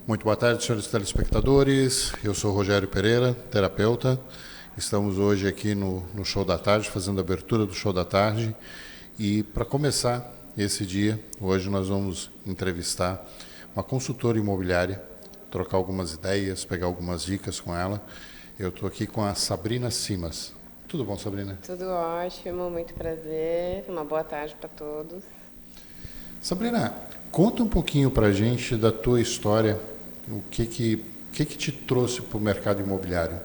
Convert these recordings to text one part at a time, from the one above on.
Muito boa tarde, senhores telespectadores. Eu sou Rogério Pereira, terapeuta. Estamos hoje aqui no Show da Tarde, fazendo a abertura do Show da Tarde. E para começar esse dia, hoje nós vamos entrevistar uma consultora imobiliária, trocar algumas ideias, pegar algumas dicas com ela. Eu estou aqui com a Sabrina Simas. Tudo bom, Sabrina? Tudo ótimo, muito prazer. Uma boa tarde para todos. Sabrina, conta um pouquinho para a gente da tua história, o que te trouxe para o mercado imobiliário?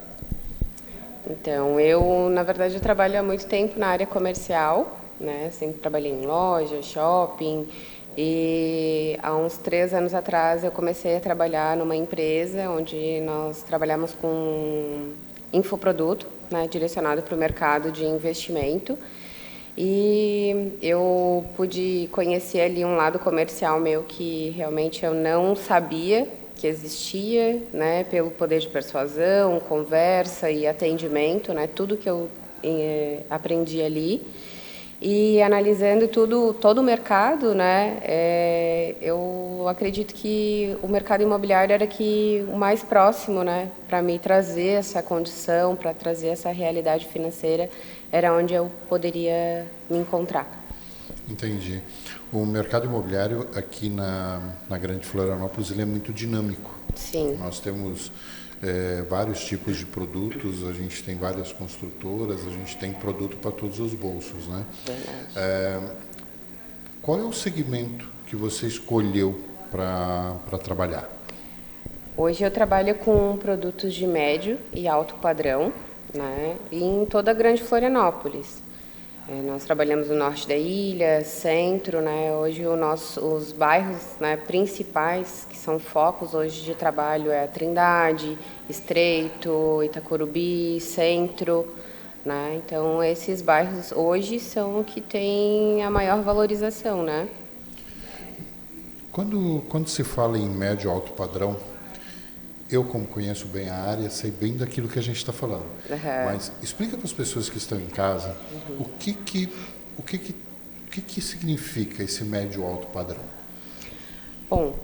Então, eu, na verdade, eu trabalho há muito tempo na área comercial, né? Sempre trabalhei em loja, shopping, e há uns 3 anos atrás eu comecei a trabalhar numa empresa onde nós trabalhamos com infoproduto, né? Direcionado para o mercado de investimento. E eu pude conhecer ali um lado comercial meu que realmente eu não sabia que existia, né, pelo poder de persuasão, conversa e atendimento, né, tudo que eu aprendi ali. E analisando todo o mercado, né, eu acredito que o mercado imobiliário era o mais próximo, né, para me trazer essa condição, para trazer essa realidade financeira, era onde eu poderia me encontrar. Entendi. O mercado imobiliário aqui na Grande Florianópolis ele é muito dinâmico. Sim. Nós temos vários tipos de produtos, a gente tem várias construtoras, a gente tem produto para todos os bolsos, né? Verdade. Qual é o segmento que você escolheu para trabalhar? Hoje eu trabalho com produtos de médio e alto padrão, né, em toda a Grande Florianópolis. Nós trabalhamos no norte da ilha, centro, né, hoje os bairros, né, principais, que são focos hoje de trabalho, é a Trindade, Estreito, Itacorubi, Centro, né, então esses bairros hoje são que têm a maior valorização, né. Quando se fala em médio alto padrão, eu, como conheço bem a área, sei bem daquilo que a gente está falando. Uhum. Mas explica para as pessoas que estão em casa o que significa esse médio alto padrão. Bom,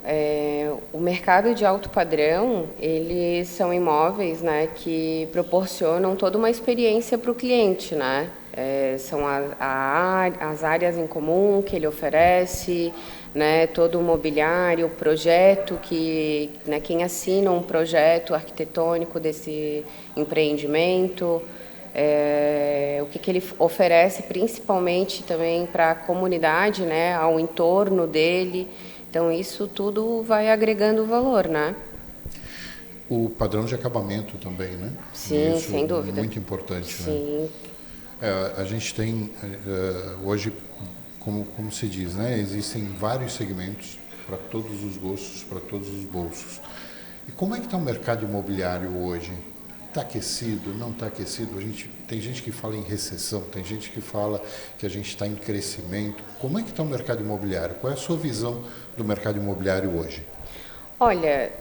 o mercado de alto padrão, eles são imóveis, né, que proporcionam toda uma experiência para o cliente, né? São as áreas em comum que ele oferece, né, todo o mobiliário, o projeto né, quem assina um projeto arquitetônico desse empreendimento, o que ele oferece principalmente também para a comunidade, né, ao entorno dele. Então, isso tudo vai agregando valor, né? O padrão de acabamento também, né? Sim, Isso sem é dúvida. muito importante, né? Sim. A gente tem, hoje, como se diz, né? Existem vários segmentos para todos os gostos, para todos os bolsos. E como é que está o mercado imobiliário hoje? Está aquecido, não está aquecido? Tem gente que fala em recessão, tem gente que fala que a gente está em crescimento. Como é que está o mercado imobiliário? Qual é a sua visão do mercado imobiliário hoje? Olha,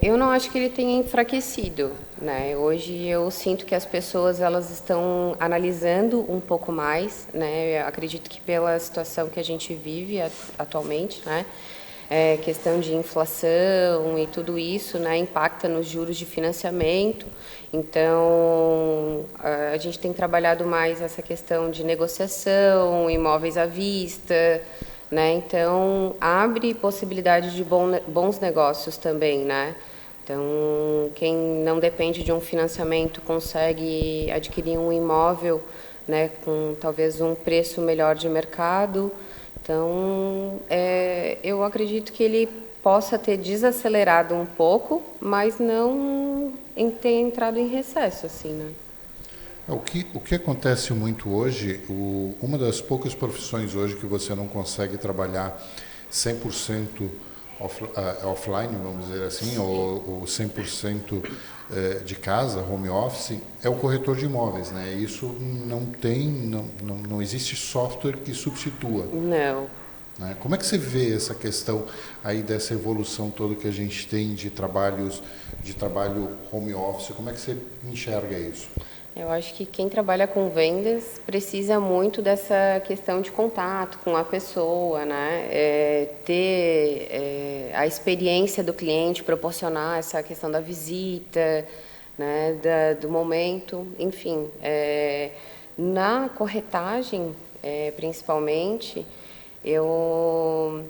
eu não acho que ele tenha enfraquecido, né? Hoje eu sinto que as pessoas elas estão analisando um pouco mais, né? Eu acredito que pela situação que a gente vive atualmente, né? Questão de inflação e tudo isso, né? Impacta nos juros de financiamento. Então, a gente tem trabalhado mais essa questão de negociação, imóveis à vista, né? Então, abre possibilidade de bons negócios também, né? Então, quem não depende de um financiamento consegue adquirir um imóvel, né, com talvez um preço melhor de mercado. Então, eu acredito que ele possa ter desacelerado um pouco, mas não ter entrado em recesso, assim, né? O que acontece muito hoje, uma das poucas profissões hoje que você não consegue trabalhar 100% offline, vamos dizer assim, ou 100% de casa, home office, é o corretor de imóveis, né? Isso não existe software que substitua. Não. Né? Como é que você vê essa questão aí dessa evolução toda que a gente tem de trabalho home office? Como é que você enxerga isso? Eu acho que quem trabalha com vendas precisa muito dessa questão de contato com a pessoa, né? Ter a experiência do cliente, proporcionar essa questão da visita, né? Do momento, enfim. Na corretagem, principalmente, eu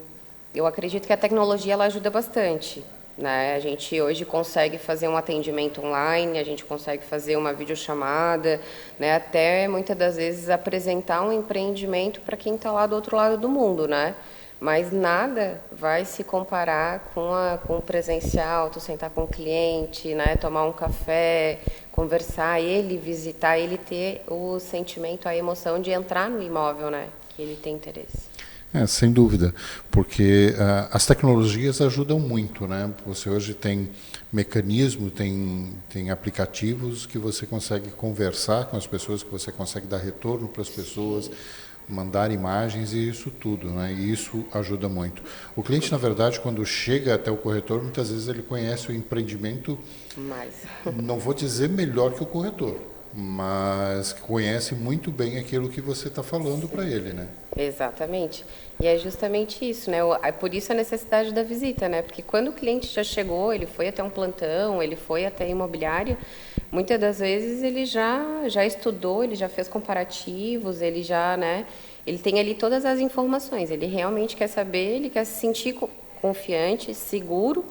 acredito que a tecnologia ela ajuda bastante, né? A gente hoje consegue fazer um atendimento online, a gente consegue fazer uma videochamada, né? Até muitas das vezes apresentar um empreendimento para quem está lá do outro lado do mundo, né? Mas nada vai se comparar com o presencial, tu sentar com o cliente, né? Tomar um café, conversar, ele visitar, ele ter o sentimento, a emoção de entrar no imóvel, né? Que ele tem interesse. Sem dúvida, porque as tecnologias ajudam muito, né? Você hoje tem mecanismo, tem aplicativos que você consegue conversar com as pessoas, que você consegue dar retorno para as pessoas, mandar imagens e isso tudo, né? E isso ajuda muito. O cliente, na verdade, quando chega até o corretor, muitas vezes ele conhece o empreendimento, não vou dizer melhor que o corretor, mas conhece muito bem aquilo que você está falando para ele, né? Exatamente. E é justamente isso, né? É por isso a necessidade da visita, né? Porque quando o cliente já chegou, ele foi até um plantão, ele foi até a imobiliária, muitas das vezes ele já estudou, ele já fez comparativos, ele já, né? Ele tem ali todas as informações, ele realmente quer saber, ele quer se sentir confiante, seguro,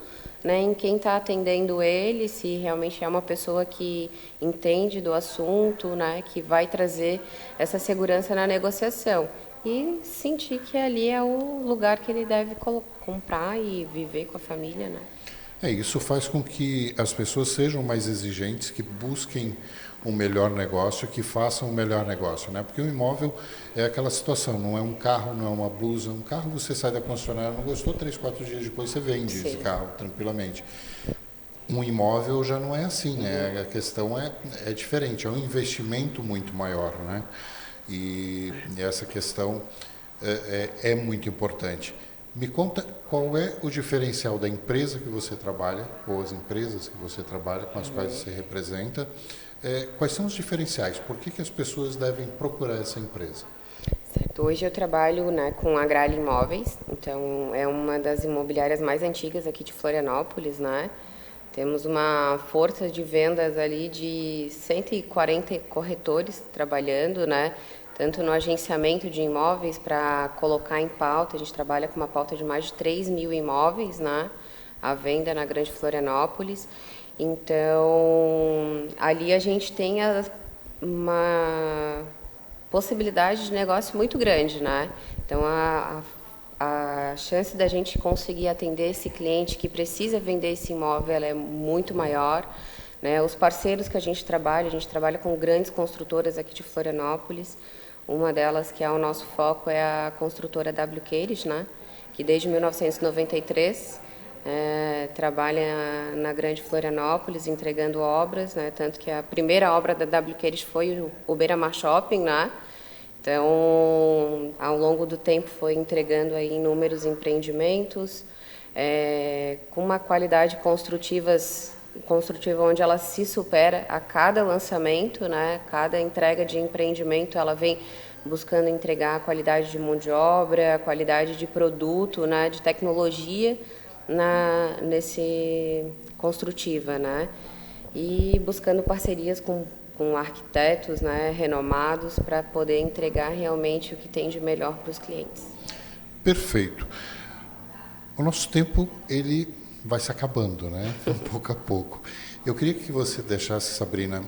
né, em quem está atendendo ele, se realmente é uma pessoa que entende do assunto, né, que vai trazer essa segurança na negociação. E sentir que ali é o lugar que ele deve comprar e viver com a família, né? Isso faz com que as pessoas sejam mais exigentes, que busquem um melhor negócio, que façam um melhor negócio, né? Porque o imóvel é aquela situação, não é um carro, não é uma blusa. Um carro você sai da concessionária, não gostou, 3, 4 dias depois você vende Sim. esse carro tranquilamente. Um imóvel já não é assim, né? A questão é diferente, é um investimento muito maior, né? E essa questão é muito importante. Me conta qual é o diferencial da empresa que você trabalha, ou as empresas que você trabalha, com as quais você representa. Quais são os diferenciais? Por que as pessoas devem procurar essa empresa? Certo. Hoje eu trabalho, né, com a Gralha Imóveis, então é uma das imobiliárias mais antigas aqui de Florianópolis, né? Temos uma força de vendas ali de 140 corretores trabalhando, né? Tanto no agenciamento de imóveis para colocar em pauta, a gente trabalha com uma pauta de mais de 3 mil imóveis, né? À venda na Grande Florianópolis. Então, ali a gente tem uma possibilidade de negócio muito grande, né? Então, a chance da gente conseguir atender esse cliente que precisa vender esse imóvel ela é muito maior, né? Os parceiros que a gente trabalha com grandes construtoras aqui de Florianópolis. Uma delas, que é o nosso foco, é a construtora W. Queires, né? Que desde 1993 trabalha na Grande Florianópolis, entregando obras, né? Tanto que a primeira obra da W. Queires foi o Beira-Mar Shopping, né? Então, ao longo do tempo, foi entregando aí inúmeros empreendimentos, com uma qualidade construtiva onde ela se supera a cada lançamento, né? Cada entrega de empreendimento, ela vem buscando entregar a qualidade de mão de obra, a qualidade de produto, né? De tecnologia nesse construtiva, né? E buscando parcerias com arquitetos, né, renomados para poder entregar realmente o que tem de melhor para os clientes. Perfeito. O nosso tempo ele vai se acabando, né? Pouco a pouco. Eu queria que você deixasse, Sabrina,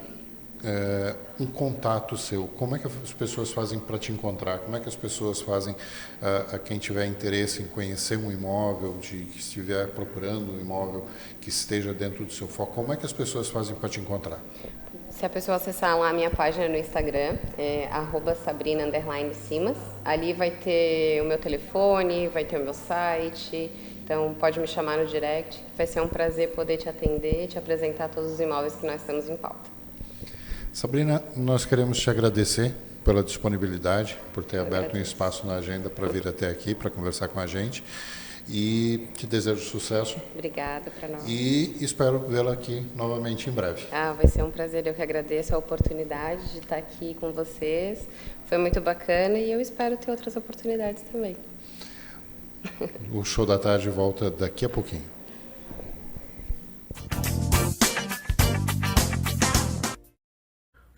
um contato seu. Como é que as pessoas fazem para te encontrar? Como é que as pessoas fazem, a quem tiver interesse em conhecer um imóvel, que estiver procurando um imóvel que esteja dentro do seu foco, como é que as pessoas fazem para te encontrar? Se a pessoa acessar lá a minha página no Instagram, @Sabrina_Simas, ali vai ter o meu telefone, vai ter o meu site, então pode me chamar no direct, vai ser um prazer poder te atender, te apresentar todos os imóveis que nós temos em pauta. Sabrina, nós queremos te agradecer pela disponibilidade, por ter aberto um espaço na agenda para vir até aqui, para conversar com a gente. E te desejo sucesso. Obrigada para nós. E espero vê-la aqui novamente em breve. Vai ser um prazer. Eu que agradeço a oportunidade de estar aqui com vocês. Foi muito bacana e eu espero ter outras oportunidades também. O Show da Tarde volta daqui a pouquinho.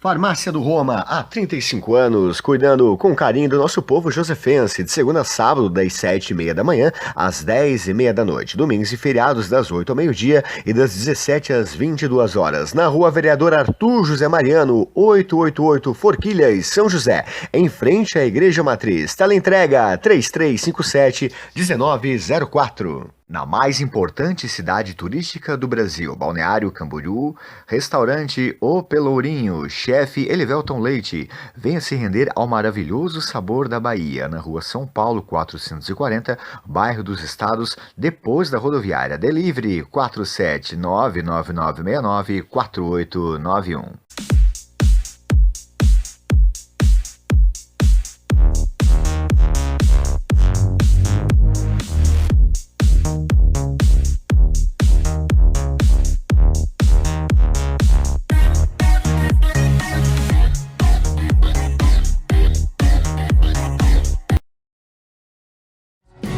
Farmácia do Roma, há 35 anos, cuidando com carinho do nosso povo josefense, de segunda a sábado, das 7h30 da manhã às 10h30 da noite, domingos e feriados das 8 ao meio-dia e das 17 às 22 horas, na Rua Vereador Arthur José Mariano, 888 Forquilhas, São José, em frente à Igreja Matriz. Teleentrega 3357-1904. Na mais importante cidade turística do Brasil, Balneário Camboriú, restaurante O Pelourinho, chefe Elivelton Leite. Venha se render ao maravilhoso sabor da Bahia, na rua São Paulo 440, bairro dos Estados, depois da rodoviária. Delivery 47999694891.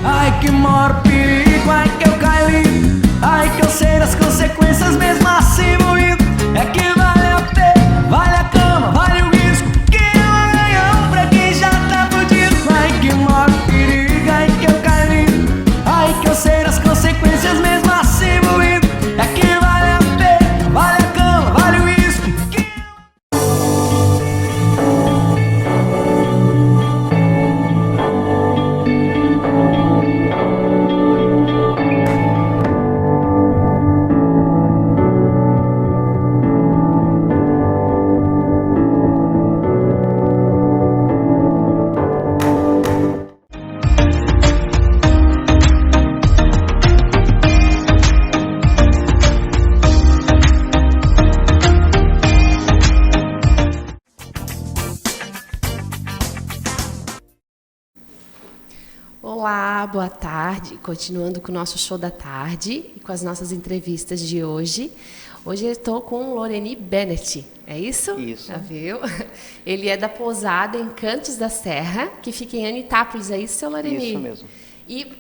Ai que maior perigo, ai que eu caí, ai que eu sei das consequências mesmo assim moído. É que vale a pena, vale a cama, vale o risco, que é um ganhão pra quem já tá fudido. Ai que maior perigo, ai que eu caí, ai que eu sei das consequências mesmo assim moído. É que vale a pena, vale a cama, vale o risco, que Olá, boa tarde. Continuando com o nosso show da tarde e com as nossas entrevistas de hoje. Hoje eu estou com o Loreni Bennett, é isso? Isso. Já viu? Ele é da pousada Encantos da Serra, que fica em Anitápolis, é isso, seu Loreni? Isso mesmo. E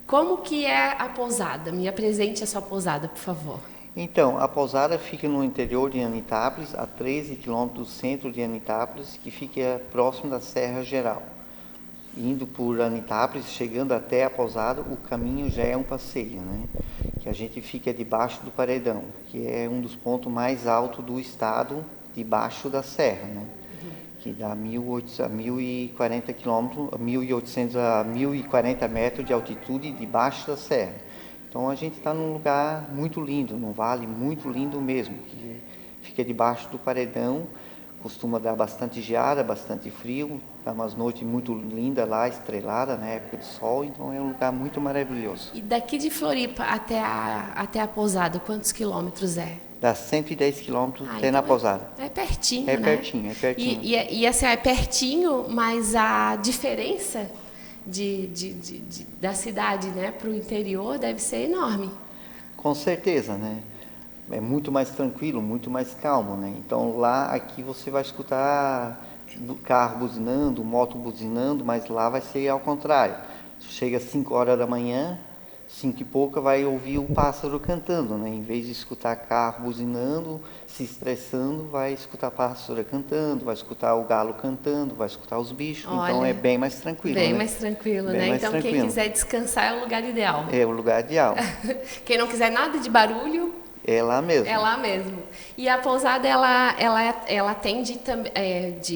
como que é a pousada? Me apresente a sua pousada, por favor. Então, a pousada fica no interior de Anitápolis, a 13 quilômetros do centro de Anitápolis, que fica próximo da Serra Geral. Indo por Anitápolis, chegando até a pousada, o caminho já é um passeio, né? Que a gente fica debaixo do Paredão, que é um dos pontos mais altos do estado, debaixo da serra, né? Que dá 1.040 quilômetros, 1.800 a 1.040 metros de altitude debaixo da serra. Então a gente está num lugar muito lindo, num vale muito lindo mesmo, que fica debaixo do Paredão. Costuma dar bastante geada, bastante frio, dá umas noites muito lindas lá, estrelada na época de sol, então é um lugar muito maravilhoso. E daqui de Floripa até a pousada, quantos quilômetros é? Dá 110 quilômetros até então na pousada. É pertinho, É né? pertinho, é pertinho. E assim, é pertinho, mas a diferença da cidade, né, para o interior deve ser enorme. Com certeza, né? É muito mais tranquilo, muito mais calmo, né? Então lá, aqui você vai escutar carro buzinando, moto buzinando, mas lá vai ser ao contrário. Chega às 5 horas da manhã, 5 e pouca, vai ouvir o pássaro cantando, né? Em vez de escutar carro buzinando, se estressando, vai escutar pássaro cantando, vai escutar o galo cantando, vai escutar os bichos. Olha, então é bem mais tranquilo, bem né? mais tranquilo, Bem né? mais Então tranquilo. quem quiser descansar é o lugar ideal. É o lugar ideal. Quem não quiser nada de barulho, É lá mesmo. é lá mesmo. E a pousada, ela atende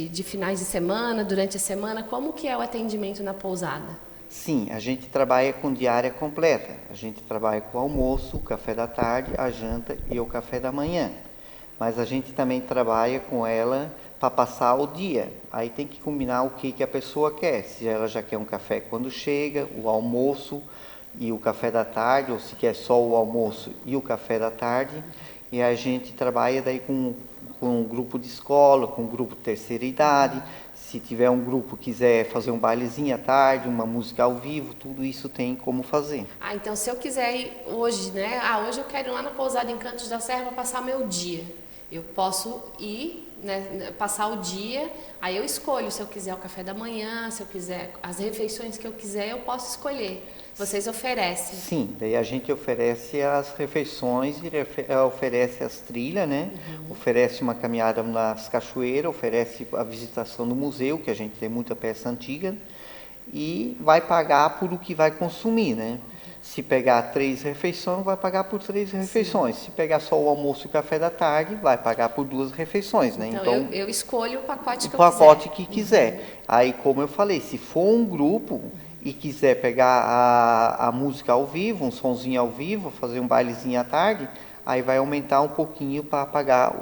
de finais de semana, durante a semana. Como que é o atendimento na pousada? Sim, a gente trabalha com diária completa. A gente trabalha com o almoço, o café da tarde, a janta e o café da manhã. Mas a gente também trabalha com ela para passar o dia. Aí tem que combinar o que a pessoa quer. Se ela já quer um café quando chega, o almoço e o café da tarde, ou se quer só o almoço e o café da tarde. E a gente trabalha daí com um grupo de escola, com um grupo de terceira idade. Se tiver um grupo que quiser fazer um bailezinho à tarde, uma música ao vivo, tudo isso tem como fazer. Ah, então se eu quiser ir hoje, né? Ah, hoje eu quero ir lá na pousada Encantos da Serra para passar meu dia. Eu posso ir, né, passar o dia, aí eu escolho se eu quiser o café da manhã, se eu quiser as refeições que eu quiser, eu posso escolher. Vocês oferecem? Sim, daí a gente oferece as refeições e oferece as trilhas, né? Oferece uma caminhada nas cachoeiras, oferece a visitação do museu, que a gente tem muita peça antiga, e vai pagar por o que vai consumir, né? Se pegar 3 refeições, vai pagar por 3 refeições. Se pegar só o almoço e o café da tarde, vai pagar por 2 refeições, né? Então eu escolho o pacote que eu quiser. O pacote que quiser. Aí, como eu falei, se for um grupo e quiser pegar a música ao vivo, um sonzinho ao vivo, fazer um bailezinho à tarde, aí vai aumentar um pouquinho para pagar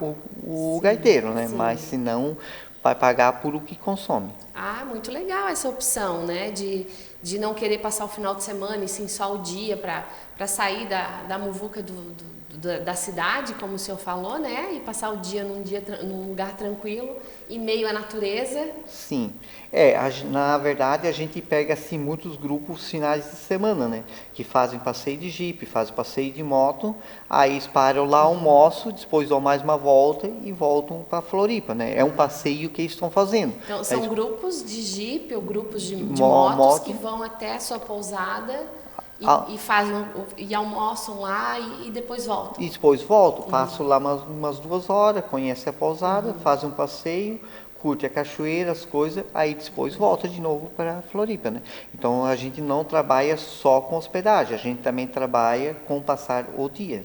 o gaiteiro, né? Sim. Mas se não, vai pagar por o que consome. Ah, muito legal essa opção, né? De não querer passar o final de semana e sim só o dia para sair da muvuca da cidade, como o senhor falou, né? E passar o dia num lugar tranquilo, em meio à natureza. Sim. Na verdade, a gente pega assim muitos grupos finais de semana, né? Que fazem passeio de jipe, fazem passeio de moto, aí eles param lá, almoçam, depois dão mais uma volta e voltam para Floripa, né? É um passeio que eles estão fazendo. Então, são grupos de jipe ou grupos de motos moto. que vão até a sua pousada e almoçam lá e depois voltam. E depois voltam, passam lá umas 2 horas, conhecem a pousada, fazem um passeio, curte a cachoeira, as coisas, aí depois volta de novo para Floripa, né? Então a gente não trabalha só com hospedagem, a gente também trabalha com passar o dia.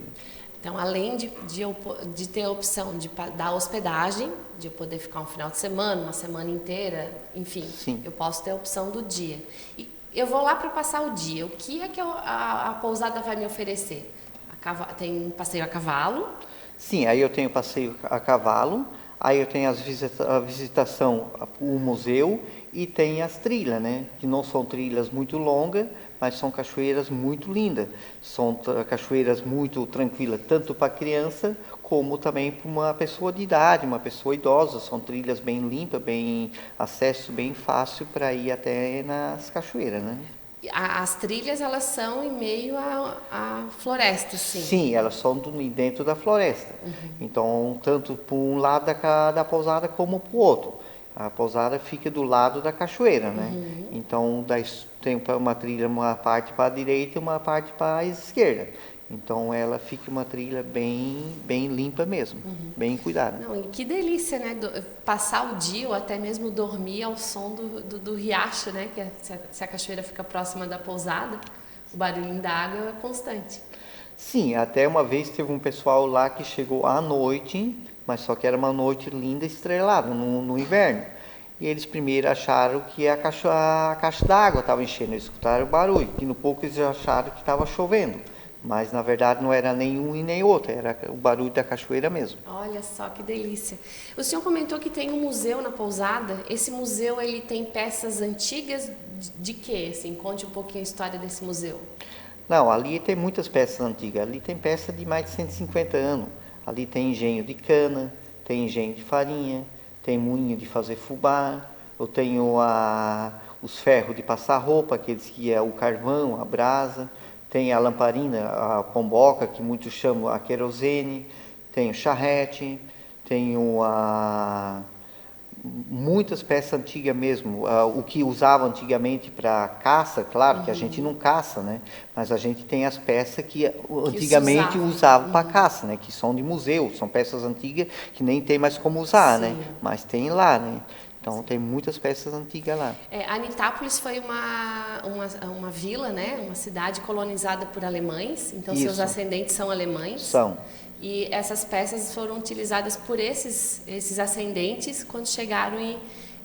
Então, além de ter a opção da hospedagem, de eu poder ficar um final de semana, uma semana inteira, enfim, Sim. eu posso ter a opção do dia. E eu vou lá para passar o dia. O que é que a pousada vai me oferecer? Tem passeio a cavalo? Sim, aí eu tenho passeio a cavalo, aí eu tenho a visitação ao museu e tem as trilhas, né? Que não são trilhas muito longas, mas são cachoeiras muito lindas. São cachoeiras muito tranquilas, tanto para criança como também para uma pessoa de idade, uma pessoa idosa. São trilhas bem limpas, acesso bem fácil para ir até nas cachoeiras, né? As trilhas, elas são em meio à floresta, sim. Sim, elas são dentro da floresta. Então, tanto para um lado da pousada como para o outro. A pousada fica do lado da cachoeira, né? Então, tem uma trilha, uma parte para a direita e uma parte para a esquerda. Então, ela fica uma trilha bem limpa mesmo, bem cuidada. Não, e que delícia, né? Passar o dia ou até mesmo dormir ao som do riacho, né? Que se a cachoeira fica próxima da pousada, o barulhinho da água é constante. Sim, até uma vez teve um pessoal lá que chegou à noite, mas só que era uma noite linda, estrelada, no inverno. E eles primeiro acharam que a caixa d'água estava enchendo, eles escutaram o barulho. E no pouco eles acharam que estava chovendo. Mas, na verdade, não era nenhum e nem outro, era o barulho da cachoeira mesmo. Olha só que delícia. O senhor comentou que tem um museu na pousada. Esse museu, ele tem peças antigas de quê? Assim, conte um pouquinho a história desse museu. Não, ali tem muitas peças antigas. Ali tem peça de mais de 150 anos. Ali tem engenho de cana, tem engenho de farinha, tem moinho de fazer fubá. Eu tenho os ferros de passar roupa, aqueles que é o carvão, a brasa. Tem a lamparina, a pomboca, que muitos chamam a querosene. Tem o charrete. Tenho muitas peças antigas mesmo. O que usava antigamente para caça, claro que a gente não caça, né? Mas a gente tem as peças que antigamente usavam para caça, né? Que são de museu, são peças antigas que nem tem mais como usar, né? Mas tem lá, né? Então, tem muitas peças antigas lá. Anitápolis foi uma vila, né? Uma cidade colonizada por alemães. Então, Isso. seus ascendentes são alemães. São. E essas peças foram utilizadas por esses ascendentes quando chegaram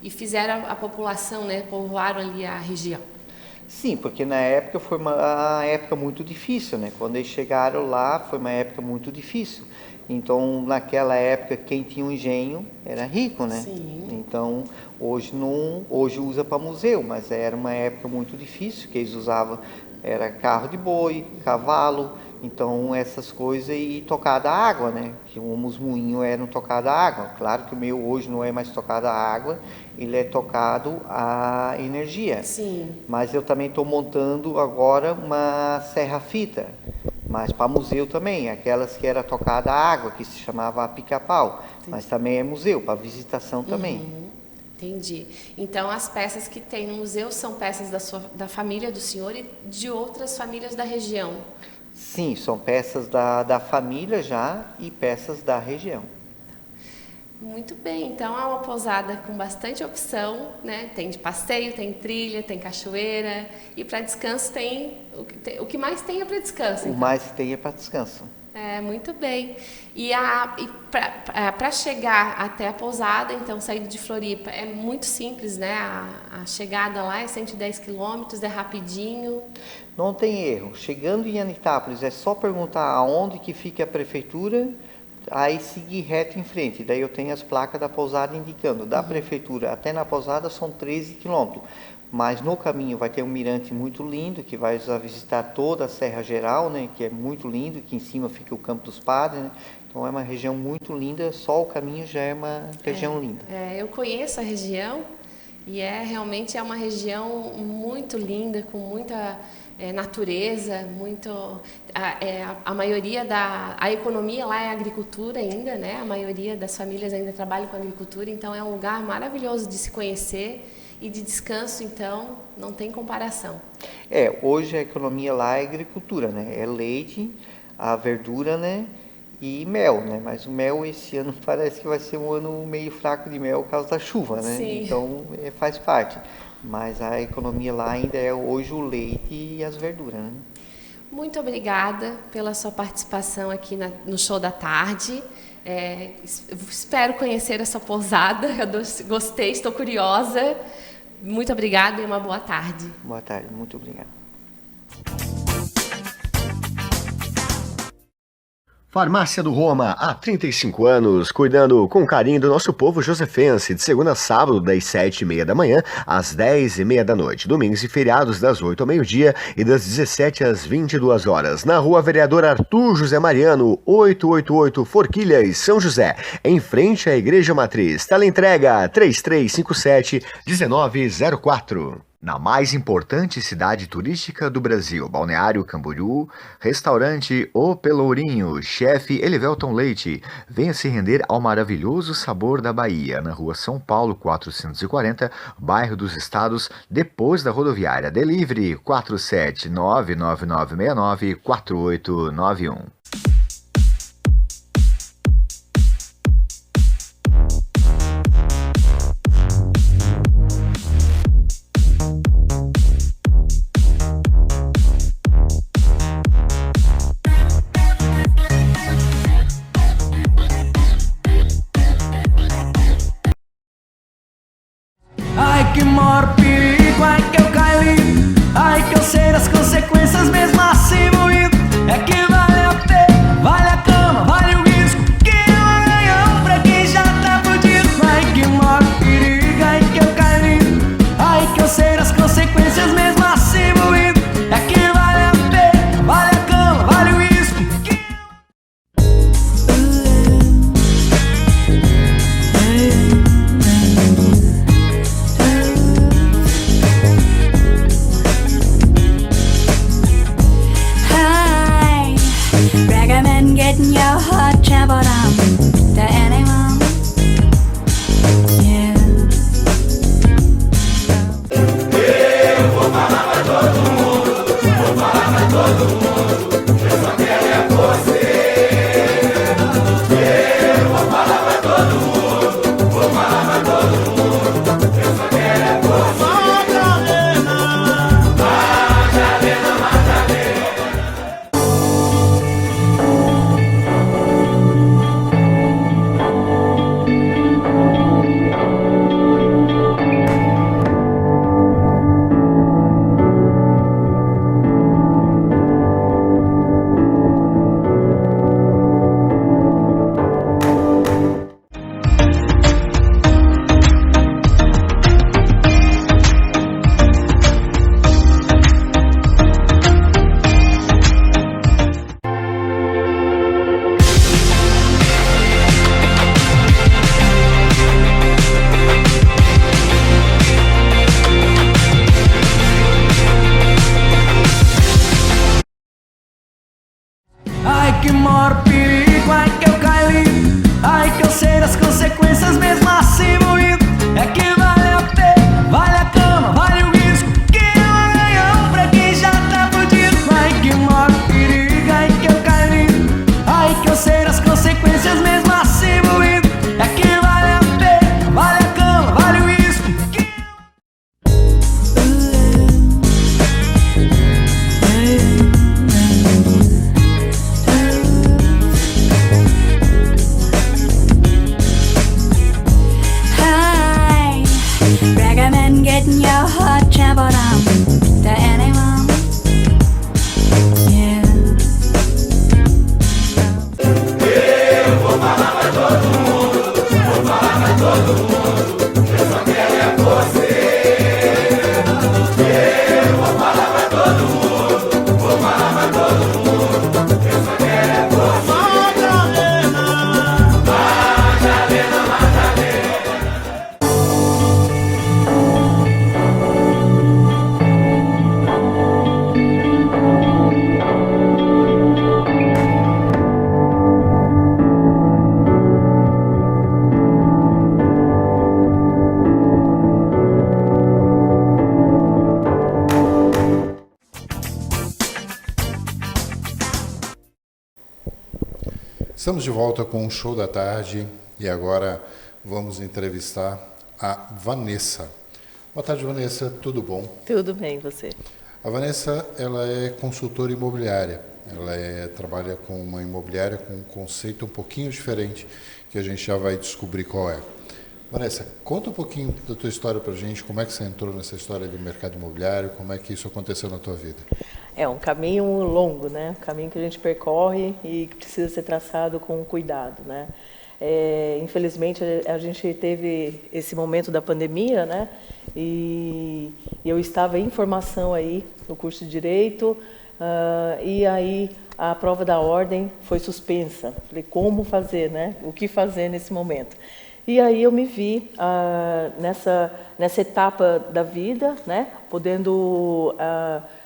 e fizeram a população, né? Povoaram ali a região. Sim, porque na época foi uma época muito difícil, né? Quando eles chegaram lá, foi uma época muito difícil. Então, naquela época, quem tinha um engenho era rico, né? Sim. Então, hoje usa para museu, mas era uma época muito difícil, que eles usavam, era carro de boi, cavalo, Então, essas coisas e tocada a água, né? Que os moinhos eram tocada a água. Claro que o meu hoje não é mais tocado a água, ele é tocado a energia. Sim. Mas eu também estou montando agora uma serra-fita, mas para museu também, aquelas que era tocada a água, que se chamava pica-pau. Mas também é museu, para visitação também. Entendi. Então, as peças que tem no museu são peças da família do senhor e de outras famílias da região? Sim, são peças da família já e peças da região. Muito bem, então é uma pousada com bastante opção, né? Tem de passeio, tem trilha, tem cachoeira e para descanso o que mais tem é para descanso. O então. mais que tem é para descanso. É, muito bem. E para chegar até a pousada, então, saindo de Floripa, é muito simples, né? A chegada lá é 110 quilômetros, é rapidinho. Não tem erro. Chegando em Anitápolis, é só perguntar aonde que fica a prefeitura, aí seguir reto em frente. Daí eu tenho as placas da pousada indicando. Da prefeitura até na pousada são 13 quilômetros. Mas no caminho vai ter um mirante muito lindo, que vai visitar toda a Serra Geral, né, que é muito lindo, que em cima fica o Campo dos Padres, né? Então é uma região muito linda, só o caminho já é uma região linda. Eu conheço a região e realmente é uma região muito linda, com muita natureza, a maioria a economia lá é agricultura ainda, né? A maioria das famílias ainda trabalham com agricultura, então é um lugar maravilhoso de se conhecer. E de descanso, então, não tem comparação. Hoje a economia lá é agricultura, né? É leite, a verdura, né? E mel, né? Mas o mel esse ano parece que vai ser um ano meio fraco de mel por causa da chuva, né? Sim. Então faz parte. Mas a economia lá ainda é hoje o leite e as verduras, né? Muito obrigada pela sua participação aqui no Show da Tarde. Espero conhecer essa pousada. Eu gostei, estou curiosa. Muito obrigada e uma boa tarde. Boa tarde, muito obrigado. Farmácia do Roma, há 35 anos, cuidando com carinho do nosso povo josefense, de segunda a sábado, das 7h30 da manhã às 10h30 da noite, domingos e feriados das 8 ao meio-dia e das 17 às 22 horas, na Rua Vereador Arthur José Mariano, 888 Forquilhas, São José, em frente à Igreja Matriz. Teleentrega 3357-1904. Na mais importante cidade turística do Brasil, Balneário Camboriú, restaurante O Pelourinho, chefe Elivelton Leite. Venha se render ao maravilhoso sabor da Bahia, na Rua São Paulo 440, bairro dos Estados, depois da rodoviária. Delivery 47999694891. Ai que maior perigo, ai que eu caí, ai que eu sei das consequências mesmo assim moído. É que vale a pena, vale a cama, vale o risco, que é um ganhão pra quem já tá fudido. Ai que maior perigo, ai que eu caí, ai que eu sei das consequências mesmo assim moído. É que vale a pena, vale a cama, vale o risco, que getting your heart trampled on to anyone. Yeah. Eu vou falar pra todo mundo, vou falar pra todo mundo, eu só quero é você. Eu vou falar pra todo mundo, vou falar pra todo mundo, eu só quero é você. Madalena, Madalena. Estamos de volta com o Show da Tarde e agora vamos entrevistar a Vanessa. Boa tarde, Vanessa. Tudo bom? Tudo bem, você? A Vanessa, ela é consultora imobiliária. Ela trabalha com uma imobiliária com um conceito um pouquinho diferente, que a gente já vai descobrir qual é. Vanessa, conta um pouquinho da tua história pra gente, como é que você entrou nessa história do mercado imobiliário, como é que isso aconteceu na tua vida? É um caminho longo, né? Um caminho que a gente percorre e que precisa ser traçado com cuidado, né? Infelizmente, a gente teve esse momento da pandemia, né? E eu estava em formação aí no curso de Direito, e aí a prova da ordem foi suspensa. Falei, como fazer, né? O que fazer nesse momento? E aí eu me vi nessa etapa da vida, né? Podendo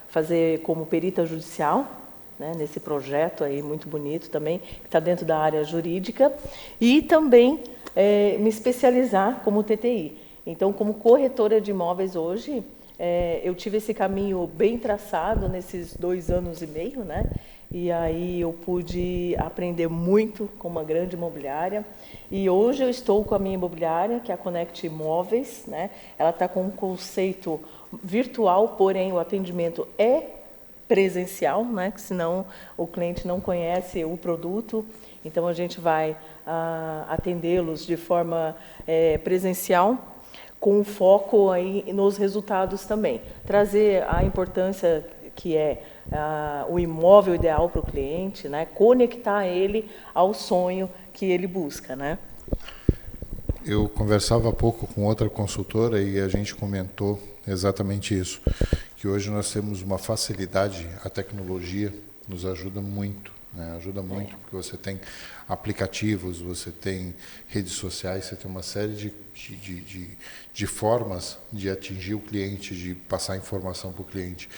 fazer como perita judicial, né, nesse projeto aí muito bonito também, que está dentro da área jurídica, e também me especializar como TTI. Então, como corretora de imóveis hoje, eu tive esse caminho bem traçado nesses 2 anos e meio, né? E aí eu pude aprender muito com uma grande imobiliária. E hoje eu estou com a minha imobiliária, que é a Connect Imóveis, né? Ela está com um conceito virtual, porém o atendimento é presencial, né? Que senão o cliente não conhece o produto. Então a gente vai atendê-los de forma presencial, com foco aí nos resultados também. Trazer a importância que é o imóvel ideal para o cliente, né? Conectar ele ao sonho que ele busca, né? Eu conversava há pouco com outra consultora e a gente comentou exatamente isso, que hoje nós temos uma facilidade, a tecnologia nos ajuda muito, né? Ajuda muito porque você tem aplicativos, você tem redes sociais, você tem uma série de formas de atingir o cliente, de passar informação para o cliente.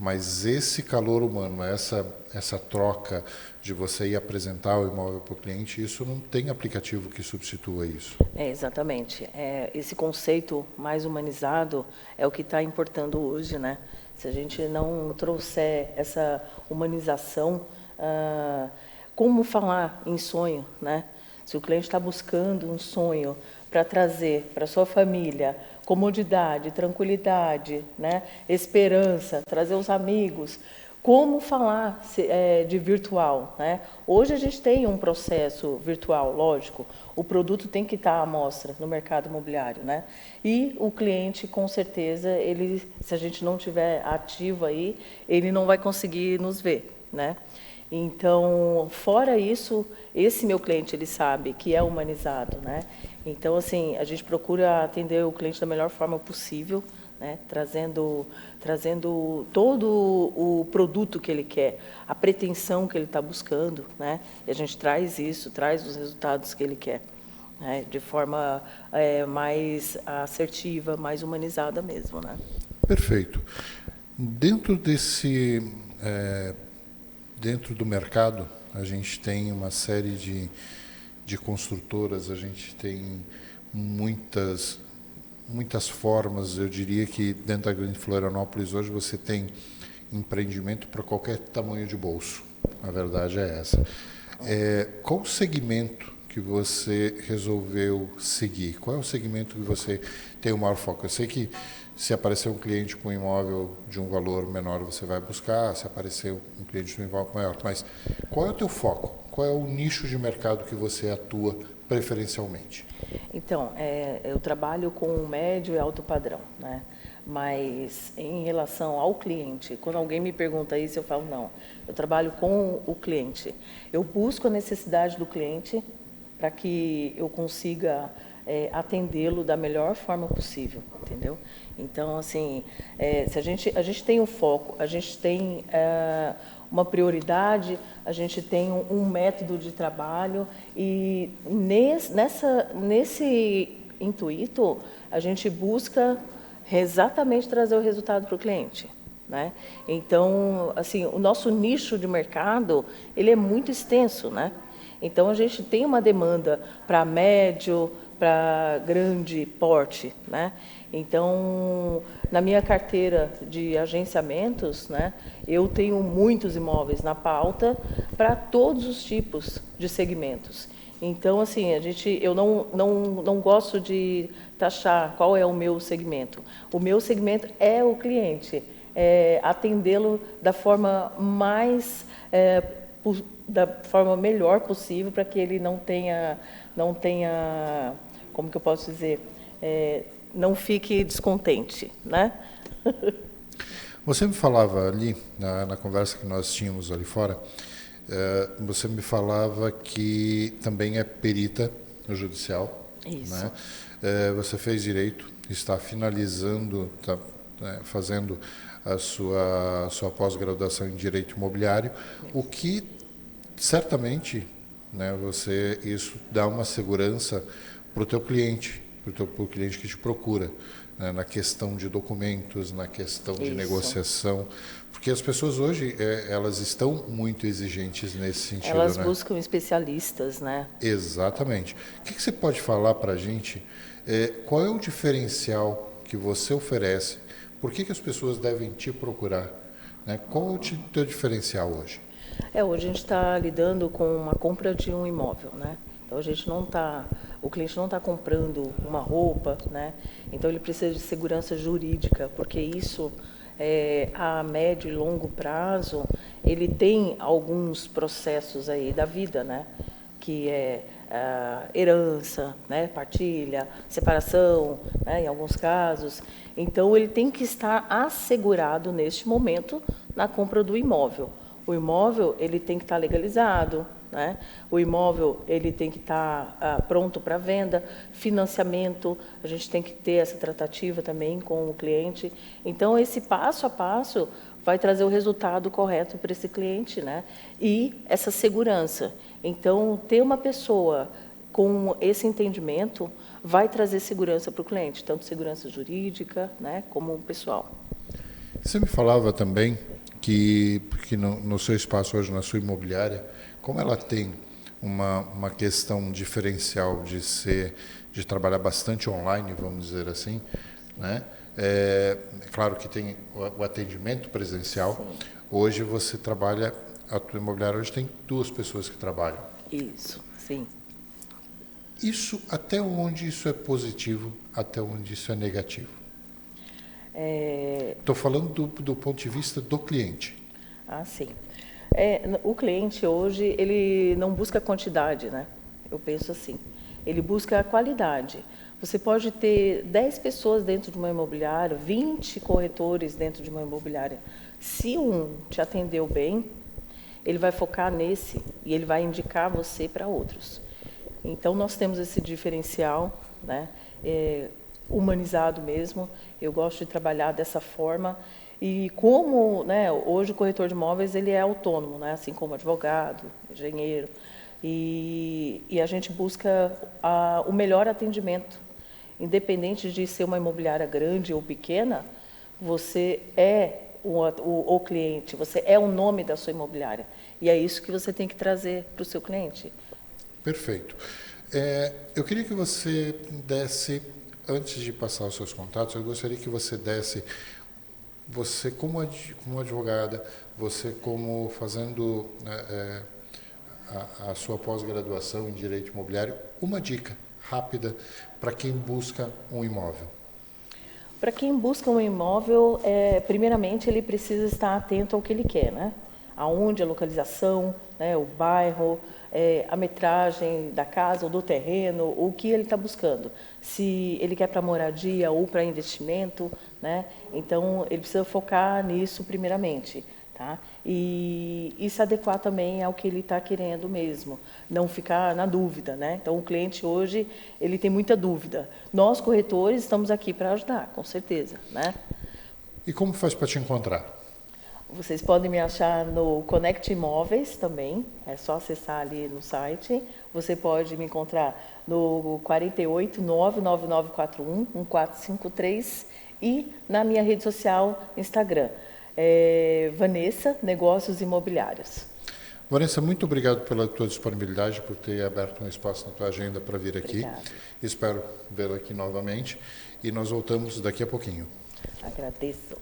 Mas esse calor humano, essa troca de você ir apresentar o imóvel para o cliente, isso não tem aplicativo que substitua isso. Exatamente. Esse conceito mais humanizado é o que está importando hoje, né? Se a gente não trouxer essa humanização, como falar em sonho, né? Se o cliente está buscando um sonho para trazer para sua família comodidade, tranquilidade, né? Esperança, trazer os amigos, como falar de virtual, né? Hoje a gente tem um processo virtual, lógico, o produto tem que estar à mostra no mercado imobiliário, né? E o cliente, com certeza, se a gente não tiver ativo aí, ele não vai conseguir nos ver, né? Então, fora isso, esse meu cliente, ele sabe que é humanizado, né? Então, assim, a gente procura atender o cliente da melhor forma possível, né? Trazendo todo o produto que ele quer, a pretensão que ele está buscando, né? E a gente traz isso, traz os resultados que ele quer, né? De forma mais assertiva, mais humanizada mesmo, né? Perfeito. Dentro do mercado, a gente tem uma série de construtoras, a gente tem muitas formas. Eu diria que dentro da Grande Florianópolis hoje você tem empreendimento para qualquer tamanho de bolso. A verdade é essa. Qual o segmento que você resolveu seguir? Qual é o segmento que você tem o maior foco? Eu sei que se aparecer um cliente com um imóvel de um valor menor, você vai buscar. Se aparecer um cliente com um imóvel maior. Mas qual é o teu foco? Qual é o nicho de mercado que você atua preferencialmente? Então, eu trabalho com médio e alto padrão, né? Mas em relação ao cliente, quando alguém me pergunta isso, eu falo não, eu trabalho com o cliente. Eu busco a necessidade do cliente para que eu consiga atendê-lo da melhor forma possível, entendeu? Então, assim, se a gente tem um foco, a gente tem uma prioridade, a gente tem um método de trabalho e nesse intuito a gente busca exatamente trazer o resultado para o cliente, né? Então, assim, o nosso nicho de mercado, ele é muito extenso, né? Então, a gente tem uma demanda para médio, para grande porte, né? Então, na minha carteira de agenciamentos, né, eu tenho muitos imóveis na pauta para todos os tipos de segmentos. Então, assim, eu não gosto de taxar qual é o meu segmento. O meu segmento é o cliente, atendê-lo da forma da forma melhor possível para que ele não tenha, como que eu posso dizer, não fique descontente, né? Você me falava ali, na conversa que nós tínhamos ali fora, você me falava que também é perita no judicial. Isso. Né? Você fez direito, está finalizando, fazendo a sua pós-graduação em direito imobiliário, o que certamente, né, isso dá uma segurança para o teu cliente, para o cliente que te procura, né, na questão de documentos, na questão de negociação, porque as pessoas hoje elas estão muito exigentes nesse sentido. Elas né? buscam especialistas, né? Exatamente. O que você pode falar para a gente? Qual é o diferencial que você oferece? Por que as pessoas devem te procurar? Né? Qual é o teu diferencial hoje? Hoje a gente está lidando com uma compra de um imóvel, né? Então o cliente não está comprando uma roupa, né? Então ele precisa de segurança jurídica, porque isso a médio e longo prazo ele tem alguns processos aí da vida, né? Que é herança, né? Partilha, separação, né? Em alguns casos. Então ele tem que estar assegurado neste momento na compra do imóvel. O imóvel ele tem que estar legalizado, né? O imóvel ele tem que estar pronto para venda, financiamento, a gente tem que ter essa tratativa também com o cliente. Então, esse passo a passo vai trazer o resultado correto para esse cliente, né? E essa segurança. Então, ter uma pessoa com esse entendimento vai trazer segurança para o cliente, tanto segurança jurídica, né, como pessoal. Você me falava também que no seu espaço hoje, na sua imobiliária, como ela tem uma questão diferencial de trabalhar bastante online, vamos dizer assim, né? Claro que tem o atendimento presencial. Sim. Hoje você trabalha, a tua imobiliária hoje tem 2 pessoas que trabalham. Isso, sim. Isso, até onde isso é positivo, até onde isso é negativo? Estou falando do ponto de vista do cliente. Ah, sim. O cliente hoje, ele não busca quantidade, né? Eu penso assim. Ele busca a qualidade. Você pode ter 10 pessoas dentro de uma imobiliária, 20 corretores dentro de uma imobiliária. Se um te atendeu bem, ele vai focar nesse e ele vai indicar você para outros. Então, nós temos esse diferencial, né? Humanizado mesmo. Eu gosto de trabalhar dessa forma. E como, né, hoje o corretor de imóveis ele é autônomo, né, assim como advogado, engenheiro, e a gente busca o melhor atendimento. Independente de ser uma imobiliária grande ou pequena, você é o cliente, você é o nome da sua imobiliária. E é isso que você tem que trazer para o seu cliente. Perfeito. Eu queria que você desse, antes de passar os seus contatos, eu gostaria que você desse, você como advogada, você como fazendo a sua pós-graduação em Direito Imobiliário, uma dica rápida para quem busca um imóvel. Para quem busca um imóvel, primeiramente ele precisa estar atento ao que ele quer, né? Aonde a localização, né, o bairro, a metragem da casa ou do terreno, o que ele está buscando. Se ele quer para moradia ou para investimento, né? Então, ele precisa focar nisso primeiramente. Tá? E se adequar também ao que ele está querendo mesmo, não ficar na dúvida, né? Então, o cliente hoje, ele tem muita dúvida. Nós, corretores, estamos aqui para ajudar, com certeza, né? E como faz para te encontrar? Vocês podem me achar no Conect Imóveis também, é só acessar ali no site. Você pode me encontrar no 48 99941 1453 e na minha rede social, Instagram. Vanessa, Negócios Imobiliários. Vanessa, muito obrigado pela tua disponibilidade, por ter aberto um espaço na tua agenda para vir aqui. Obrigada. Espero vê-la aqui novamente e nós voltamos daqui a pouquinho. Agradeço.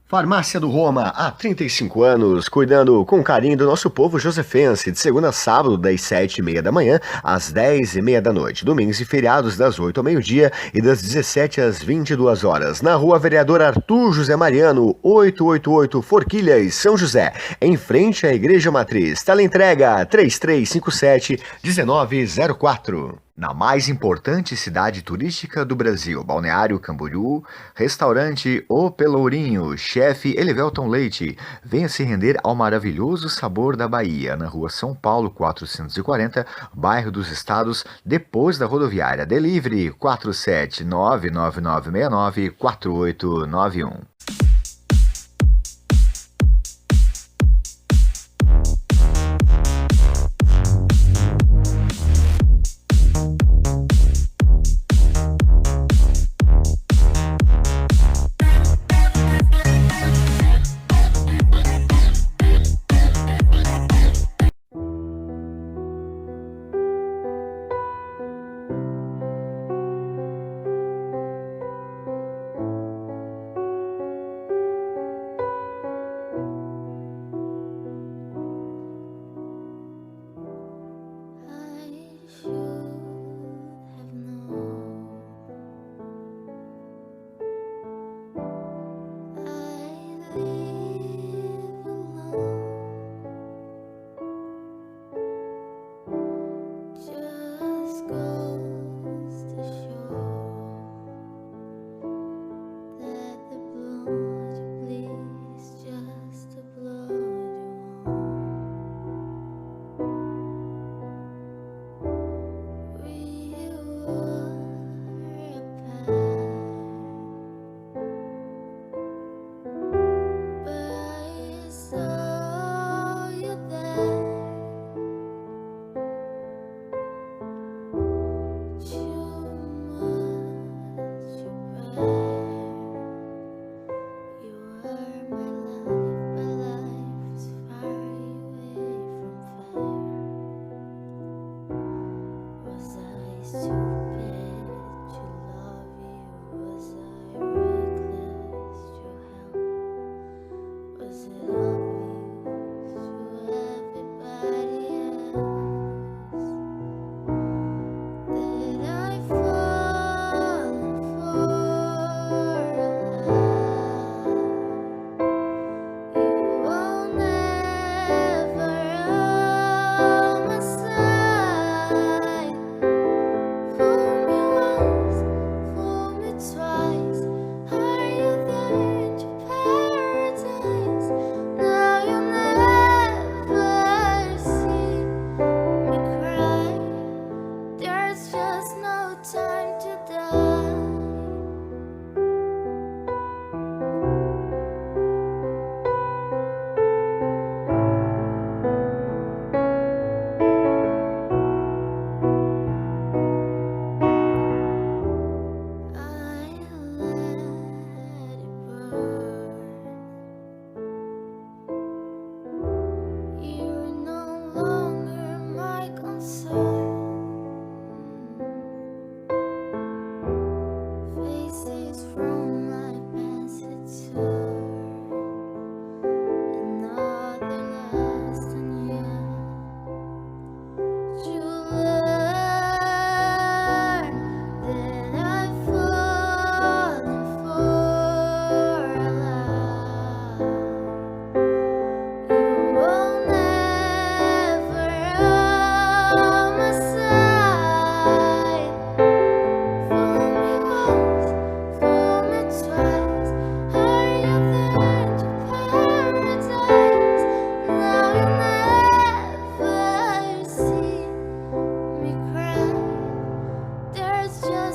Farmácia do Roma, há 35 anos, cuidando com carinho do nosso povo josefense, de segunda a sábado, das 7h30 da manhã às 10h30 da noite, domingos e feriados das 8 ao meio-dia e das 17 às 22 horas, na Rua Vereador Arthur José Mariano, 888 Forquilhas, São José, em frente à Igreja Matriz. Teleentrega 3357-1904. Na mais importante cidade turística do Brasil, Balneário Camboriú, restaurante O Pelourinho, chefe Elivelton Leite. Venha se render ao maravilhoso sabor da Bahia, na Rua São Paulo 440, bairro dos Estados, depois da rodoviária. Delivery 47999694891.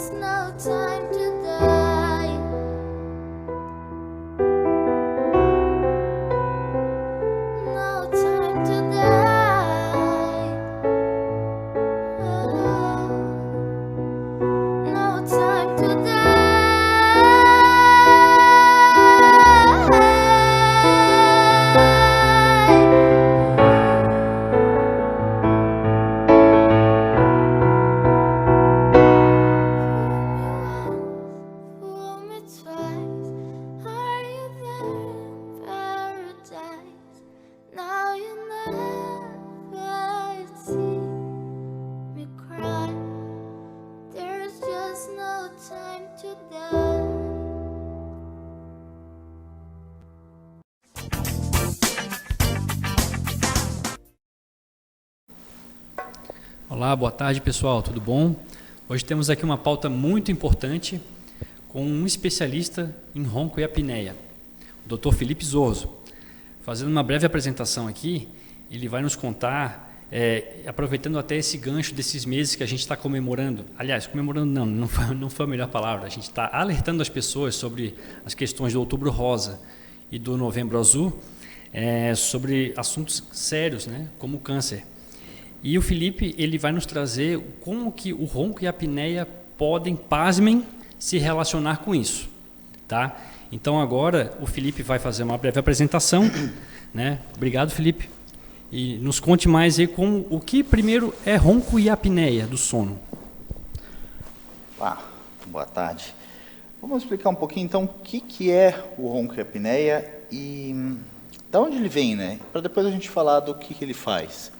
just no time to die. No time to die. Oh, no time to die. Fool me twice. Are you there in paradise? Now you never see me cry. There's just no time to die. Olá, boa tarde pessoal, tudo bom? Hoje temos aqui uma pauta muito importante com um especialista em ronco e apneia, o Dr. Felipe Zorzo. Fazendo uma breve apresentação aqui, ele vai nos contar, aproveitando até esse gancho desses meses que a gente está comemorando, aliás, comemorando não foi a melhor palavra, a gente está alertando as pessoas sobre as questões do Outubro Rosa e do Novembro Azul, sobre assuntos sérios, né, como o câncer. E o Felipe, ele vai nos trazer como que o ronco e a apneia podem, pasmem, se relacionar com isso, tá? Então agora o Felipe vai fazer uma breve apresentação, né? Obrigado, Felipe. E nos conte mais aí como o que primeiro é ronco e apneia do sono. Boa tarde. Vamos explicar um pouquinho então o que é o ronco e a apneia e de onde ele vem, né? Para depois a gente falar do que ele faz.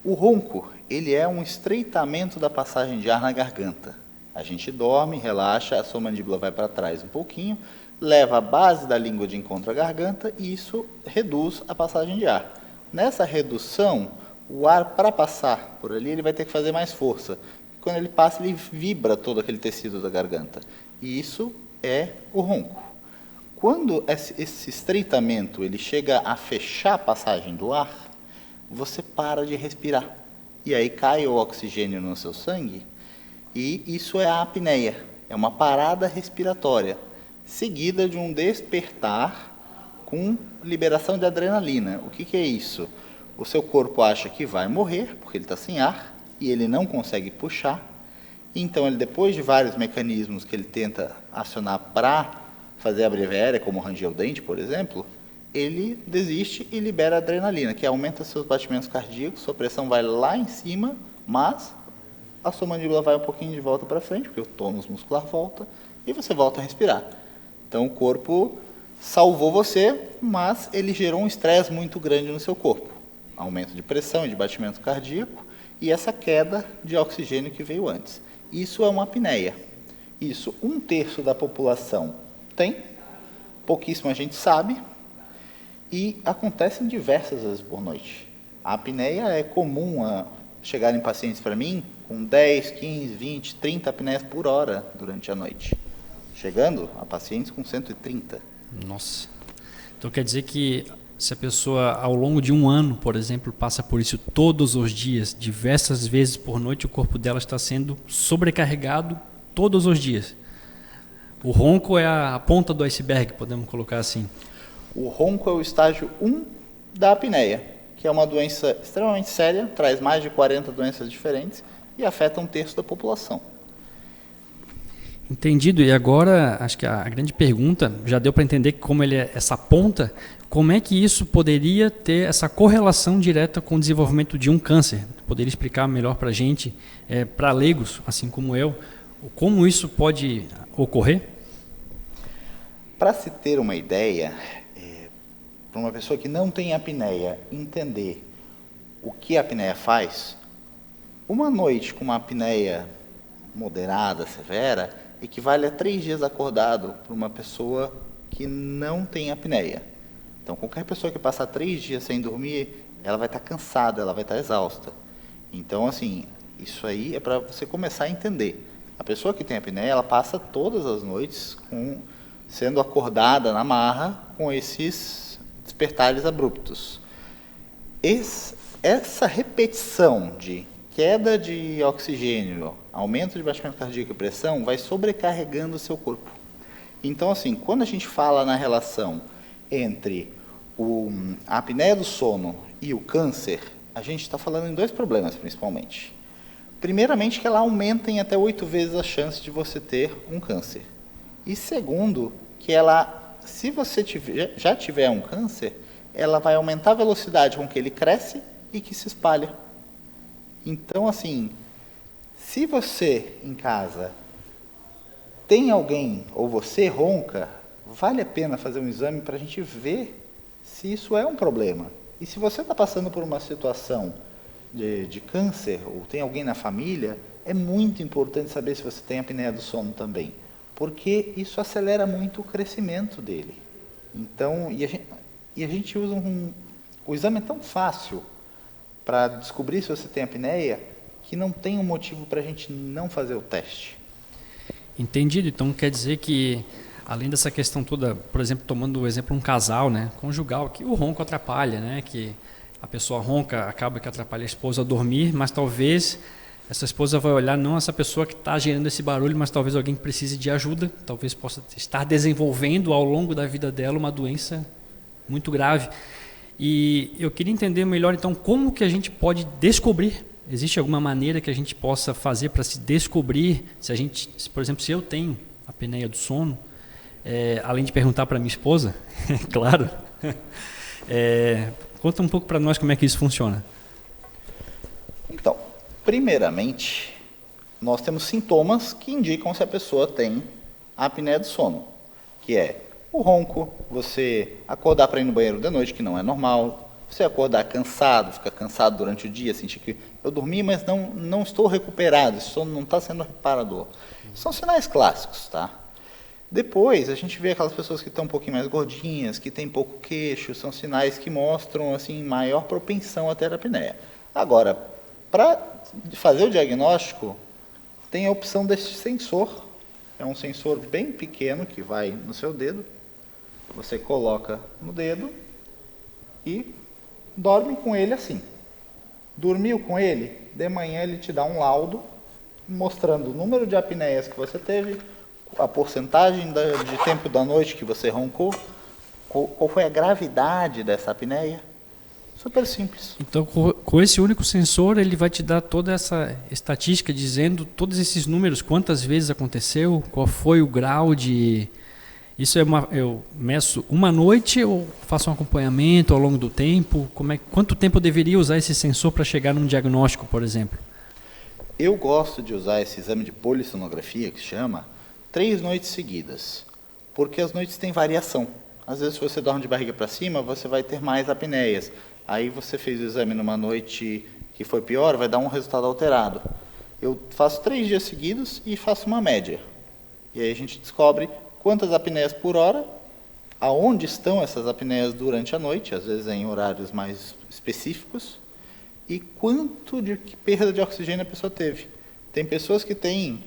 O ronco, ele é um estreitamento da passagem de ar na garganta. A gente dorme, relaxa, a sua mandíbula vai para trás um pouquinho, leva a base da língua de encontro à garganta e isso reduz a passagem de ar. Nessa redução, o ar, para passar por ali, ele vai ter que fazer mais força. Quando ele passa, ele vibra todo aquele tecido da garganta. E isso é o ronco. Quando esse estreitamento ele chega a fechar a passagem do ar, você para de respirar. E aí cai o oxigênio no seu sangue, e isso é a apneia. É uma parada respiratória, seguida de um despertar com liberação de adrenalina. O que é isso? O seu corpo acha que vai morrer, porque ele está sem ar, e ele não consegue puxar. Então, ele, depois de vários mecanismos que ele tenta acionar para fazer a breviária, como ranger o dente, por exemplo, ele desiste e libera adrenalina, que aumenta seus batimentos cardíacos, sua pressão vai lá em cima, mas a sua mandíbula vai um pouquinho de volta para frente, porque o tônus muscular volta, e você volta a respirar. Então o corpo salvou você, mas ele gerou um estresse muito grande no seu corpo. Aumento de pressão e de batimento cardíaco, e essa queda de oxigênio que veio antes. Isso é uma apneia. Isso 1/3 da população tem, pouquíssima gente sabe, e acontecem diversas vezes por noite. A apneia é comum chegarem pacientes para mim com 10, 15, 20, 30 apneias por hora durante a noite. Chegando a pacientes com 130. Nossa. Então quer dizer que se a pessoa ao longo de um ano, por exemplo, passa por isso todos os dias, diversas vezes por noite, o corpo dela está sendo sobrecarregado todos os dias. O ronco é a ponta do iceberg, podemos colocar assim. O ronco é o estágio 1 da apneia, que é uma doença extremamente séria, traz mais de 40 doenças diferentes e afeta 1/3 da população. Entendido. E agora, acho que a grande pergunta, já deu para entender que como ele é essa ponta, como é que isso poderia ter essa correlação direta com o desenvolvimento de um câncer? Poderia explicar melhor para a gente, para leigos, assim como eu, como isso pode ocorrer? Para se ter uma ideia, para uma pessoa que não tem apneia entender o que a apneia faz, uma noite com uma apneia moderada, severa, equivale a 3 dias acordado para uma pessoa que não tem apneia. Então, qualquer pessoa que passar 3 dias sem dormir, ela vai estar cansada, ela vai estar exausta. Então, assim, isso aí é para você começar a entender. A pessoa que tem apneia, ela passa todas as noites sendo acordada na marra com esses despertares abruptos. Essa repetição de queda de oxigênio, aumento de batimento cardíaco e pressão, vai sobrecarregando o seu corpo. Então, assim, quando a gente fala na relação entre a apneia do sono e o câncer, a gente está falando em 2 problemas, principalmente. Primeiramente, que ela aumenta em até 8 vezes a chance de você ter um câncer. E segundo, que ela, se você já tiver um câncer, ela vai aumentar a velocidade com que ele cresce e que se espalha. Então, assim, se você em casa tem alguém ou você ronca, vale a pena fazer um exame para a gente ver se isso é um problema. E se você está passando por uma situação de câncer, ou tem alguém na família, é muito importante saber se você tem apneia do sono também, porque isso acelera muito o crescimento dele. Então, e a gente usa o exame é tão fácil para descobrir se você tem apneia, que não tem um motivo para a gente não fazer o teste. Entendido. Então quer dizer que, além dessa questão toda, por exemplo, tomando o exemplo um casal, né, conjugal, que o ronco atrapalha, né, que a pessoa ronca, acaba que atrapalha a esposa a dormir, mas talvez essa esposa vai olhar não essa pessoa que está gerando esse barulho, mas talvez alguém que precise de ajuda, talvez possa estar desenvolvendo ao longo da vida dela uma doença muito grave. E eu queria entender melhor, então, como que a gente pode descobrir. Existe alguma maneira que a gente possa fazer para se descobrir, por exemplo, se eu tenho apneia do sono, além de perguntar para minha esposa, claro, conta um pouco para nós como é que isso funciona. Então, primeiramente, nós temos sintomas que indicam se a pessoa tem apneia do sono, que é o ronco, você acordar para ir no banheiro de noite, que não é normal, você acordar cansado, ficar cansado durante o dia, sentir que eu dormi, mas não estou recuperado, esse sono não está sendo reparador. São sinais clássicos, tá? Depois, a gente vê aquelas pessoas que estão um pouquinho mais gordinhas, que têm pouco queixo, são sinais que mostram, assim, maior propensão a ter apneia. Agora, para fazer o diagnóstico, tem a opção desse sensor. É um sensor bem pequeno que vai no seu dedo. Você coloca no dedo e dorme com ele assim. Dormiu com ele, de manhã ele te dá um laudo mostrando o número de apneias que você teve, a porcentagem de tempo da noite que você roncou, qual foi a gravidade dessa apneia. Super simples. Então, com esse único sensor, ele vai te dar toda essa estatística dizendo todos esses números, quantas vezes aconteceu, qual foi o grau de... Isso eu meço uma noite ou faço um acompanhamento ao longo do tempo? Quanto tempo eu deveria usar esse sensor para chegar num diagnóstico, por exemplo? Eu gosto de usar esse exame de polissonografia, que se chama, 3 noites seguidas, porque as noites têm variação. Às vezes, se você dorme de barriga para cima, você vai ter mais apneias. Aí você fez o exame numa noite que foi pior, vai dar um resultado alterado. Eu faço 3 dias seguidos e faço uma média. E aí a gente descobre quantas apneias por hora, aonde estão essas apneias durante a noite, às vezes em horários mais específicos, e quanto de perda de oxigênio a pessoa teve. Tem pessoas que têm,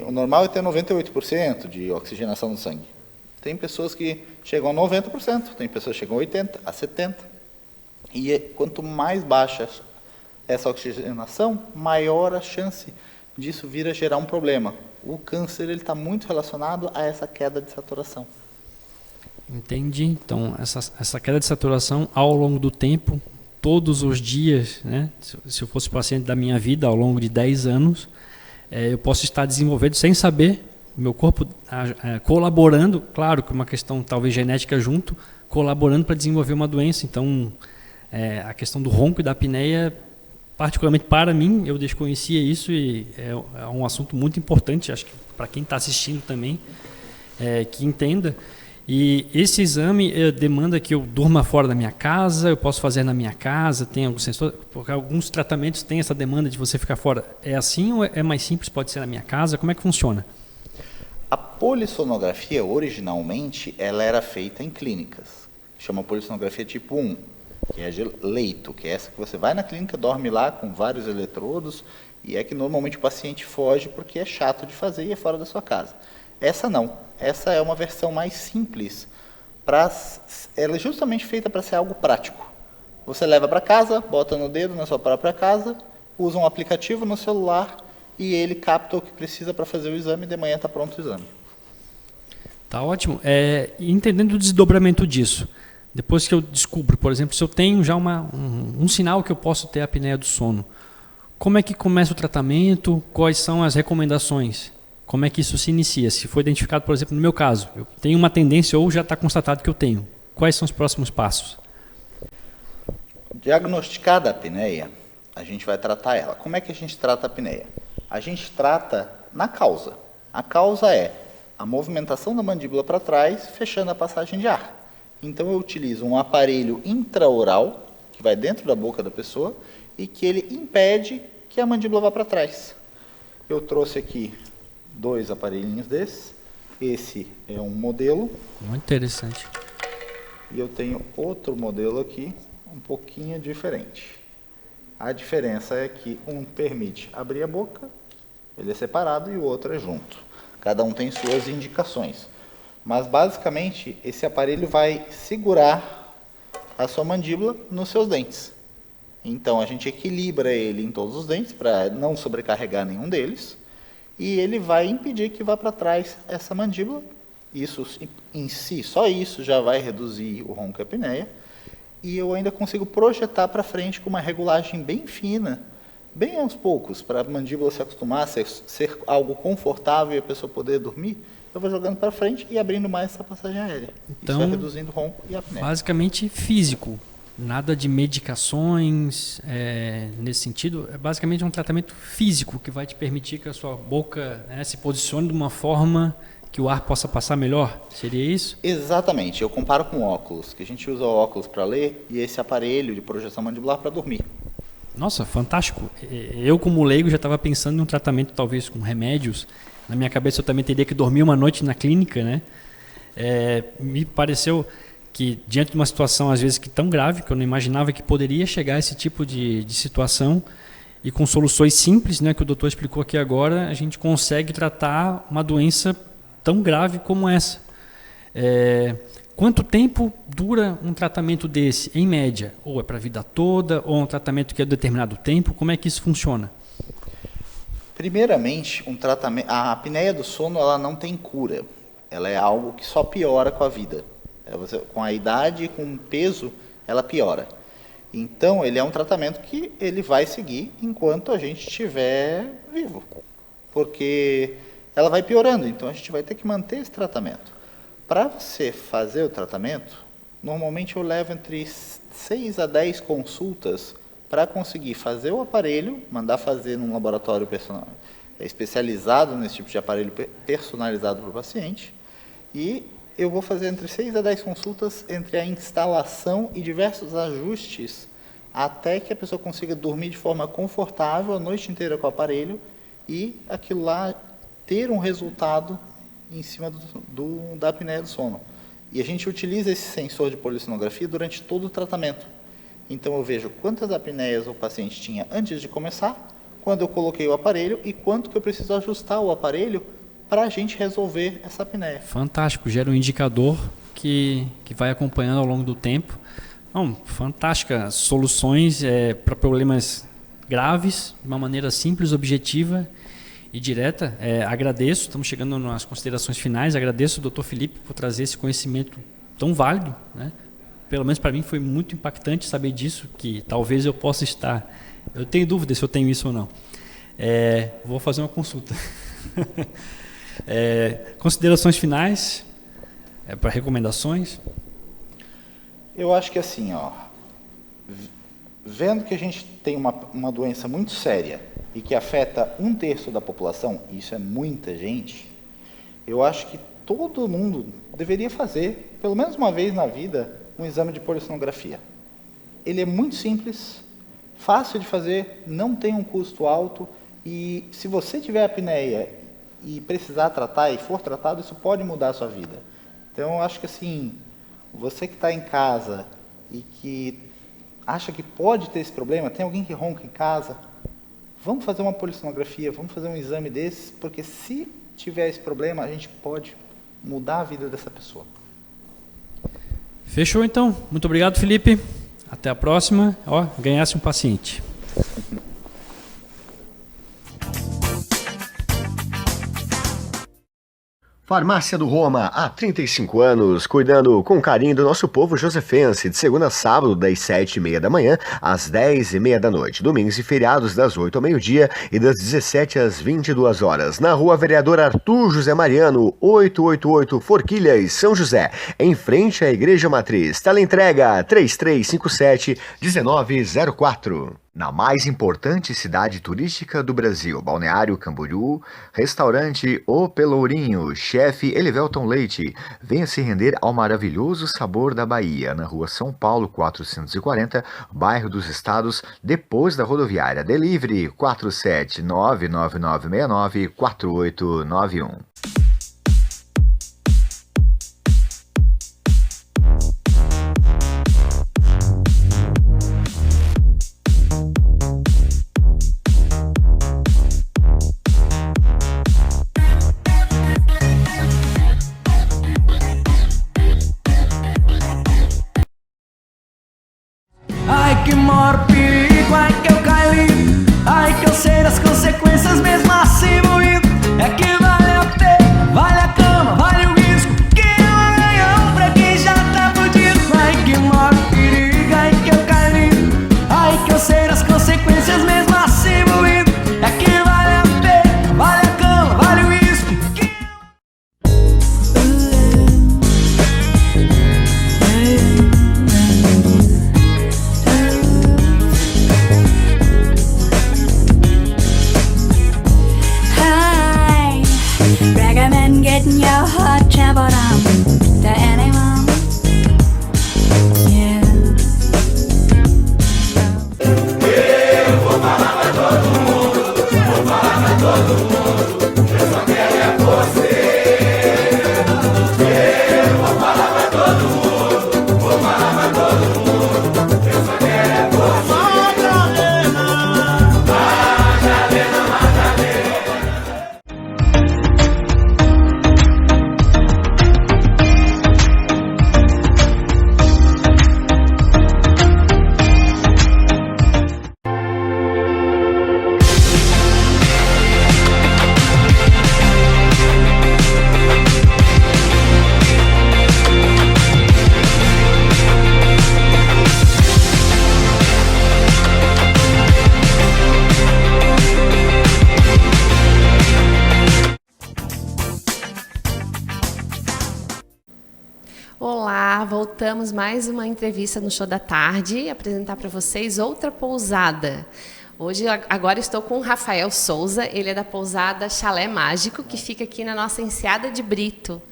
o normal é ter 98% de oxigenação no sangue. Tem pessoas que chegam a 90%, tem pessoas que chegam a 80%, a 70%. E quanto mais baixa essa oxigenação, maior a chance disso vir a gerar um problema. O câncer está muito relacionado a essa queda de saturação. Entendi. Então, essa queda de saturação ao longo do tempo, todos os dias, né? Se eu fosse paciente da minha vida ao longo de 10 anos, eu posso estar desenvolvendo sem saber, meu corpo colaborando, claro que uma questão talvez genética junto, colaborando para desenvolver uma doença. Então, a questão do ronco e da apneia, particularmente para mim, eu desconhecia isso e é um assunto muito importante, acho que para quem está assistindo também, que entenda. E esse exame demanda que eu durma fora da minha casa, eu posso fazer na minha casa, tem alguns sensores, porque alguns tratamentos têm essa demanda de você ficar fora. É assim ou é mais simples, pode ser na minha casa? Como é que funciona? A polissonografia, originalmente, ela era feita em clínicas. Chama polissonografia tipo 1. Que é de leito, que é essa que você vai na clínica, dorme lá com vários eletrodos, e é que normalmente o paciente foge porque é chato de fazer e é fora da sua casa. Essa não, essa é uma versão mais simples, ela é justamente feita para ser algo prático. Você leva para casa, bota no dedo na sua própria casa, usa um aplicativo no celular e ele capta o que precisa para fazer o exame e de manhã está pronto o exame. Tá ótimo. Entendendo o desdobramento disso, depois que eu descubro, por exemplo, se eu tenho já um sinal que eu posso ter apneia do sono, como é que começa o tratamento? Quais são as recomendações? Como é que isso se inicia? Se foi identificado, por exemplo, no meu caso, eu tenho uma tendência ou já está constatado que eu tenho. Quais são os próximos passos? Diagnosticada a apneia, a gente vai tratar ela. Como é que a gente trata a apneia? A gente trata na causa. A causa é a movimentação da mandíbula para trás, fechando a passagem de ar. Então eu utilizo um aparelho intraoral, que vai dentro da boca da pessoa, e que ele impede que a mandíbula vá para trás. Eu trouxe aqui 2 aparelhinhos desses. Esse é um modelo. Muito interessante. E eu tenho outro modelo aqui, um pouquinho diferente. A diferença é que um permite abrir a boca, ele é separado, e o outro é junto. Cada um tem suas indicações. Mas, basicamente, esse aparelho vai segurar a sua mandíbula nos seus dentes. Então, a gente equilibra ele em todos os dentes, para não sobrecarregar nenhum deles. E ele vai impedir que vá para trás essa mandíbula. Isso, em si, só isso já vai reduzir o ronco e a apneia. E eu ainda consigo projetar para frente com uma regulagem bem fina, bem aos poucos, para a mandíbula se acostumar, ser algo confortável e a pessoa poder dormir. Eu vou jogando para frente e abrindo mais essa passagem aérea. Então, isso vai reduzindo o ronco e a apneia. Basicamente físico, nada de medicações nesse sentido. É basicamente um tratamento físico que vai te permitir que a sua boca se posicione de uma forma que o ar possa passar melhor. Seria isso? Exatamente. Eu comparo com óculos, que a gente usa o óculos para ler e esse aparelho de projeção mandibular para dormir. Nossa, fantástico. Eu, como leigo, já estava pensando em um tratamento talvez com remédios. Na minha cabeça eu também teria que dormir uma noite na clínica, né? Me pareceu que, diante de uma situação às vezes que tão grave, que eu não imaginava que poderia chegar a esse tipo de situação, e com soluções simples, né, que o doutor explicou aqui agora, a gente consegue tratar uma doença tão grave como essa. Quanto tempo dura um tratamento desse, em média? Ou é para a vida toda, ou é um tratamento que é de determinado tempo? Como é que isso funciona? Primeiramente, a apneia do sono ela não tem cura. Ela é algo que só piora com a vida. Com a idade e com o peso, ela piora. Então, ele é um tratamento que ele vai seguir enquanto a gente estiver vivo. Porque ela vai piorando, então a gente vai ter que manter esse tratamento. Para você fazer o tratamento, normalmente eu levo entre 6 a 10 consultas para conseguir fazer o aparelho, mandar fazer num laboratório especializado nesse tipo de aparelho personalizado para o paciente, e eu vou fazer entre 6 a 10 consultas entre a instalação e diversos ajustes até que a pessoa consiga dormir de forma confortável a noite inteira com o aparelho e aquilo lá ter um resultado em cima da apneia do sono. E a gente utiliza esse sensor de polissonografia durante todo o tratamento. Então eu vejo quantas apneias o paciente tinha antes de começar, quando eu coloquei o aparelho e quanto que eu preciso ajustar o aparelho para a gente resolver essa apneia. Fantástico, gera um indicador que vai acompanhando ao longo do tempo. Fantásticas soluções para problemas graves, de uma maneira simples, objetiva e direta. Agradeço, estamos chegando nas considerações finais, agradeço ao Dr. Felipe por trazer esse conhecimento tão válido, né? Pelo menos para mim foi muito impactante saber disso, que talvez eu possa estar... Eu tenho dúvida se eu tenho isso ou não. Vou fazer uma consulta. Considerações finais, para recomendações? Eu acho que assim, vendo que a gente tem uma doença muito séria e que afeta 1/3 da população, e isso é muita gente, eu acho que todo mundo deveria fazer, pelo menos uma vez na vida, um exame de polissonografia. Ele é muito simples, fácil de fazer, não tem um custo alto, e se você tiver apneia e precisar tratar e for tratado, isso pode mudar a sua vida. Então, eu acho que assim, você que está em casa e que acha que pode ter esse problema, tem alguém que ronca em casa, vamos fazer uma polissonografia, vamos fazer um exame desses, porque se tiver esse problema, a gente pode mudar a vida dessa pessoa. Fechou então. Muito obrigado, Felipe. Até a próxima. Ganhasse um paciente. Farmácia do Roma, há 35 anos, cuidando com carinho do nosso povo josefense, de segunda a sábado, das 7h30 da manhã às 10h30 da noite, domingos e feriados das 8 ao meio-dia e das 17 às 22 horas, na Rua Vereador Arthur José Mariano, 888 Forquilhas, São José, em frente à Igreja Matriz. Teleentrega 3357-1904. Na mais importante cidade turística do Brasil, Balneário Camboriú, restaurante O Pelourinho, chefe Elivelton Leite. Venha se render ao maravilhoso sabor da Bahia, na Rua São Paulo 440, bairro dos Estados, depois da rodoviária. Delivery 47999694891. Ai que maior perigo, ai que eu caí, ai que eu sei das consequências mesmo assim moído. É que vale a pena, vale a cama, vale o risco, que é um ganhão pra quem já tá fudido. Ai que maior perigo, ai que eu caí, ai que eu sei das consequências mesmo assim moído. É que vale a pena, vale a cama, vale o risco, que recommend getting your heart trampled on to anyone. Yeah. Eu vou falar pra todo mundo, vou falar pra todo mundo, eu só quero é você. Eu vou falar pra todo mundo, vou falar pra todo mundo, eu só quero é você. Madalena, Madalena. Olá, voltamos mais uma entrevista no Show da Tarde, apresentar para vocês outra pousada. Hoje, agora estou com o Rafael Souza, ele é da pousada Chalé Mágico, que fica aqui na nossa Enseada de Brito.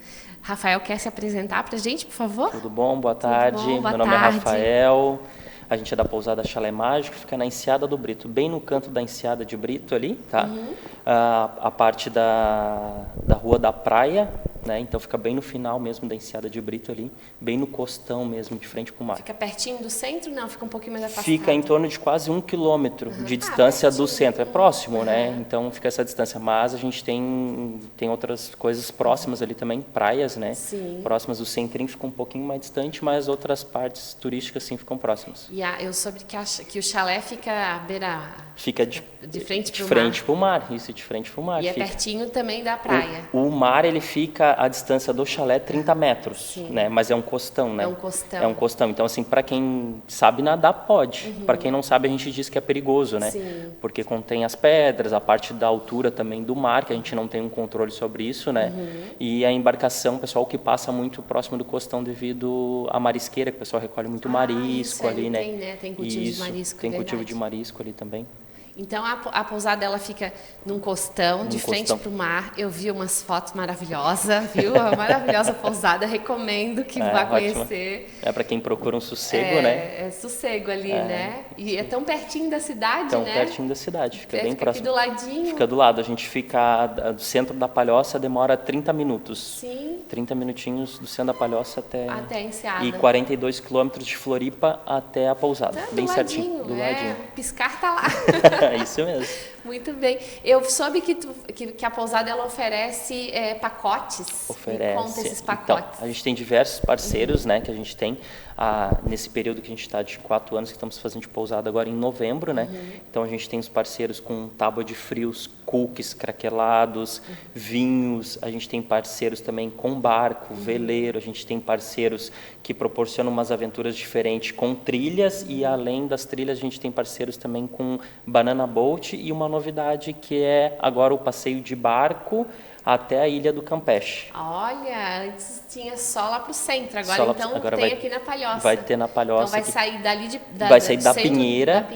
Rafael, quer se apresentar para a gente, por favor? Tudo bom? Boa tarde. Tudo bom? Boa Meu nome tarde. é Rafael. A gente é da pousada Chalé Mágico, fica na Enseada do Brito, bem no canto da Enseada de Brito ali, tá? A parte da Rua da Praia, né? Então fica bem no final mesmo da Enseada de Brito ali, bem no costão mesmo, de frente para o mar. Fica pertinho do centro? Não, fica um pouquinho mais afastado. Fica em torno de quase 1 quilômetro de distância do centro. É próximo, né? Então fica essa distância. Mas a gente tem outras coisas próximas ali também, praias, né? Sim. Próximas do centrinho, fica um pouquinho mais distante, mas outras partes turísticas sim ficam próximas. E eu soube que o chalé fica à beira... Fica de frente para o mar. frente para o mar, isso, de frente para o mar. E é pertinho também da praia. O mar, ele fica à distância do chalé 30 metros, né? Mas é um costão, né? É um costão. É um costão. Então, assim, para quem sabe nadar, pode. Para quem não sabe, a gente diz que é perigoso, né? Sim. Porque contém as pedras, a parte da altura também do mar, que a gente não tem um controle sobre isso, né? E a embarcação, o pessoal que passa muito próximo do costão devido à marisqueira, que o pessoal recolhe muito marisco ali, né? Tem, né? Tem cultivo de marisco, tem cultivo verdade. de marisco ali também. Então, a pousada ela fica num costão, de frente para o mar. Eu vi umas fotos maravilhosas, viu? Uma maravilhosa pousada. Recomendo que vá conhecer. É para quem procura um sossego, né? É sossego ali, né? E é tão pertinho da cidade, né? Tão pertinho da cidade. Fica bem próximo. Fica aqui do ladinho. Fica do lado. A gente fica do centro da Palhoça, demora 30 minutos. Sim. 30 minutinhos do centro da Palhoça até a Enseada. E 42 quilômetros de Floripa até a pousada. Tá, bem do certinho. ladinho, Do ladinho. Piscar tá lá. É isso mesmo. Muito bem. Eu soube que a pousada ela oferece pacotes. Oferece. Me conta esses pacotes. Então, a gente tem diversos parceiros, né, que a gente tem nesse período que a gente está de 4 anos que estamos fazendo de pousada agora em novembro, né? Então a gente tem os parceiros com tábua de frios, cookies, craquelados, vinhos. A gente tem parceiros também com barco, veleiro. A gente tem parceiros que proporcionam umas aventuras diferentes com trilhas e além das trilhas a gente tem parceiros também com banana boat e uma novidade que é agora o passeio de barco até a Ilha do Campeche. Olha, antes tinha só lá pro centro, agora agora tem aqui na Palhoça. Vai ter na Palhoça. Então vai sair dali vai sair da Pinheira,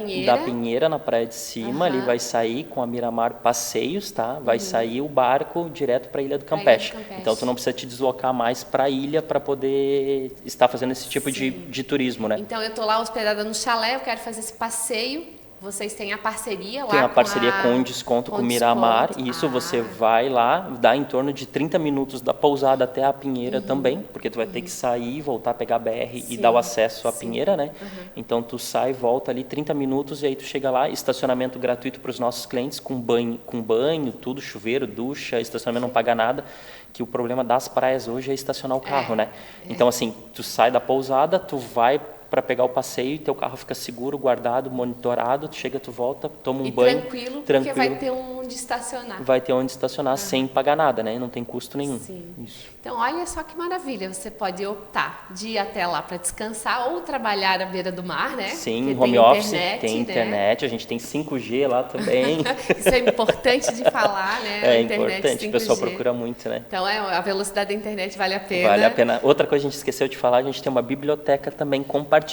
Pinheira na Praia de Cima, ali vai sair com a Miramar Passeios, tá? Vai sair o barco direto para a Ilha do Campeche. Então tu não precisa te deslocar mais para a ilha para poder estar fazendo esse tipo de turismo, né? Então eu tô lá hospedada no chalé, eu quero fazer esse passeio. Vocês têm a parceria lá? Tem a parceria com um desconto com o Miramar. E isso você vai lá, dá em torno de 30 minutos da pousada até a Pinheira também, porque tu vai ter que sair, voltar, pegar a BR e dar o acesso à Pinheira, né? Então tu sai, volta ali 30 minutos e aí tu chega lá, estacionamento gratuito para os nossos clientes, com banho, tudo, chuveiro, ducha, estacionamento não paga nada, que o problema das praias hoje é estacionar o carro, né? Então assim, tu sai da pousada, tu vai para pegar o passeio e teu carro fica seguro, guardado, monitorado, tu chega, tu volta, toma um banho. Tranquilo, porque vai ter onde estacionar. Vai ter onde estacionar sem pagar nada, né? Não tem custo nenhum. Isso. Então, olha só que maravilha, você pode optar de ir até lá para descansar ou trabalhar à beira do mar, né? Sim, porque home office, tem internet, a gente tem 5G lá também. Isso é importante de falar, né? É internet importante, 5G. o pessoal procura muito, né? Então, a velocidade da internet vale a pena. Vale a pena. Outra coisa que a gente esqueceu de falar, a gente tem uma biblioteca também compartilhada.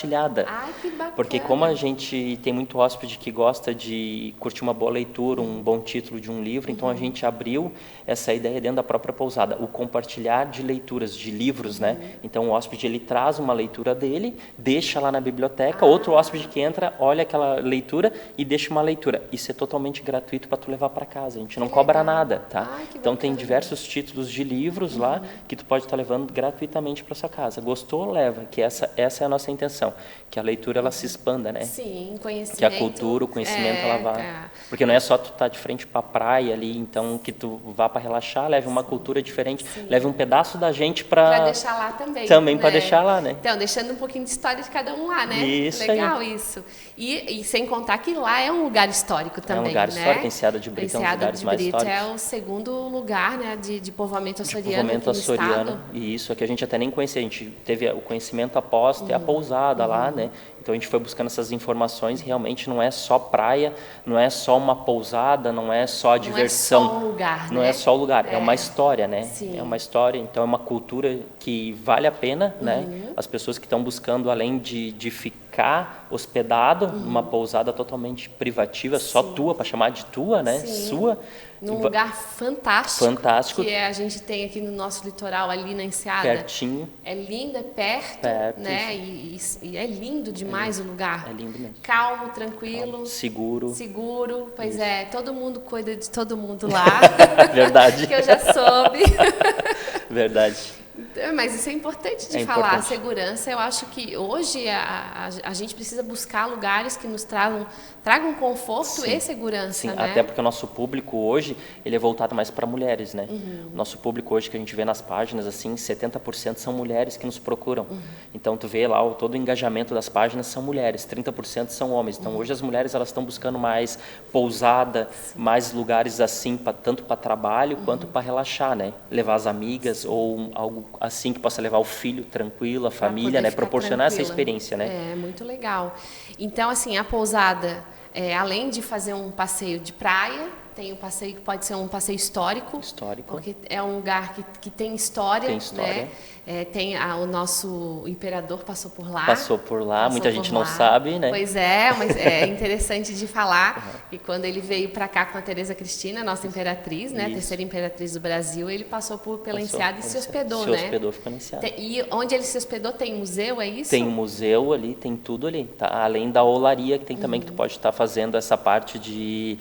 Ai, que bacana. Porque como a gente tem muito hóspede que gosta de curtir uma boa leitura, um bom título de um livro, então a gente abriu essa ideia dentro da própria pousada, o compartilhar de leituras, de livros, né? Então o hóspede ele traz uma leitura dele, deixa lá na biblioteca, outro hóspede que entra, olha aquela leitura e deixa uma leitura. Isso é totalmente gratuito para tu levar para casa, a gente não cobra nada, tá? Então tem diversos títulos de livros lá que tu pode estar levando gratuitamente para sua casa. Gostou? Leva, que essa é a nossa intenção, que a leitura ela se expanda, né? Sim, conhecimento. Que a cultura, o conhecimento ela vá. Porque não é só tu estar de frente para a praia ali, então que tu vá para relaxar, leve uma cultura diferente, leve um pedaço da gente para deixar lá também. Também para deixar lá, né? Então, deixando um pouquinho de história de cada um lá, né? Isso legal aí. Isso. E sem contar que lá é um lugar histórico também, é um lugar né? histórico, Enseada de Brito é um dos lugares mais históricos. É o segundo lugar, né, de povoamento açoriano. De povoamento açoriano, e isso aqui a gente até nem conhecia, a gente teve o conhecimento após ter a pousada lá, né? Então a gente foi buscando essas informações, realmente não é só praia, não é só uma pousada, não é só a diversão. Não é só um lugar, Não né? é só o lugar, é uma história, né? Sim. É uma história, então é uma cultura que vale a pena, né? As pessoas que estão buscando, além de ficar hospedado numa pousada totalmente privativa, só tua, para chamar de tua, né? Sua. Num lugar fantástico. Fantástico. Que a gente tem aqui no nosso litoral, ali na Enseada. Pertinho. É lindo, é perto, né? E é lindo demais o lugar. É lindo mesmo. Calmo, tranquilo. Seguro. Seguro, pois é. Todo mundo cuida de todo mundo lá. Verdade. Que eu já soube. Verdade. Mas isso é importante de falar, a segurança. Eu acho que hoje a gente precisa buscar lugares que nos tragam conforto e segurança. Sim, né? Até porque o nosso público hoje, ele é voltado mais para mulheres, né? O nosso público hoje, que a gente vê nas páginas, assim, 70% são mulheres que nos procuram. Então, tu vê lá, todo o engajamento das páginas são mulheres, 30% são homens. Então, hoje as mulheres, elas estão buscando mais pousada, mais lugares assim, tanto para trabalho quanto para relaxar, né? Levar as amigas ou algo assim que possa levar o filho tranquilo, a família, né? Proporcionar essa experiência, né? É, muito legal. Então, assim, a pousada, além de fazer um passeio de praia, tem um passeio que pode ser um passeio histórico. Porque é um lugar que tem história. Tem história. Né? O nosso imperador passou por lá. Passou por lá, muita gente não sabe, né? Pois é, mas é interessante de falar que quando ele veio para cá com a Teresa Cristina, nossa imperatriz, né? A terceira imperatriz do Brasil, ele passou pela Enseada e se hospedou, né? Se hospedou, ficou na Enseada. E onde ele se hospedou tem museu, é isso? Tem um museu ali, tem tudo ali, tá? Além da olaria que tem também, que tu pode estar fazendo essa parte de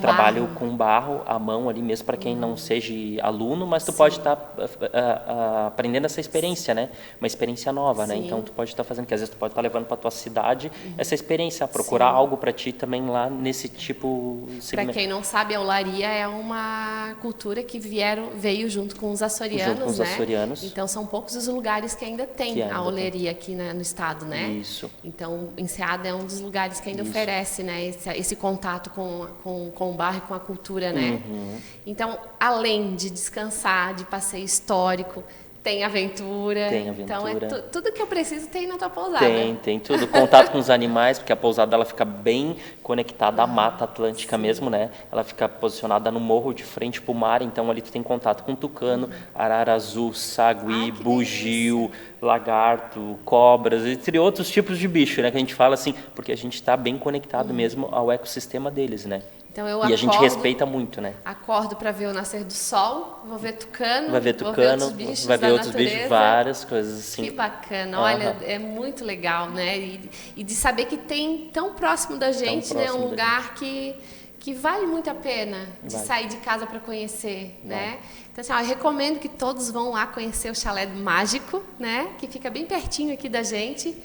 trabalho com barro à mão ali mesmo, para quem não seja aluno, mas tu pode estar aprendendo essa experiência, né? Uma experiência nova, né? Então tu pode estar fazendo, que às vezes tu pode estar levando para tua cidade essa experiência, procurar algo para ti também lá nesse tipo de segmento. Para quem não sabe, a olaria é uma cultura que veio junto com os açorianos, né? Então são poucos os lugares que ainda tem a olaria aqui no estado, né? Isso. Então Enseada é um dos lugares que ainda oferece, né, esse contato com o barro e com a cultura, né? Então, além de descansar, de passeio histórico, tem aventura. Então, tudo que eu preciso tem na tua pousada. Tem tudo. Contato com os animais, porque a pousada ela fica bem conectada à Mata Atlântica mesmo, né? Ela fica posicionada no morro de frente para o mar, então ali tu tem contato com tucano, arara azul, sagui, bugio, lagarto, cobras, entre outros tipos de bicho, né? Que a gente fala assim, porque a gente está bem conectado mesmo ao ecossistema deles, né? Então, a gente respeita muito, né? Acordo para ver o nascer do sol, vou ver tucano, vai ver outros bichos, várias coisas assim. Que bacana, olha, é muito legal, né? E de saber que tem tão próximo da gente, né? Um lugar que vale muito a pena de sair de casa para conhecer, né? Então, assim, eu recomendo que todos vão lá conhecer o Chalé Mágico, né? Que fica bem pertinho aqui da gente.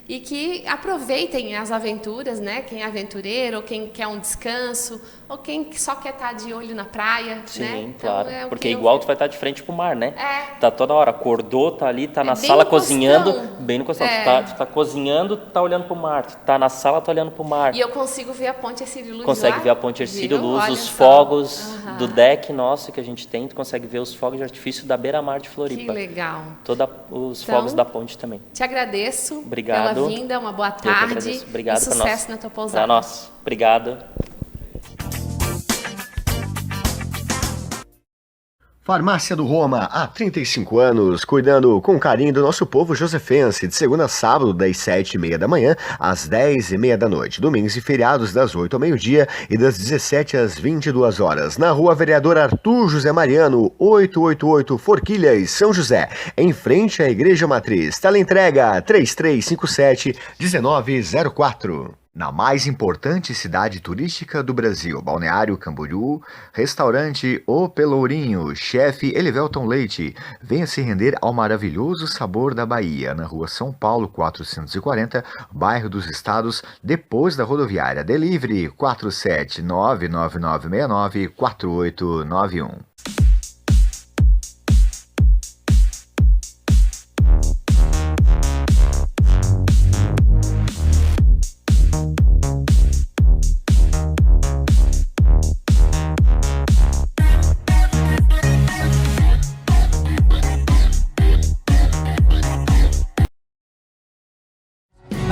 E que aproveitem as aventuras, né? Quem é aventureiro, ou quem quer um descanso, ou quem só quer estar de olho na praia, sim, né? Então, claro. Porque igual tu vai estar de frente pro mar, né? Tá toda hora, acordou, tá ali, tá na bem sala no cozinhando, costão. bem no costão. Tu tá cozinhando, tá olhando pro mar. Tu tá na sala, tá olhando pro mar. E eu consigo ver a Ponte Ercílio Luz. Consegue ver a Ponte Ercílio Luz, os fogos do deck nosso que a gente tem. Tu consegue ver os fogos de artifício da beira-mar de Floripa. Que legal. Todos os fogos da ponte também. Te agradeço. Obrigado pela vinda, uma boa tarde. Obrigado, e sucesso na tua pousada. Pra nós. Obrigado. Farmácia do Roma, há 35 anos, cuidando com carinho do nosso povo josefense, de segunda a sábado, das 7h30 da manhã às 10h30 da noite, domingos e feriados das 8 ao meio-dia e das 17 às 22 horas, na Rua Vereador Arthur José Mariano, 888 Forquilhas, São José, em frente à Igreja Matriz. Teleentrega 3357-1904. Na mais importante cidade turística do Brasil, Balneário Camboriú, restaurante O Pelourinho, chefe Elivelton Leite. Venha se render ao maravilhoso sabor da Bahia, na rua São Paulo 440, bairro dos Estados, depois da rodoviária. Delivery 47999694891.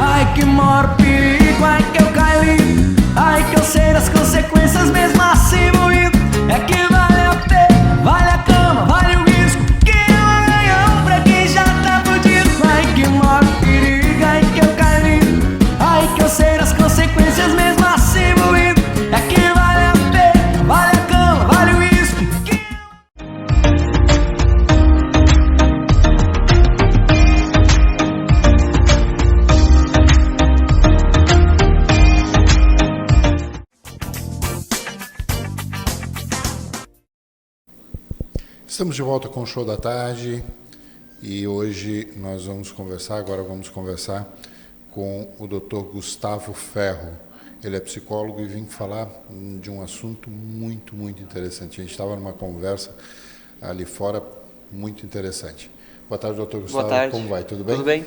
Ai que maior perigo, ai que eu caí, ai que eu sei das consequências mesmo assim moído. É que vale a pena, vale a cama, vale o risco, que é um ganhão pra quem já tá fudido. Ai que maior perigo, ai que eu caí, ai que eu sei das consequências mesmo assim moído. É que vale a pena, vale a cama, vale o risco, que Estamos de volta com o Show da Tarde e hoje nós vamos conversar com o Dr. Gustavo Ferro. Ele é psicólogo e vim falar de um assunto muito, muito interessante. A gente estava numa conversa ali fora muito interessante. Boa tarde, doutor Gustavo. Boa tarde. Como vai? Tudo bem? Tudo bem.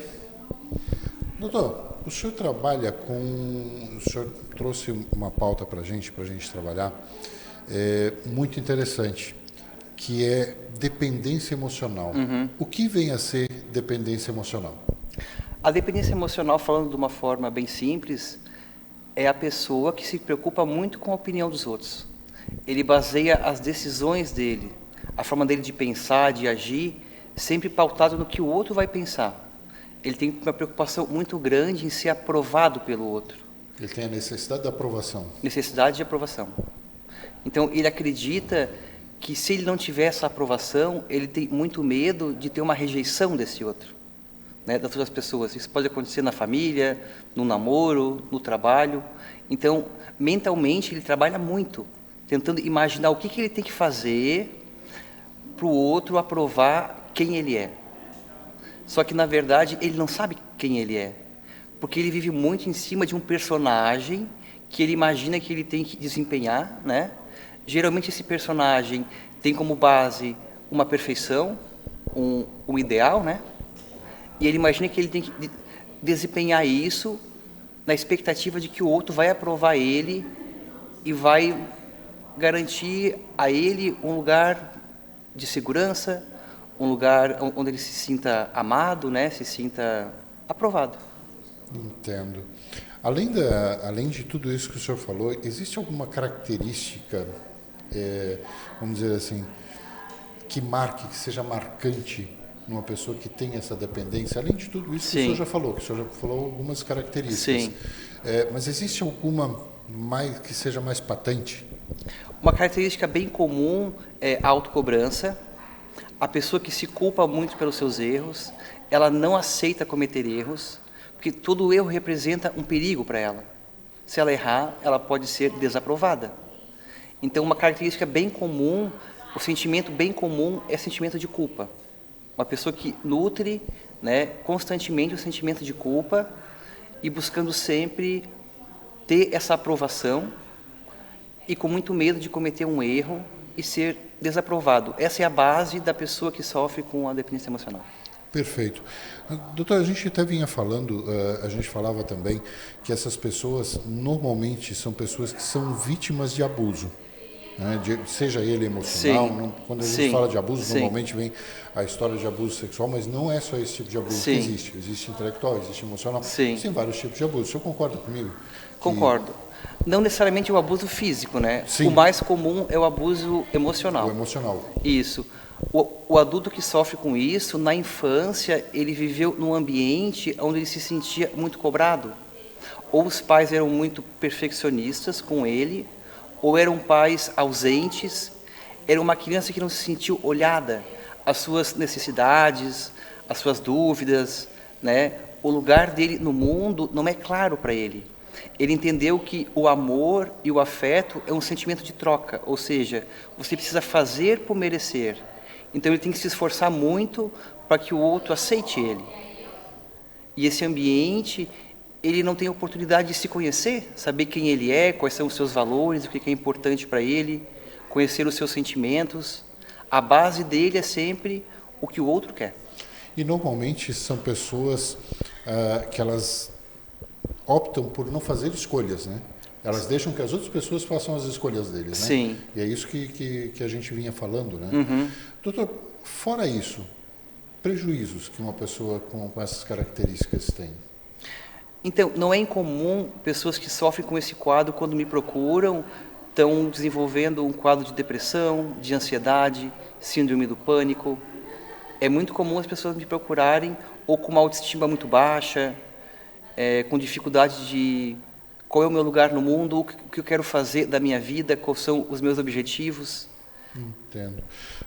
Doutor, o senhor trabalha com... O senhor trouxe uma pauta para a gente trabalhar muito interessante, que é dependência emocional. O que vem a ser dependência emocional? A dependência emocional, falando de uma forma bem simples, é a pessoa que se preocupa muito com a opinião dos outros. Ele baseia as decisões dele, a forma dele de pensar, de agir, sempre pautado no que o outro vai pensar. Ele tem uma preocupação muito grande em ser aprovado pelo outro. Ele tem a necessidade da aprovação. Necessidade de aprovação. Então, ele acredita que se ele não tiver essa aprovação, ele tem muito medo de ter uma rejeição desse outro. né, das outras pessoas. Isso pode acontecer na família, no namoro, no trabalho. Então, mentalmente, ele trabalha muito, tentando imaginar o que ele tem que fazer para o outro aprovar quem ele é. Só que, na verdade, ele não sabe quem ele é, porque ele vive muito em cima de um personagem que ele imagina que ele tem que desempenhar, né? Geralmente, esse personagem tem como base uma perfeição, um ideal, né? E ele imagina que ele tem que desempenhar isso na expectativa de que o outro vai aprovar ele e vai garantir a ele um lugar de segurança, um lugar onde ele se sinta amado, né? Se sinta aprovado. Entendo. Além de tudo isso que o senhor falou, existe alguma característica, vamos dizer assim, que seja marcante numa pessoa que tem essa dependência? Além de tudo isso que o senhor já falou, algumas características. Sim. Mas existe alguma que seja mais patente? Uma característica bem comum é a autocobrança. A pessoa que se culpa muito pelos seus erros, ela não aceita cometer erros, porque todo erro representa um perigo para ela. Se ela errar, ela pode ser desaprovada. Então, uma característica bem comum, o sentimento bem comum é sentimento de culpa. Uma pessoa que nutre, né, constantemente o sentimento de culpa e buscando sempre ter essa aprovação e com muito medo de cometer um erro e ser desaprovado. Essa é a base da pessoa que sofre com a dependência emocional. Perfeito. Doutor, a gente até vinha falando, a gente falava também que essas pessoas normalmente são pessoas que são vítimas de abuso, né? Seja ele emocional, quando a gente fala de abuso, normalmente vem a história de abuso sexual, mas não é só esse tipo de abuso que existe. Existe intelectual, existe emocional, existem vários tipos de abuso. O senhor concorda comigo? Concordo. Não necessariamente o abuso físico, né? Sim. O mais comum é o abuso emocional. O emocional. Isso. O adulto que sofre com isso, na infância, ele viveu num ambiente onde ele se sentia muito cobrado. Ou os pais eram muito perfeccionistas com ele, ou eram pais ausentes, era uma criança que não se sentiu olhada, as suas necessidades, as suas dúvidas, né? O lugar dele no mundo não é claro para ele. Ele entendeu que o amor e o afeto é um sentimento de troca, ou seja, você precisa fazer por merecer. Então ele tem que se esforçar muito para que o outro aceite ele. E esse ambiente, ele não tem oportunidade de se conhecer, saber quem ele é, quais são os seus valores, o que é importante para ele, conhecer os seus sentimentos. A base dele é sempre o que o outro quer. E normalmente são pessoas que elas optam por não fazer escolhas, né? Elas deixam que as outras pessoas façam as escolhas deles, né? Sim. E é isso que a gente vinha falando, né? Uhum. Doutor, fora isso, prejuízos que uma pessoa com essas características tem? Então, não é incomum pessoas que sofrem com esse quadro, quando me procuram, estão desenvolvendo um quadro de depressão, de ansiedade, síndrome do pânico. É muito comum as pessoas me procurarem ou com uma autoestima muito baixa, com dificuldade de qual é o meu lugar no mundo, o que eu quero fazer da minha vida, quais são os meus objetivos. Entendo.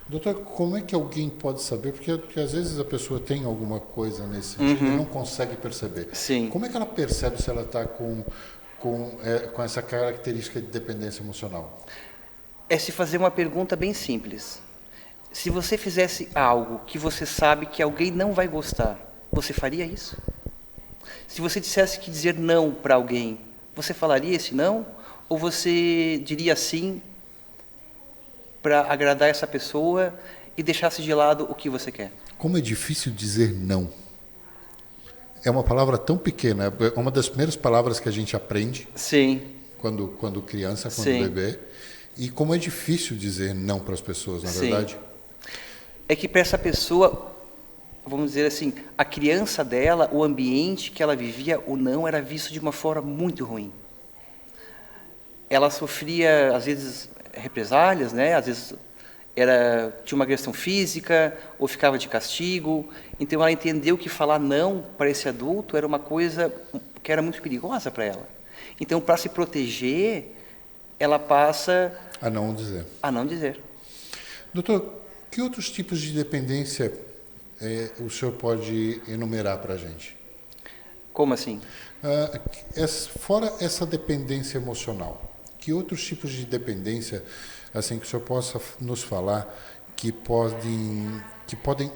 Doutor, como é que alguém pode saber? Porque às vezes a pessoa tem alguma coisa nesse sentido e não consegue perceber. Sim. Como é que ela percebe se ela está com essa característica de dependência emocional? É se fazer uma pergunta bem simples. Se você fizesse algo que você sabe que alguém não vai gostar, você faria isso? Se você dissesse que dizer não para alguém, você falaria esse não? Ou você diria sim para agradar essa pessoa e deixasse de lado o que você quer? Como é difícil dizer não. É uma palavra tão pequena, é uma das primeiras palavras que a gente aprende. Sim. Quando criança, quando bebê. E como é difícil dizer não para as pessoas, na verdade? É que para essa pessoa, vamos dizer assim, a criança dela, o ambiente que ela vivia, o não era visto de uma forma muito ruim. Ela sofria, às vezes, represálias, né? Às vezes tinha uma agressão física ou ficava de castigo. Então ela entendeu que falar não para esse adulto era uma coisa que era muito perigosa para ela. Então, para se proteger, ela passa a não dizer. A não dizer. Doutor, que outros tipos de dependência o senhor pode enumerar para a gente? Como assim? Fora essa dependência emocional, que outros tipos de dependência, assim, que o senhor possa nos falar, que podem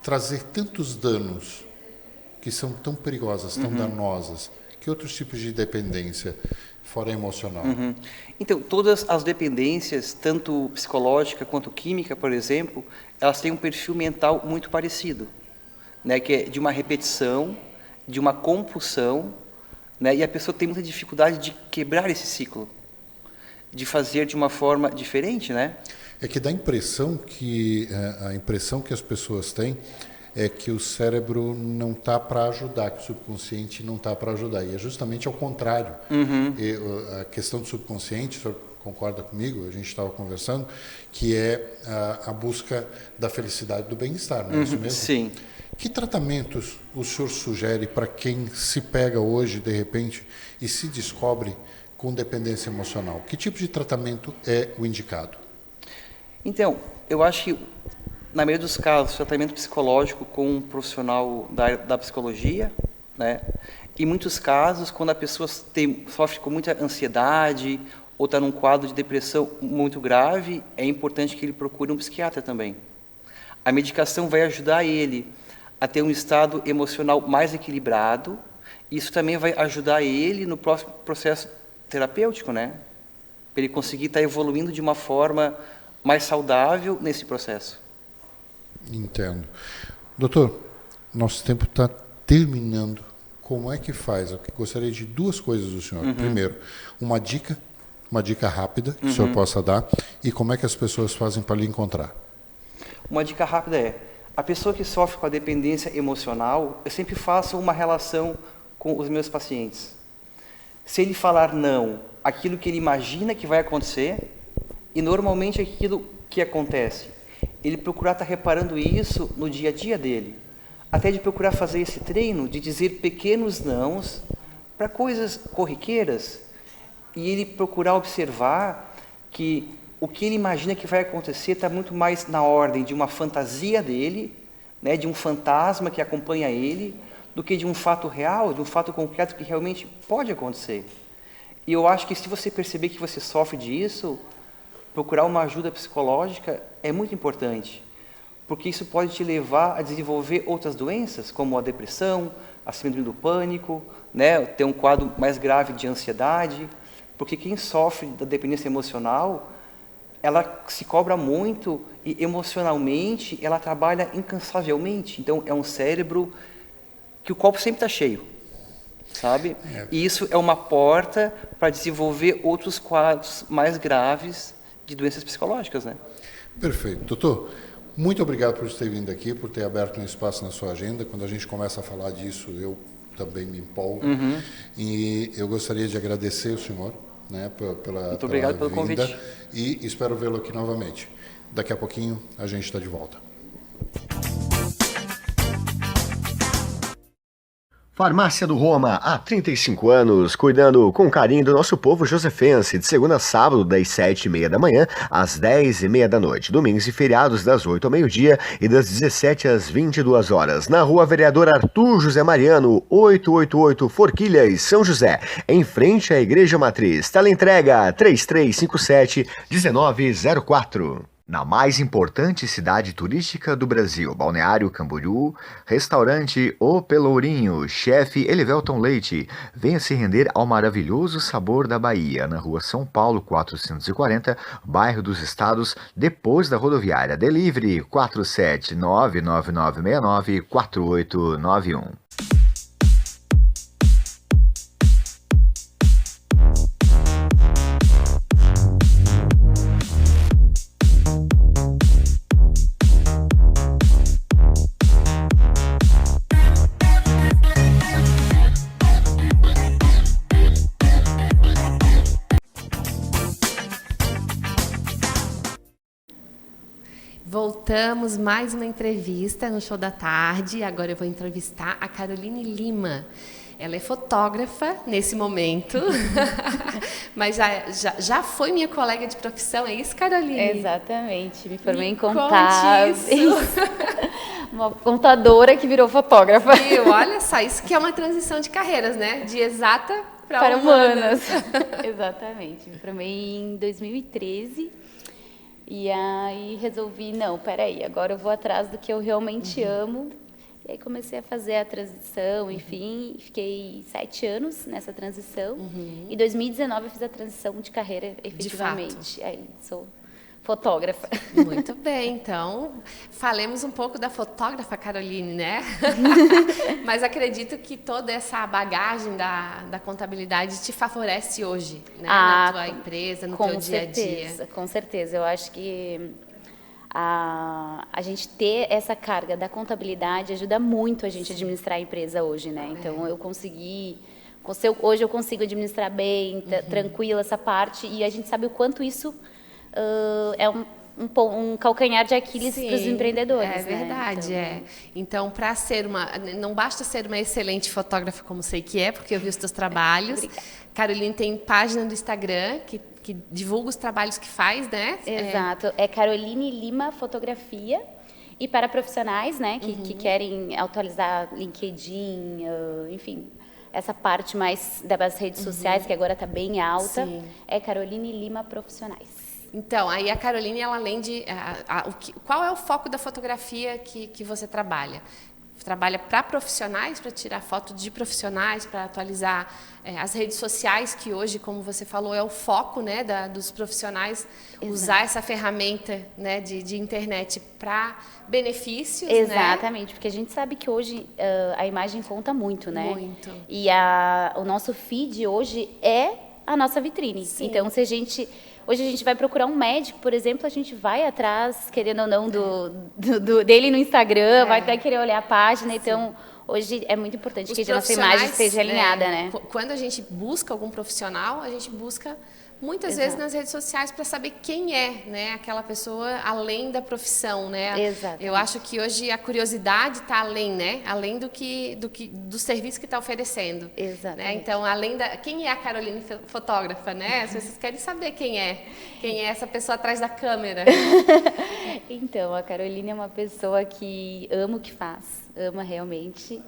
trazer tantos danos, que são tão perigosas, tão danosas? Que outros tipos de dependência, fora emocional? Então, todas as dependências, tanto psicológica quanto química, por exemplo, elas têm um perfil mental muito parecido, né, que é de uma repetição, de uma compulsão, né, e a pessoa tem muita dificuldade de quebrar esse ciclo, de fazer de uma forma diferente, né? É que dá a impressão que as pessoas têm é que o cérebro não está para ajudar, que o subconsciente não está para ajudar. E é justamente ao contrário. A questão do subconsciente, o senhor concorda comigo? A gente estava conversando, que é a busca da felicidade, do bem-estar, não é isso mesmo? Sim. Que tratamentos o senhor sugere para quem se pega hoje, de repente, e se descobre com dependência emocional? Que tipo de tratamento é o indicado? Então, eu acho que, na maioria dos casos, tratamento psicológico com um profissional da psicologia, né? Em muitos casos, quando a pessoa sofre com muita ansiedade ou está num quadro de depressão muito grave, é importante que ele procure um psiquiatra também. A medicação vai ajudar ele a ter um estado emocional mais equilibrado. Isso também vai ajudar ele no próximo processo terapêutico, né? Para ele conseguir estar evoluindo de uma forma mais saudável nesse processo. Entendo. Doutor, nosso tempo está terminando. Como é que faz? Eu gostaria de duas coisas do senhor. Primeiro, uma dica rápida que o senhor possa dar, e como é que as pessoas fazem para lhe encontrar? Uma dica rápida é, a pessoa que sofre com a dependência emocional, eu sempre faço uma relação com os meus pacientes. Se ele falar não, aquilo que ele imagina que vai acontecer, e normalmente aquilo que acontece, ele procurar estar reparando isso no dia a dia dele, até de procurar fazer esse treino de dizer pequenos nãos para coisas corriqueiras, e ele procurar observar que o que ele imagina que vai acontecer está muito mais na ordem de uma fantasia dele, né, de um fantasma que acompanha ele, do que de um fato real, de um fato concreto que realmente pode acontecer. E eu acho que se você perceber que você sofre disso, procurar uma ajuda psicológica é muito importante, porque isso pode te levar a desenvolver outras doenças, como a depressão, a síndrome do pânico, né, ter um quadro mais grave de ansiedade, porque quem sofre da dependência emocional, ela se cobra muito e emocionalmente ela trabalha incansavelmente. Então é um cérebro que o copo sempre está cheio, sabe? E isso é uma porta para desenvolver outros quadros mais graves de doenças psicológicas, né? Perfeito. Doutor, muito obrigado por ter vindo aqui, por ter aberto um espaço na sua agenda. Quando a gente começa a falar disso, eu também me empolgo. E eu gostaria de agradecer o senhor, né, muito obrigado pelo convite. E espero vê-lo aqui novamente. Daqui a pouquinho a gente está de volta. Farmácia do Roma, há 35 anos, cuidando com carinho do nosso povo josefense, de segunda a sábado, das 7h30 da manhã às 10h30 da noite, domingos e feriados das 8 ao meio-dia e das 17 às 22 horas, na Rua Vereador Arthur José Mariano, 888 Forquilhas, São José, em frente à Igreja Matriz. Teleentrega 3357-1904. Na mais importante cidade turística do Brasil, Balneário Camboriú, restaurante O Pelourinho, chefe Elivelton Leite, venha se render ao maravilhoso sabor da Bahia, na rua São Paulo 440, bairro dos Estados, depois da rodoviária. Delivery 47999694891. Voltamos, mais uma entrevista no Show da Tarde. Agora eu vou entrevistar a Caroline Lima. Ela é fotógrafa nesse momento, mas já foi minha colega de profissão, é isso, Caroline? Exatamente, me formei em contábeis. Uma contadora que virou fotógrafa. Viu? Olha só, isso que é uma transição de carreiras, né? De exata para humanas. Exatamente. Me formei em 2013 e aí resolvi, não, peraí, agora eu vou atrás do que eu realmente amo. E aí comecei a fazer a transição, enfim, fiquei 7 anos nessa transição. Em 2019 eu fiz a transição de carreira efetivamente. Aí sou fotógrafa. Muito bem, então falemos um pouco da fotógrafa Caroline, né? Mas acredito que toda essa bagagem da contabilidade te favorece hoje, né? Na tua empresa, no teu dia a dia. Com certeza, eu acho que a gente ter essa carga da contabilidade ajuda muito a gente a administrar a empresa hoje, né? Então eu consegui, hoje eu consigo administrar bem, tranquila essa parte, e a gente sabe o quanto isso é um calcanhar de Aquiles para os empreendedores. É verdade, né? Então, para ser não basta ser uma excelente fotógrafa, como sei que é, porque eu vi os teus trabalhos. Obrigada. Caroline tem página do Instagram que divulga os trabalhos que faz, né? Exato. É Caroline Lima Fotografia. E para profissionais, né, que querem atualizar LinkedIn, enfim, essa parte mais das redes sociais, que agora está bem alta, é Caroline Lima Profissionais. Então, aí a Caroline, ela além de... qual é o foco da fotografia que você trabalha? Trabalha para profissionais, para tirar foto de profissionais, para atualizar as redes sociais, que hoje, como você falou, é o foco, né, dos profissionais. Exato. Usar essa ferramenta, né, de internet para benefícios. Exatamente, né? Porque a gente sabe que hoje a imagem conta muito, né? Muito. E o nosso feed hoje é a nossa vitrine. Sim. Então, se hoje a gente vai procurar um médico, por exemplo, a gente vai atrás, querendo ou não, dele no Instagram, vai até querer olhar a página. Sim. Então, hoje é muito importante que a nossa imagem esteja alinhada, né? Quando a gente busca algum profissional, a gente busca muitas vezes nas redes sociais para saber quem é, né, aquela pessoa além da profissão, né? Exatamente. Eu acho que hoje a curiosidade está além, né? Além do serviço que está oferecendo. Exatamente. Né? Então, quem é a Caroline fotógrafa, né? As pessoas querem saber quem é essa pessoa atrás da câmera. Então, a Caroline é uma pessoa que ama o que faz, ama realmente.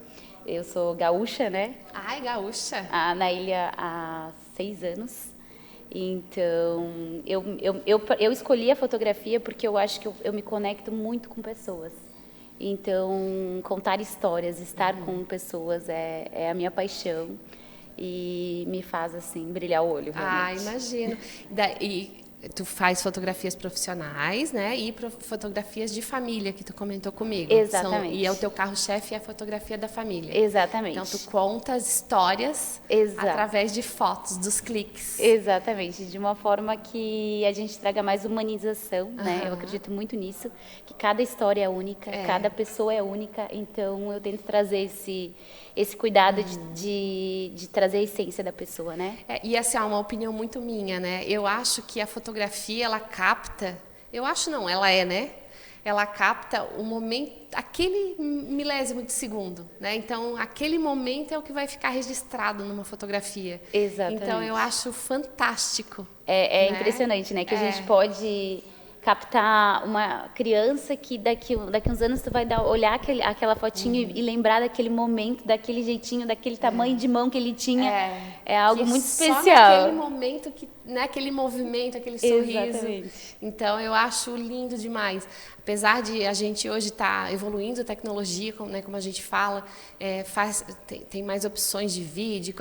Eu sou gaúcha, né? Ai, gaúcha. Na ilha há 6 anos. Então, eu escolhi a fotografia porque eu acho que eu me conecto muito com pessoas. Então, contar histórias, estar com pessoas é a minha paixão e me faz, assim, brilhar o olho, realmente. Imagino. E tu faz fotografias profissionais, né? E fotografias de família, que tu comentou comigo. Exatamente. E é o teu carro-chefe, é a fotografia da família. Exatamente. Então, tu conta as histórias através de fotos, dos cliques. Exatamente. De uma forma que a gente traga mais humanização, né? Eu acredito muito nisso, que cada história é única, cada pessoa é única. Então, eu tento trazer esse cuidado de trazer a essência da pessoa, né? E essa é uma opinião muito minha, né? Eu acho que a fotografia, ela capta... Eu acho não, ela né? Ela capta o momento, aquele milésimo de segundo, né? Então, aquele momento é o que vai ficar registrado numa fotografia. Exatamente. Então, eu acho fantástico. É impressionante, né? Que a gente pode captar uma criança que daqui uns anos tu vai olhar aquela fotinho e lembrar daquele momento, daquele jeitinho, daquele tamanho de mão que ele tinha. É algo muito especial. Só naquele momento, aquele movimento, aquele sorriso. Exatamente. Então, eu acho lindo demais. Apesar de a gente hoje estar evoluindo a tecnologia, como a gente fala, tem mais opções de vídeo,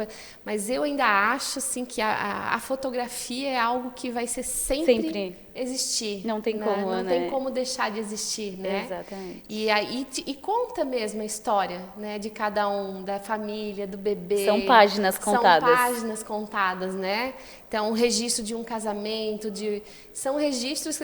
mas eu ainda acho assim, que a fotografia é algo que vai ser sempre existir. Não tem como, Não tem como deixar de existir, né? Exatamente. E conta mesmo a história, né, de cada um, da família, do bebê. São páginas contadas. São páginas contadas, né? Então, o registro de um casamento, são registros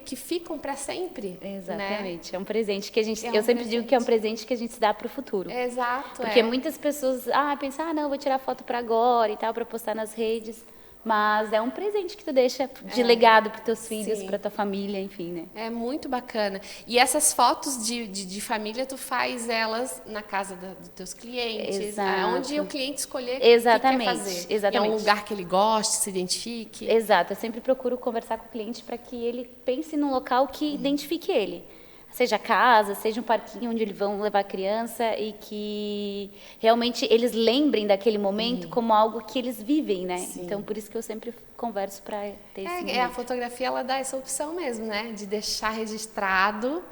que ficam para sempre. Exatamente. Né? É um presente que a gente... eu sempre digo que é um presente que a gente se dá para o futuro. Exato. Porque muitas pessoas pensam, não, vou tirar foto para agora e tal, para postar nas redes. Mas é um presente que tu deixa de legado para os teus filhos, para tua família, enfim, né? É muito bacana. E essas fotos de família, tu faz elas na casa dos teus clientes, onde o cliente escolher o que quer fazer. Exatamente. É um lugar que ele goste, se identifique. Exato. Eu sempre procuro conversar com o cliente para que ele pense num local que identifique ele. seja casa, seja um parquinho onde eles vão levar a criança e que realmente eles lembrem daquele momento como algo que eles vivem, né? Sim. Então, por isso que eu sempre converso para ter esse momento. A fotografia, ela dá essa opção mesmo, né? De deixar registrado,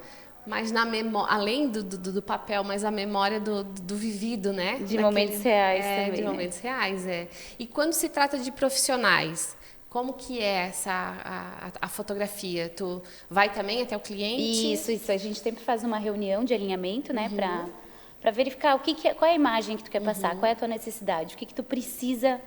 mas na memória, além do papel, mas a memória do vivido, né? De momentos reais também, de né? momentos reais, E quando se trata de profissionais, como que é a fotografia? Tu vai também até o cliente? Isso. A gente sempre faz uma reunião de alinhamento, né? Para verificar qual é a imagem que tu quer passar, qual é a tua necessidade, o que tu precisa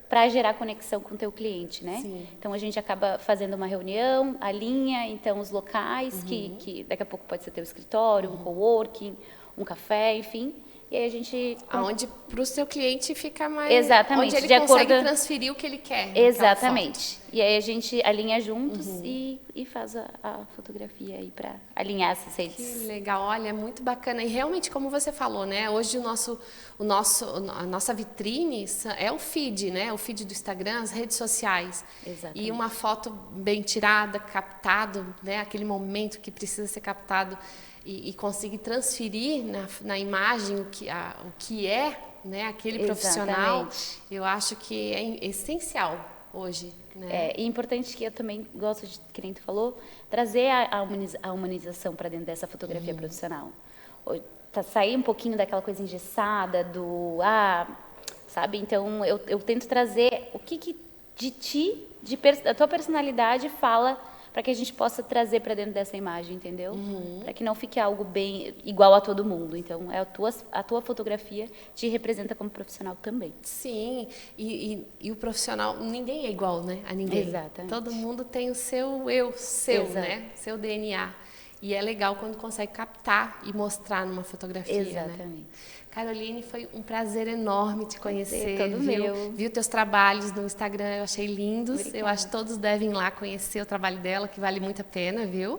para gerar conexão com o teu cliente, né? Sim. Então, a gente acaba fazendo uma reunião, alinha, então, os locais, que daqui a pouco pode ser teu escritório, um coworking, um café, enfim. E aí a gente... Aonde para o seu cliente fica mais... Exatamente. Onde ele de consegue acordo... transferir o que ele quer. Exatamente. E aí a gente alinha juntos e faz a fotografia aí para alinhar essas redes. Que legal, olha, muito bacana. E realmente, como você falou, né? Hoje a nossa vitrine é o feed, né? O feed do Instagram, as redes sociais. Exatamente. E uma foto bem tirada, captado, né? Aquele momento que precisa ser captado e conseguir transferir na imagem o que é, né? Aquele profissional. Eu acho que é essencial hoje, né? É importante que eu também gosto de, que nem tu falou, trazer a humanização para dentro dessa fotografia profissional. Sair um pouquinho daquela coisa engessada, sabe? Então, eu tento trazer o que de ti, da tua personalidade fala para que a gente possa trazer para dentro dessa imagem, entendeu? Para que não fique algo bem igual a todo mundo. Então, a tua fotografia te representa como profissional também. Sim, e o profissional, ninguém é igual, né, a ninguém. Exatamente. Todo mundo tem o seu né? Seu DNA. E é legal quando consegue captar e mostrar numa fotografia, Exatamente. né? Caroline, foi um prazer enorme te conhecer. Todo meu. Viu teus trabalhos no Instagram, eu achei lindos. Obrigada. Eu acho que todos devem ir lá conhecer o trabalho dela, que vale muito a pena, viu?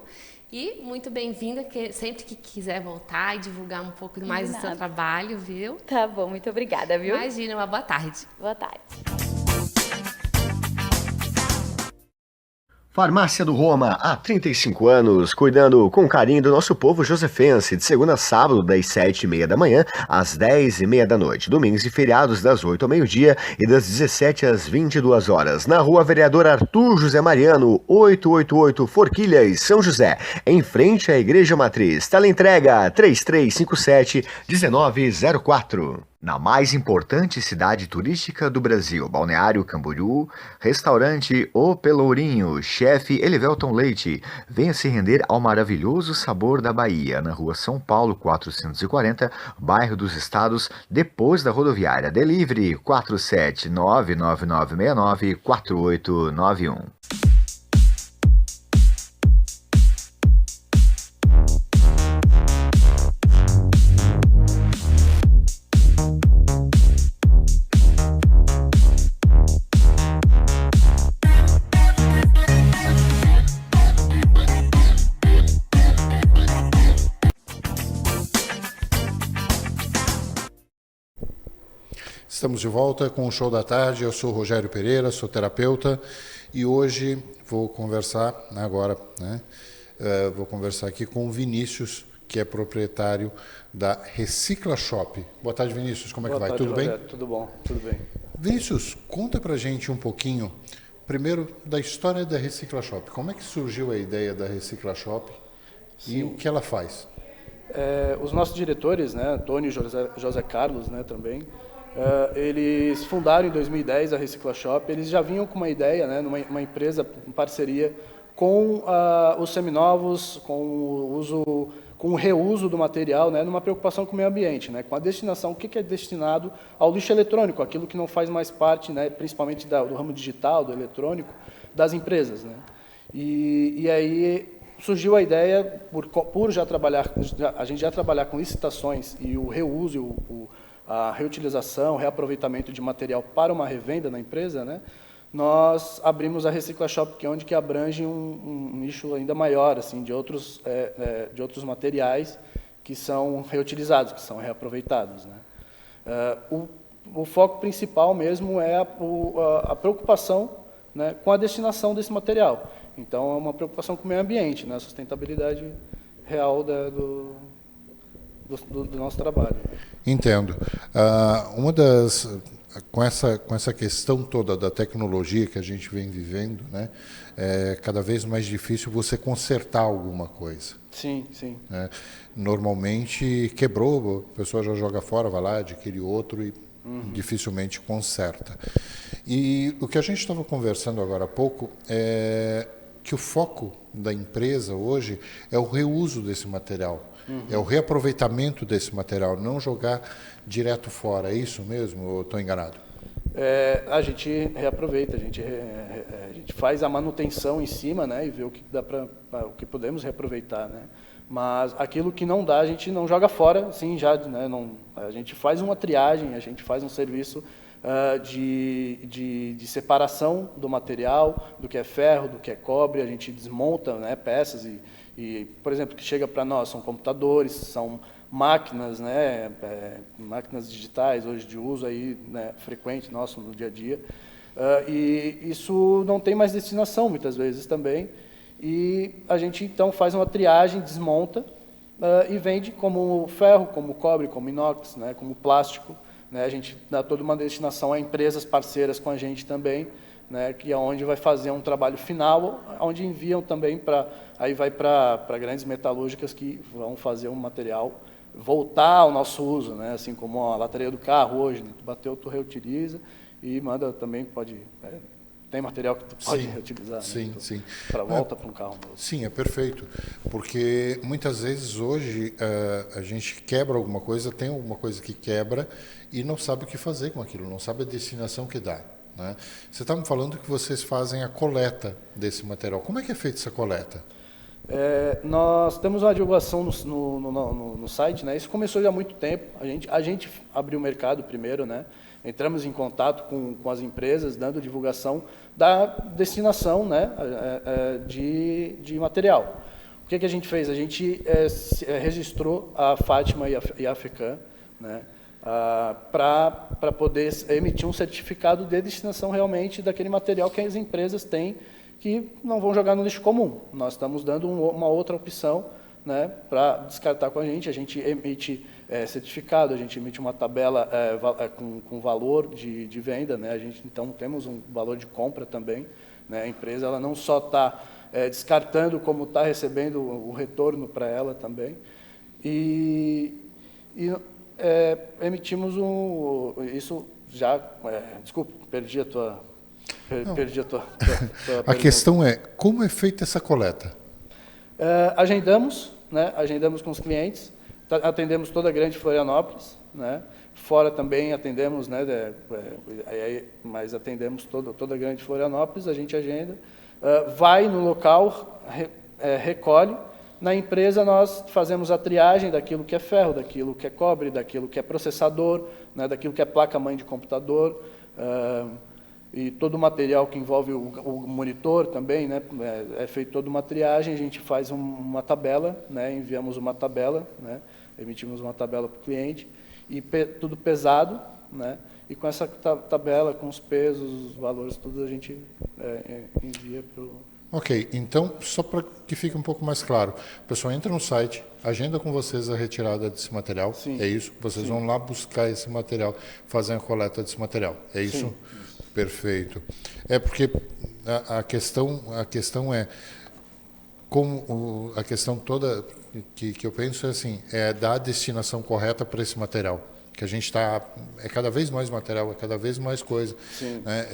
E muito bem-vinda, sempre que quiser voltar e divulgar um pouco mais do seu trabalho, viu? Tá bom, muito obrigada, viu? Imagina, uma boa tarde. Boa tarde. Farmácia do Roma, há 35 anos, cuidando com carinho do nosso povo josefense, de segunda a sábado, das 7h30 da manhã às 10h30 da noite, domingos e feriados das 8 ao meio-dia e das 17 às 22 horas, na Rua Vereador Arthur José Mariano, 888 Forquilhas, São José, em frente à Igreja Matriz. Teleentrega 3357-1904. Na mais importante cidade turística do Brasil, Balneário Camboriú, restaurante O Pelourinho, chefe Elivelton Leite. Venha se render ao maravilhoso sabor da Bahia, na Rua São Paulo 440, bairro dos Estados, depois da rodoviária. Delivery 47999694891. Estamos de volta com o Show da Tarde. Eu sou Rogério Pereira, sou terapeuta e hoje vou conversar vou conversar aqui com o Vinícius, que é proprietário da Recicla Shop. Boa tarde, Vinícius. Como é que vai? Tudo bem? Tudo bom, tudo bem. Vinícius, conta pra gente um pouquinho, primeiro, da história da Recicla Shop. Como é que surgiu a ideia da Recicla Shop e o que ela faz? Os nossos diretores, né, Antônio e José Carlos, né, também, eles fundaram em 2010 a Recicla Shop. Eles já vinham com uma ideia, né, numa empresa em parceria com os seminovos, com o reuso do material, né, numa preocupação com o meio ambiente, né, com a destinação, o que é destinado ao lixo eletrônico, aquilo que não faz mais parte, né, principalmente do ramo digital, do eletrônico, das empresas, né. E aí surgiu a ideia, por a gente já trabalhar com licitações e o reuso, a reutilização, reaproveitamento de material para uma revenda na empresa, né, nós abrimos a Recicla Shop, que é onde que abrange um nicho ainda maior, assim, de outros materiais que são reutilizados, que são reaproveitados, né. O foco principal mesmo é a preocupação, né, com a destinação desse material. Então, é uma preocupação com o meio ambiente, né, a sustentabilidade real do nosso trabalho. Entendo. Com essa questão toda da tecnologia que a gente vem vivendo, né, é cada vez mais difícil você consertar alguma coisa. Sim, sim. Né? Normalmente quebrou, a pessoa já joga fora, vai lá, adquire outro e dificilmente conserta. E o que a gente estava conversando agora há pouco é que o foco da empresa hoje é o reuso desse material, é o reaproveitamento desse material, não jogar direto fora. É isso mesmo ou estou enganado? A gente reaproveita, a gente faz a manutenção em cima, né, e vê o que dá o que podemos reaproveitar, né. Mas aquilo que não dá, a gente não joga fora, assim, já, né, a gente faz uma triagem, a gente faz um serviço de separação do material, do que é ferro, do que é cobre, a gente desmonta, né, peças e, por exemplo, que chega para nós são computadores, são máquinas, né, máquinas digitais hoje de uso aí, né, frequente nosso no dia a dia, e isso não tem mais destinação muitas vezes também, e a gente então faz uma triagem, desmonta e vende como ferro, como cobre, como inox, né, como plástico, né, a gente dá toda uma destinação a empresas parceiras com a gente também, né, que é onde vai fazer um trabalho final, onde enviam também aí vai para grandes metalúrgicas que vão fazer um material voltar ao nosso uso, né, assim como a lataria do carro hoje, né, tu bateu, tu reutiliza e manda também, tem material que tu pode reutilizar, sim, né, sim. Para volta para um carro novo. Sim, é perfeito, porque muitas vezes hoje a gente quebra alguma coisa, tem alguma coisa que quebra e não sabe o que fazer com aquilo, não sabe a destinação que dá. Né? Você estava me falando que vocês fazem a coleta desse material. Como é que é feita essa coleta? Nós temos uma divulgação no site, né? Isso começou já há muito tempo. A gente abriu o mercado primeiro, né? Entramos em contato com as empresas, dando divulgação da destinação, né, de material. O que a gente fez? A gente registrou a Fátima e a FECAM, né, para poder emitir um certificado de destinação realmente daquele material que as empresas têm, que não vão jogar no lixo comum. Nós estamos dando uma outra opção, né, para descartar com a gente emite certificado, a gente emite uma tabela com valor de venda, né, a gente então temos um valor de compra também, né, a empresa ela não só está descartando, como está recebendo o retorno para ela também, e emitimos isso já, desculpa, perdi a tua A questão é, como é feita essa coleta? Agendamos, né? Agendamos com os clientes, atendemos toda a Grande Florianópolis, né? Fora também atendemos, né? Mas atendemos toda a Grande Florianópolis, a gente agenda, vai no local, recolhe. Na empresa nós fazemos a triagem daquilo que é ferro, daquilo que é cobre, daquilo que é processador, né? Daquilo que é placa-mãe de computador, e todo o material que envolve o monitor também, né, é feito toda uma triagem, a gente faz uma tabela, né, enviamos uma tabela, né, emitimos uma tabela para o cliente, e tudo pesado, né, e com essa tabela, com os pesos, os valores, tudo a gente envia para o... Ok, então, só para que fique um pouco mais claro, o pessoal entra no site, agenda com vocês a retirada desse material, é isso? Vocês vão lá buscar esse material, fazem a coleta desse material, é isso? Sim. Perfeito. Porque a questão é como a questão toda que eu penso é assim, é dar a destinação correta para esse material, que a gente está cada vez mais material, cada vez mais coisa, né?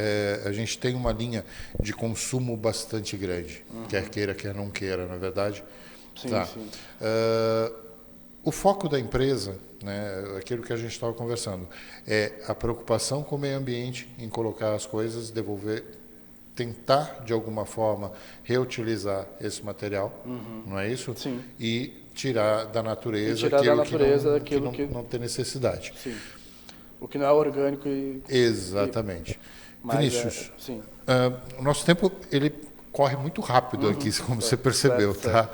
A gente tem uma linha de consumo bastante grande, quer queira, quer não queira, na verdade. Sim, tá. sim. O foco da empresa, né, aquilo que a gente estava conversando, é a preocupação com o meio ambiente em colocar as coisas, devolver, tentar de alguma forma reutilizar esse material, não é isso? Sim. E tirar da natureza aquilo que não tem necessidade. Sim. O que não é orgânico Exatamente. Vinícius, o nosso tempo ele corre muito rápido aqui, como você percebeu, tá?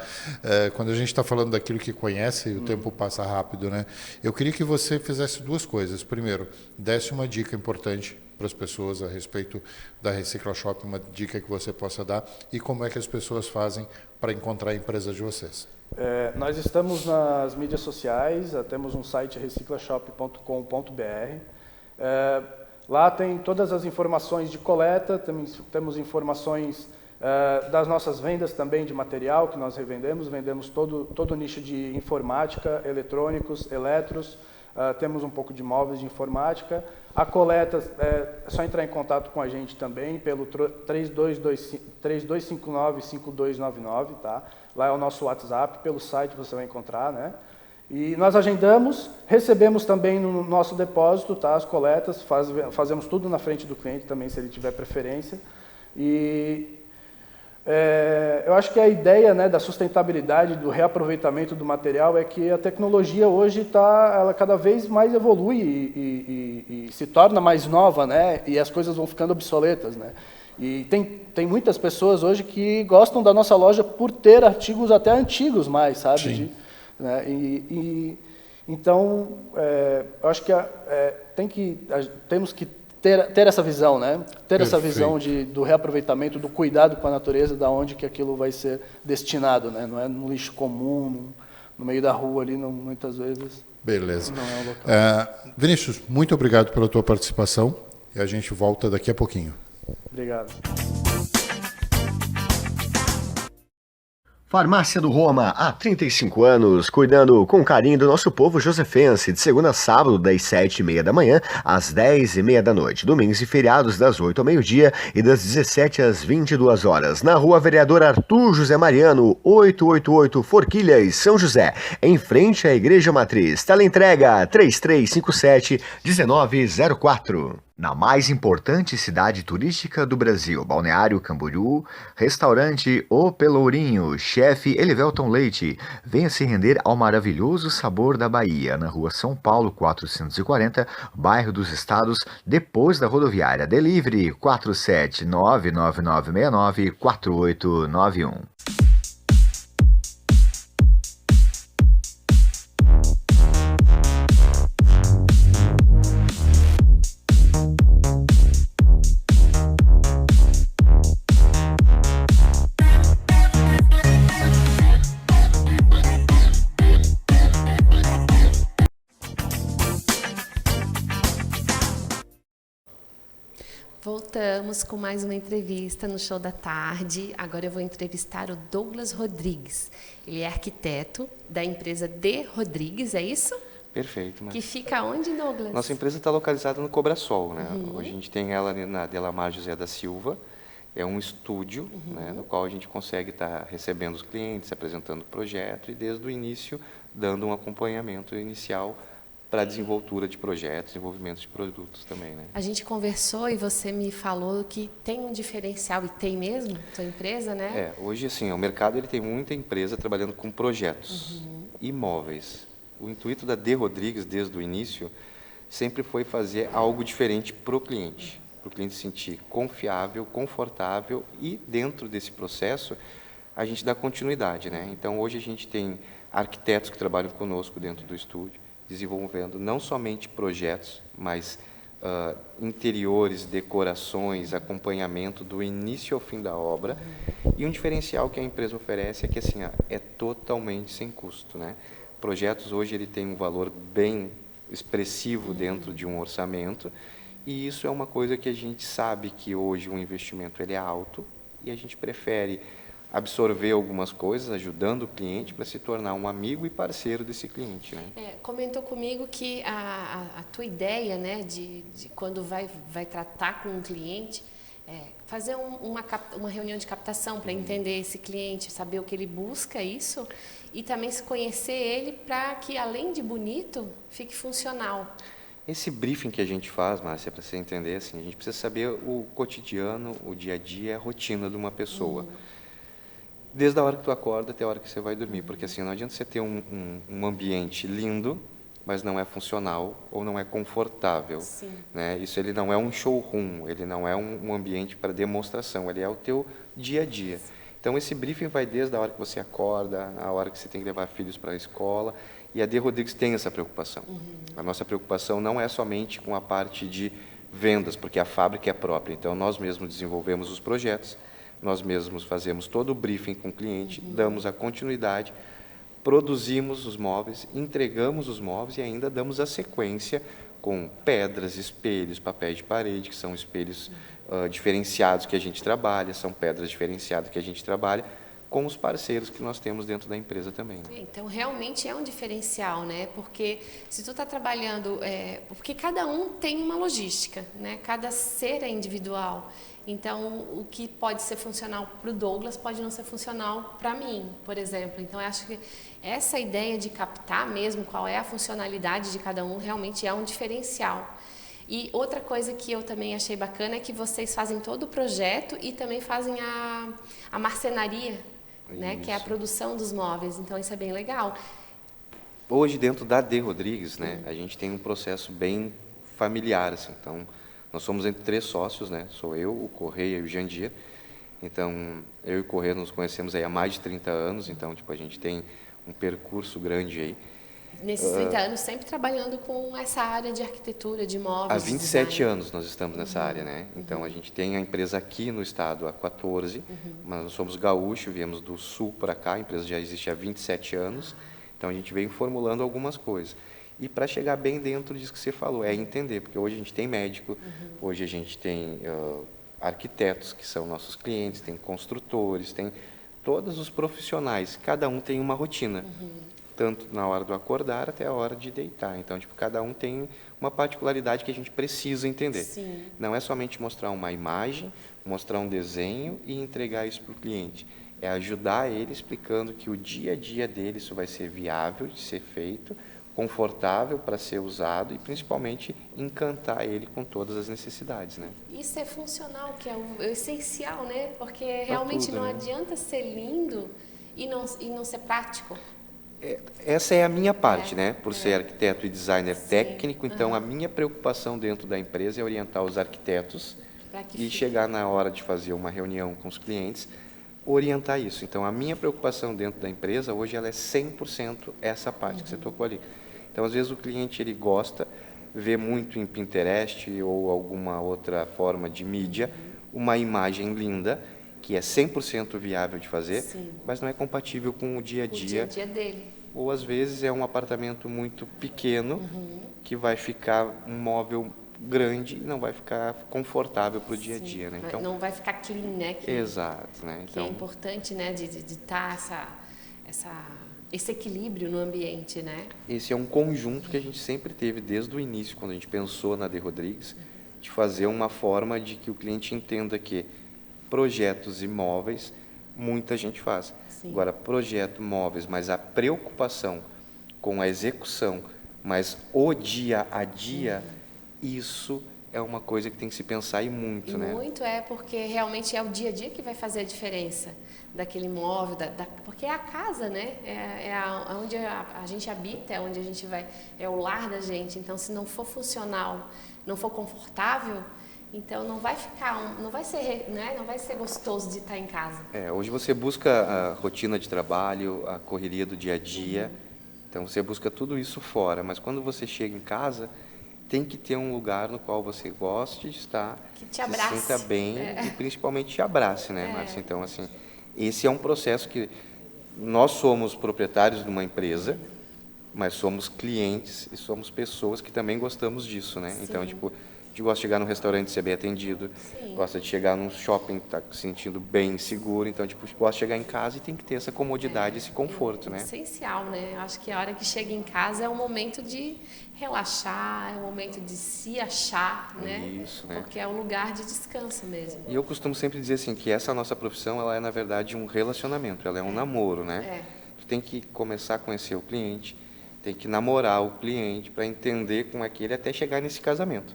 Quando a gente está falando daquilo que conhece, o tempo passa rápido, né? Eu queria que você fizesse duas coisas. Primeiro, desse uma dica importante para as pessoas a respeito da Recicla Shop, uma dica que você possa dar e como é que as pessoas fazem para encontrar a empresa de vocês. Nós estamos nas mídias sociais, temos um site reciclashop.com.br. Lá tem todas as informações de coleta, temos informações das nossas vendas também de material que nós vendemos todo o nicho de informática, eletrônicos, eletros, temos um pouco de móveis de informática. A coleta é só entrar em contato com a gente também pelo 3259-5299, tá? Lá é o nosso WhatsApp, pelo site você vai encontrar, né? E nós agendamos, recebemos também no nosso depósito, tá? As coletas, fazemos tudo na frente do cliente também, se ele tiver preferência. E eu acho que a ideia, né, da sustentabilidade, do reaproveitamento do material é que a tecnologia hoje ela cada vez mais evolui e se torna mais nova, né? E as coisas vão ficando obsoletas, né? E tem muitas pessoas hoje que gostam da nossa loja por ter artigos até antigos mais, sabe? Né? Então, eu acho que temos que ter essa visão, né? Ter essa visão do reaproveitamento, do cuidado com a natureza, da onde que aquilo vai ser destinado, né? Não é no lixo comum, no meio da rua ali, muitas vezes. Beleza. Não é um local. Vinícius, muito obrigado pela tua participação e a gente volta daqui a pouquinho. Obrigado. Farmácia do Roma, há 35 anos, cuidando com carinho do nosso povo josefense, de segunda a sábado, das 7h30 da manhã às 10h30 da noite, domingos e feriados das 8 ao meio-dia e das 17 às 22 horas, na Rua Vereador Arthur José Mariano, 888 Forquilhas, São José, em frente à Igreja Matriz. Teleentrega 3357-1904. Na mais importante cidade turística do Brasil, Balneário Camboriú, restaurante O Pelourinho, chefe Elivelton Leite. Venha se render ao maravilhoso sabor da Bahia, na rua São Paulo 440, bairro dos Estados, depois da rodoviária. Delivery 47999694891. Voltamos com mais uma entrevista no Show da Tarde. Agora eu vou entrevistar o Douglas Rodrigues. Ele é arquiteto da empresa D. Rodrigues, é isso? Perfeito. Que fica onde, Douglas? Nossa empresa está localizada no Cobrasol, né? Hoje a gente tem ela na Delamar José da Silva. É um estúdio, né, no qual a gente consegue estar recebendo os clientes, apresentando o projeto e desde o início dando um acompanhamento inicial para a desenvoltura de projetos, desenvolvimento de produtos também, né? A gente conversou e você me falou que tem um diferencial, e tem mesmo, sua empresa, né? Hoje, assim, o mercado ele tem muita empresa trabalhando com projetos, imóveis. O intuito da D. Rodrigues, desde o início, sempre foi fazer algo diferente para o cliente se sentir confiável, confortável e, dentro desse processo, a gente dá continuidade, né? Então, hoje a gente tem arquitetos que trabalham conosco dentro do estúdio, desenvolvendo não somente projetos, mas interiores, decorações, acompanhamento do início ao fim da obra. E um diferencial que a empresa oferece é que assim, é totalmente sem custo, né? Projetos hoje ele tem um valor bem expressivo dentro de um orçamento e isso é uma coisa que a gente sabe que hoje o investimento ele é alto e a gente prefere absorver algumas coisas, ajudando o cliente para se tornar um amigo e parceiro desse cliente, né? Comentou comigo que a tua ideia, né, de quando vai tratar com um cliente, fazer uma reunião de captação para entender esse cliente, saber o que ele busca, isso, e também se conhecer ele para que, além de bonito, fique funcional. Esse briefing que a gente faz, Márcia, para você entender, assim, a gente precisa saber o cotidiano, o dia a dia, a rotina de uma pessoa. Desde a hora que tu acorda até a hora que você vai dormir, porque assim, não adianta você ter um ambiente lindo, mas não é funcional ou não é confortável, né? Isso ele não é um showroom, ele não é um ambiente para demonstração, ele é o teu dia a dia. Então esse briefing vai desde a hora que você acorda, a hora que você tem que levar filhos para a escola, e a D. Rodrigues tem essa preocupação. A nossa preocupação não é somente com a parte de vendas, porque a fábrica é própria. Então, nós mesmos desenvolvemos os projetos, nós mesmos fazemos todo o briefing com o cliente, damos a continuidade, produzimos os móveis, entregamos os móveis e ainda damos a sequência com pedras, espelhos, papéis de parede, que são espelhos diferenciados que a gente trabalha, são pedras diferenciadas que a gente trabalha, com os parceiros que nós temos dentro da empresa também. Né? Então, realmente é um diferencial, né? Porque se tu está trabalhando... porque cada um tem uma logística, né? Cada ser é individual. Então, o que pode ser funcional para o Douglas pode não ser funcional para mim, por exemplo. Então, eu acho que essa ideia de captar mesmo qual é a funcionalidade de cada um realmente é um diferencial. E outra coisa que eu também achei bacana é que vocês fazem todo o projeto e também fazem a marcenaria, né, que é a produção dos móveis. Então, isso é bem legal. Hoje, dentro da D. Rodrigues, né, a gente tem um processo bem familiar. Assim. Então, nós somos entre 3 sócios, né? Sou eu, o Correia e o Jandir. Então, eu e o Correia nos conhecemos aí há mais de 30 anos. Então, tipo, a gente tem um percurso grande aí. Nesses 30 anos, sempre trabalhando com essa área de arquitetura, de móveis. Há 27 anos nós estamos nessa área, né? Então, a gente tem a empresa aqui no estado há 14, mas nós somos gaúchos, viemos do sul para cá, a empresa já existe há 27 anos, então a gente vem formulando algumas coisas. E para chegar bem dentro disso que você falou, é entender, porque hoje a gente tem médico, hoje a gente tem arquitetos, que são nossos clientes, tem construtores, tem todos os profissionais, cada um tem uma rotina. Tanto na hora do acordar até a hora de deitar. Então, tipo, cada um tem uma particularidade que a gente precisa entender. Sim. Não é somente mostrar uma imagem, mostrar um desenho e entregar isso para o cliente. É ajudar ele explicando que o dia a dia dele isso vai ser viável de ser feito, confortável para ser usado e, principalmente, encantar ele com todas as necessidades, né? Isso é funcional, que é o essencial, né? Porque realmente tudo, não né? adianta ser lindo e não ser prático. Essa é a minha parte, né? Por ser arquiteto e designer técnico, então a minha preocupação dentro da empresa é orientar os arquitetos e chegar na hora de fazer uma reunião com os clientes, orientar isso. Então, a minha preocupação dentro da empresa, hoje, ela é 100% essa parte que você tocou ali. Então, às vezes, o cliente ele gosta, vê muito em Pinterest ou alguma outra forma de mídia, uma imagem linda, que é 100% viável de fazer, mas não é compatível com o dia a dia. Dele. Ou, às vezes, é um apartamento muito pequeno, que vai ficar um móvel grande e não vai ficar confortável para o dia a dia. Né? Então, não vai ficar clean, né? Exato. Né? Que é importante, né? De estar esse equilíbrio no ambiente, né? Esse é um conjunto que a gente sempre teve desde o início, quando a gente pensou na D. Rodrigues, de fazer uma forma de que o cliente entenda que projetos imóveis, muita gente faz. Agora, projeto móveis, mas a preocupação com a execução, mas o dia a dia, isso é uma coisa que tem que se pensar e muito, né? Muito porque realmente é o dia a dia que vai fazer a diferença daquele imóvel, porque é a casa, né? Onde a gente habita, é onde a gente vai, é o lar da gente. Então, se não for funcional, não for confortável, então não vai ser, né? Não vai ser gostoso de estar em casa. Hoje você busca a rotina de trabalho, a correria do dia a dia, então você busca tudo isso fora, mas quando você chega em casa, tem que ter um lugar no qual você goste de estar, que te abrace, se sinta bem e principalmente te abrace, né, Márcia? Então, assim, esse é um processo que nós somos proprietários de uma empresa, mas somos clientes e somos pessoas que também gostamos disso, né? Então, tipo, a gente gosta de chegar num restaurante e ser bem atendido, gosta de chegar num shopping e estar se sentindo bem seguro. Então, tipo, gosta de chegar em casa e tem que ter essa comodidade, esse conforto, né? Essencial, né? Acho que a hora que chega em casa é o momento de relaxar, é o momento de se achar, né? Isso, né? Porque é um lugar de descanso mesmo. E eu costumo sempre dizer assim, que essa nossa profissão, ela é, na verdade, um relacionamento, ela é um namoro, né? Tu tem que começar a conhecer o cliente, tem que namorar o cliente para entender como é que ele até chegar nesse casamento.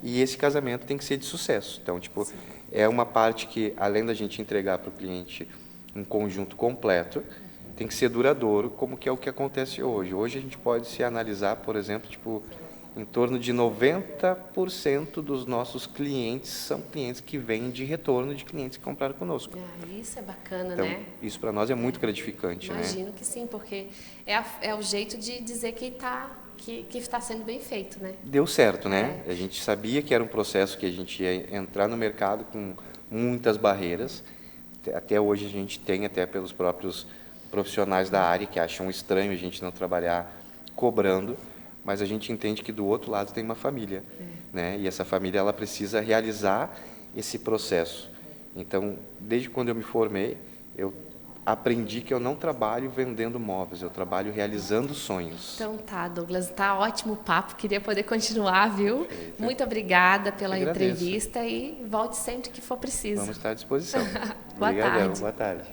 E esse casamento tem que ser de sucesso. Então, tipo, é uma parte que, além da gente entregar para o cliente um conjunto completo, tem que ser duradouro, como que é o que acontece hoje. Hoje a gente pode se analisar, por exemplo, tipo, em torno de 90% dos nossos clientes são clientes que vêm de retorno de clientes que compraram conosco. Isso é bacana, então, né? Isso para nós é muito gratificante, Imagino que sim, porque é o jeito de dizer que está que está sendo bem feito, né? Deu certo, né? A gente sabia que era um processo que a gente ia entrar no mercado com muitas barreiras. Até hoje a gente tem, até pelos próprios profissionais da área, que acham estranho a gente não trabalhar cobrando, mas a gente entende que do outro lado tem uma família, né? E essa família ela precisa realizar esse processo. Então, desde quando eu me formei, eu aprendi que eu não trabalho vendendo móveis, eu trabalho realizando sonhos. Então tá, Douglas, tá ótimo o papo, queria poder continuar, viu? Muito obrigada pela entrevista e volte sempre que for preciso. Vamos estar à disposição. Boa Obrigadão, tarde. boa tarde.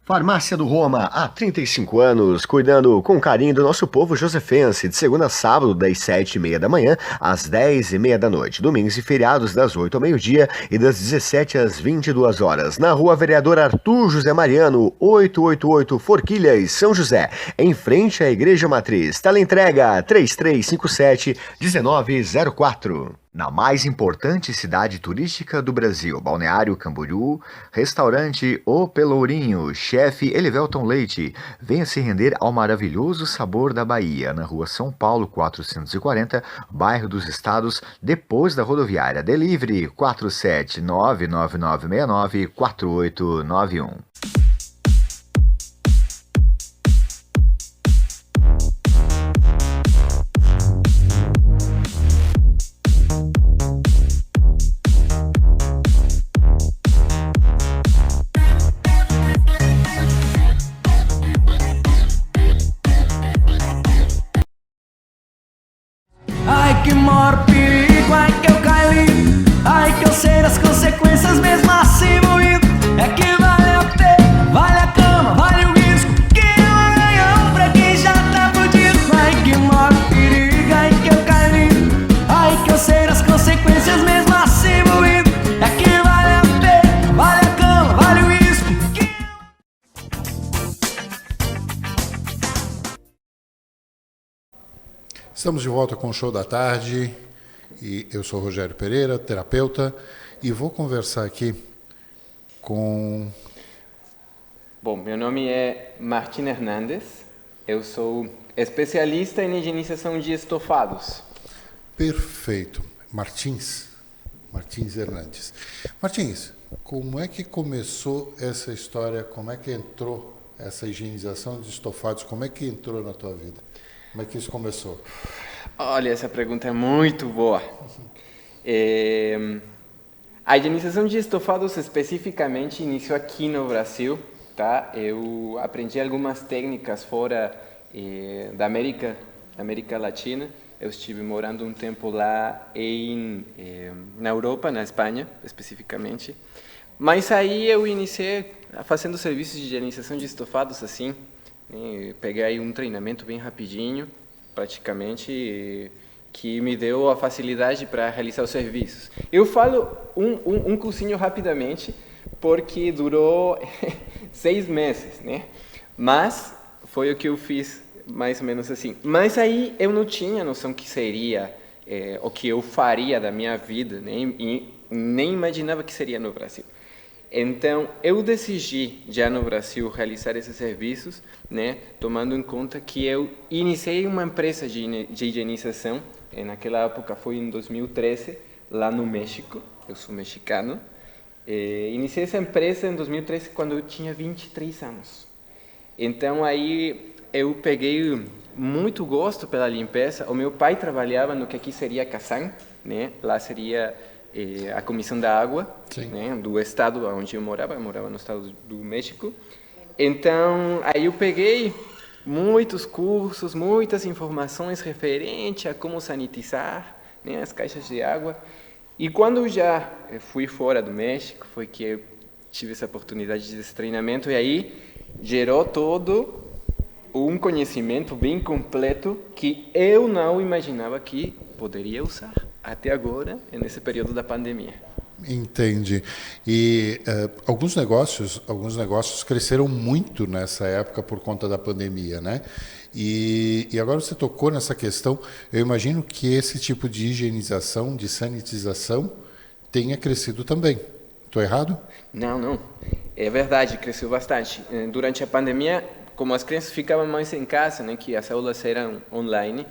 Farmácia do Roma, há 35 anos, cuidando com carinho do nosso povo josefense, de segunda a sábado, das 7h30 da manhã às 10h30 da noite, domingos e feriados das 8 ao meio-dia e das 17 às 22 horas, na Rua Vereador Arthur José Mariano, 888 Forquilhas, São José, em frente à Igreja Matriz. Teleentrega 3357-1904. Na mais importante cidade turística do Brasil, Balneário Camboriú, restaurante O Pelourinho, chefe Elivelton Leite. Venha se render ao maravilhoso sabor da Bahia, na rua São Paulo 440, bairro dos Estados, depois da rodoviária. Delivery 47999694891. Ai que maior perigo, ai que eu caí, ai que eu sei das consequências mesmo assim vou indo. É que vale a pena, vale a cama, vale o risco, que é um ganhão pra quem já tá fudido. Ai que maior perigo, ai que eu caí, ai que eu sei das consequências mesmo assim vou indo. É que vale a pena, vale a cama, vale o risco, que... Estamos de volta com o Show da Tarde e eu sou Rogério Pereira, terapeuta, e vou conversar aqui com... Bom, meu nome é Martin Hernandes, eu sou especialista em higienização de estofados. Perfeito. Martins Hernandes. Martins, como é que começou essa história, como é que entrou essa higienização de estofados, como é que entrou na tua vida? Como é que isso começou? Olha, essa pergunta é muito boa. A higienização de estofados especificamente iniciou aqui no Brasil, tá? Eu aprendi algumas técnicas fora da América Latina. Eu estive morando um tempo lá na Europa, na Espanha, especificamente. Mas aí eu iniciei fazendo serviços de higienização de estofados assim. Peguei um treinamento bem rapidinho, praticamente, que me deu a facilidade para realizar os serviços. Eu falo um cursinho rapidamente, porque durou 6 meses, né? Mas foi o que eu fiz, mais ou menos assim. Mas aí eu não tinha noção que seria o que eu faria da minha vida, nem imaginava que seria no Brasil. Então, eu decidi, já no Brasil, realizar esses serviços, né, tomando em conta que eu iniciei uma empresa de higienização, naquela época foi em 2013, lá no México, eu sou mexicano. Iniciei essa empresa em 2013 quando eu tinha 23 anos. Então, aí eu peguei muito gosto pela limpeza. O meu pai trabalhava no que aqui seria Casan, né, lá seria... a Comissão da Água, né, do estado onde eu morava no estado do México. Então, aí eu peguei muitos cursos, muitas informações referentes a como sanitizar, né, as caixas de água. E quando eu já fui fora do México, foi que eu tive essa oportunidade desse treinamento, e aí gerou todo um conhecimento bem completo que eu não imaginava que poderia usar até agora, nesse período da pandemia. Entendi. E alguns negócios cresceram muito nessa época por conta da pandemia, né? E agora você tocou nessa questão, eu imagino que esse tipo de higienização, de sanitização, tenha crescido também. Estou errado? Não. É verdade, cresceu bastante. Durante a pandemia, como as crianças ficavam mais em casa, né, que as aulas eram online,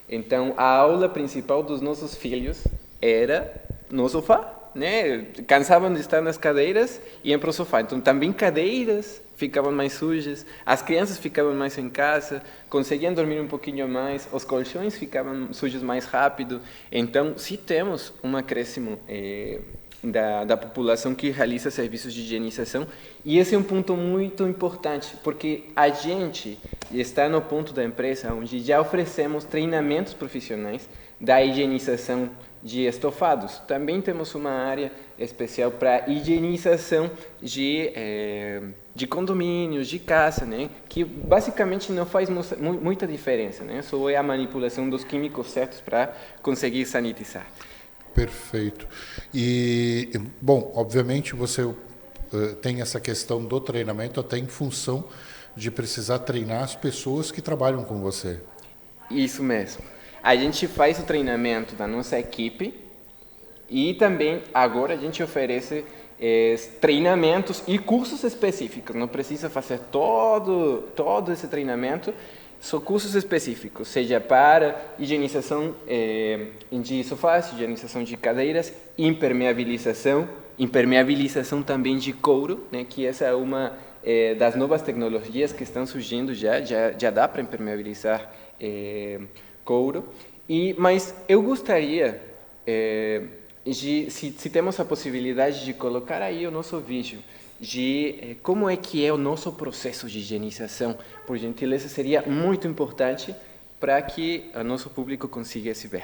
então a aula principal dos nossos filhos era no sofá, né? Cansavam de estar nas cadeiras e iam para o sofá. Então também cadeiras ficavam mais sujas, as crianças ficavam mais em casa, conseguiam dormir um pouquinho mais, os colchões ficavam sujos mais rápido. Então, se temos um acréscimo da população que realiza serviços de higienização, e esse é um ponto muito importante, porque a gente está no ponto da empresa onde já oferecemos treinamentos profissionais da higienização de estofados. Também temos uma área especial para higienização de condomínios, de casa, né? Que basicamente não faz muita diferença, né? Só é a manipulação dos químicos certos para conseguir sanitizar. Perfeito. E, bom, obviamente você tem essa questão do treinamento até em função de precisar treinar as pessoas que trabalham com você. Isso mesmo. A gente faz o treinamento da nossa equipe e também agora a gente oferece treinamentos e cursos específicos. Não precisa fazer todo esse treinamento, são cursos específicos, seja para higienização de sofás, higienização de cadeiras, impermeabilização também de couro, né, que essa é uma das novas tecnologias que estão surgindo já dá para impermeabilizar couro. Mas eu gostaria, se temos a possibilidade de colocar aí o nosso vídeo, de como é que é o nosso processo de higienização, por gentileza, seria muito importante para que o nosso público consiga se ver.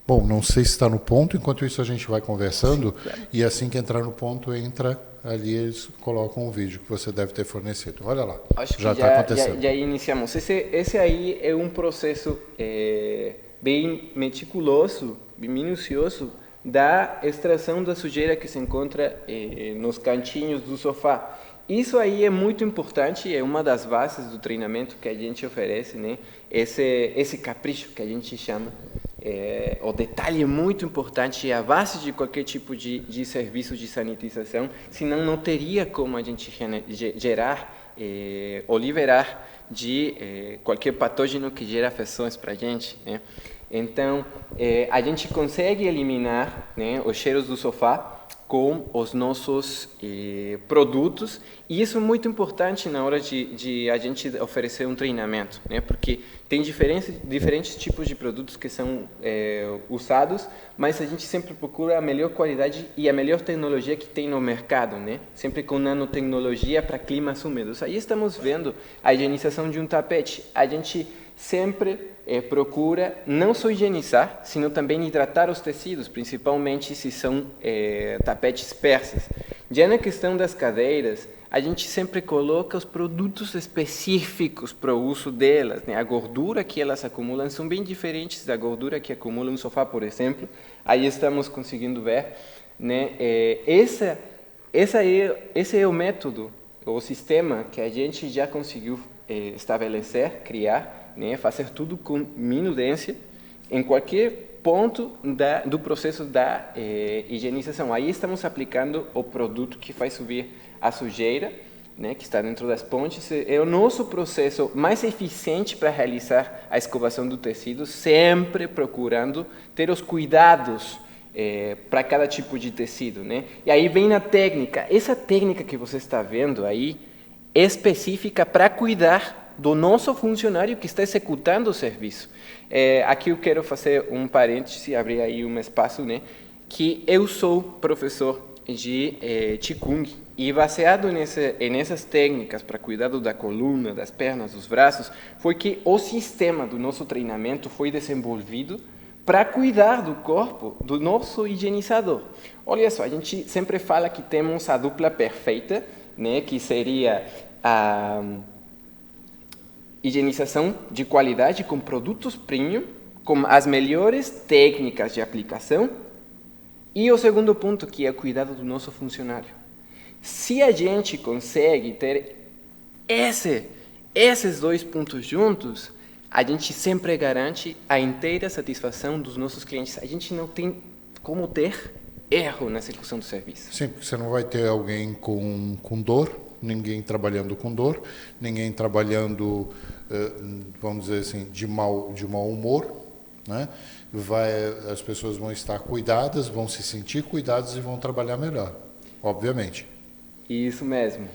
Bom, não sei se está no ponto, enquanto isso a gente vai conversando, e assim que entrar no ponto, entra ali, eles colocam o vídeo que você deve ter fornecido. Olha lá, acho que já está acontecendo. Já iniciamos. Esse aí é um processo bem meticuloso, bem minucioso, da extração da sujeira que se encontra nos cantinhos do sofá. Isso aí é muito importante, é uma das bases do treinamento que a gente oferece, né? Esse capricho que a gente chama. O detalhe é muito importante, é a base de qualquer tipo de serviço de sanitização, senão não teria como a gente gerar ou liberar de qualquer patógeno que gera afecções para a gente, né? Então, a gente consegue eliminar, né, os cheiros do sofá com os nossos produtos, e isso é muito importante na hora de a gente oferecer um treinamento, né? Porque tem diferentes tipos de produtos que são usados, mas a gente sempre procura a melhor qualidade e a melhor tecnologia que tem no mercado, né? Sempre com nanotecnologia para climas úmidos. Aí estamos vendo a higienização de um tapete. A gente sempre procura não só higienizar, sino também hidratar os tecidos, principalmente se são tapetes persas. Já na questão das cadeiras, a gente sempre coloca os produtos específicos para o uso delas, né? A gordura que elas acumulam são bem diferentes da gordura que acumula um sofá, por exemplo. Aí estamos conseguindo ver, né? Esse é o método, o sistema que a gente já conseguiu estabelecer, criar, né? Fazer tudo com minudência em qualquer ponto do processo da higienização. Aí estamos aplicando o produto que faz subir a sujeira, né, que está dentro das pontes. É o nosso processo mais eficiente para realizar a escovação do tecido, sempre procurando ter os cuidados para cada tipo de tecido, né? E aí vem na técnica. Essa técnica que você está vendo aí é específica para cuidar do nosso funcionário que está executando o serviço. Aqui eu quero fazer um parêntese, abrir aí um espaço, né? Que eu sou professor de Qigong, e baseado nessas técnicas para cuidado da coluna, das pernas, dos braços, foi que o sistema do nosso treinamento foi desenvolvido para cuidar do corpo do nosso higienizador. Olha só, a gente sempre fala que temos a dupla perfeita, né? Que seria a higienização de qualidade com produtos premium, com as melhores técnicas de aplicação, e o segundo ponto, que é o cuidado do nosso funcionário. Se a gente consegue ter esses dois pontos juntos, a gente sempre garante a inteira satisfação dos nossos clientes. A gente não tem como ter erro na execução do serviço. Sim, porque você não vai ter alguém com dor, ninguém trabalhando com dor, ninguém trabalhando, vamos dizer assim, de mau humor, né? As pessoas vão estar cuidadas, vão se sentir cuidadas e vão trabalhar melhor, obviamente. Isso mesmo.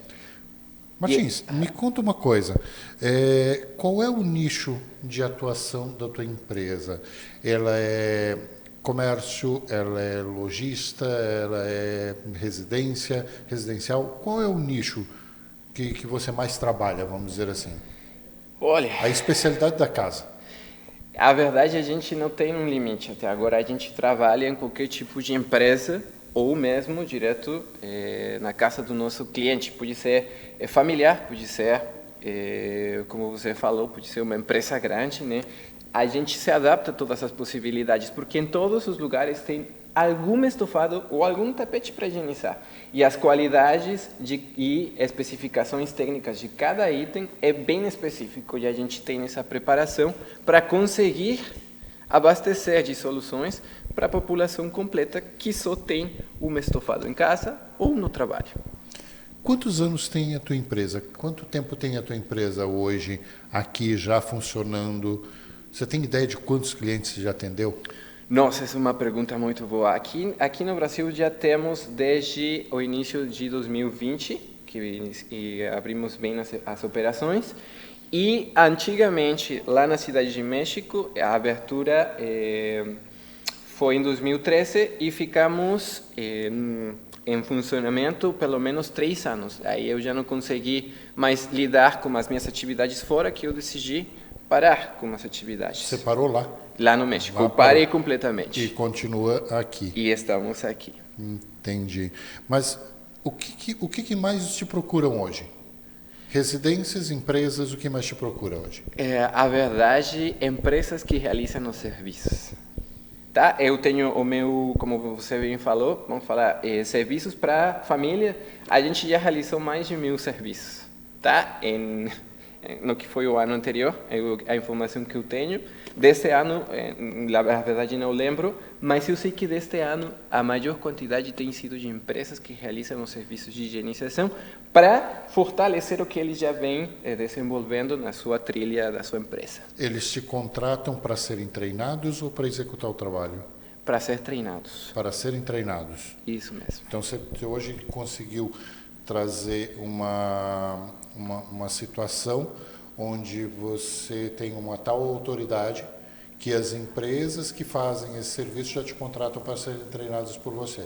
Martins, me conta uma coisa. Qual é o nicho de atuação da tua empresa? Ela é comércio, ela é lojista, ela é residencial? Qual é o nicho que você mais trabalha, vamos dizer assim? Olha, a especialidade da casa. A verdade, a gente não tem um limite. Até agora a gente trabalha em qualquer tipo de empresa ou mesmo direto na casa do nosso cliente. Pode ser familiar, pode ser, como você falou, pode ser uma empresa grande, né? A gente se adapta a todas as possibilidades, porque em todos os lugares tem algum estofado ou algum tapete para higienizar. E as qualidades e especificações técnicas de cada item é bem específico e a gente tem essa preparação para conseguir abastecer de soluções para a população completa que só tem um estofado em casa ou no trabalho. Quantos anos tem a tua empresa? Quanto tempo tem a tua empresa hoje aqui já funcionando? Você tem ideia de quantos clientes você já atendeu? Nossa, essa é uma pergunta muito boa. Aqui no Brasil já temos desde o início de 2020, que abrimos bem as operações. E antigamente, lá na Cidade de México, a abertura foi em 2013 e ficamos em funcionamento pelo menos 3 anos. Aí eu já não consegui mais lidar com as minhas atividades fora, que eu decidi parar com as atividades. Você parou lá? Lá no México. Eu parei completamente. E continua aqui. E estamos aqui. Entendi. Mas o que mais te procuram hoje? Residências, empresas, o que mais te procura hoje? A verdade, empresas que realizam os serviços. Tá? Eu tenho o meu, como você bem falou, vamos falar, serviços para família. A gente já realizou mais de 1000 serviços. Tá? No que foi o ano anterior, a informação que eu tenho. Deste ano, na verdade não lembro, mas eu sei que deste ano a maior quantidade tem sido de empresas que realizam os serviços de higienização para fortalecer o que eles já vêm desenvolvendo na sua trilha da sua empresa. Eles te contratam para serem treinados ou para executar o trabalho? Para ser treinados. Para serem treinados. Isso mesmo. Então você hoje conseguiu trazer uma situação onde você tem uma tal autoridade que as empresas que fazem esse serviço já te contratam para serem treinadas por você.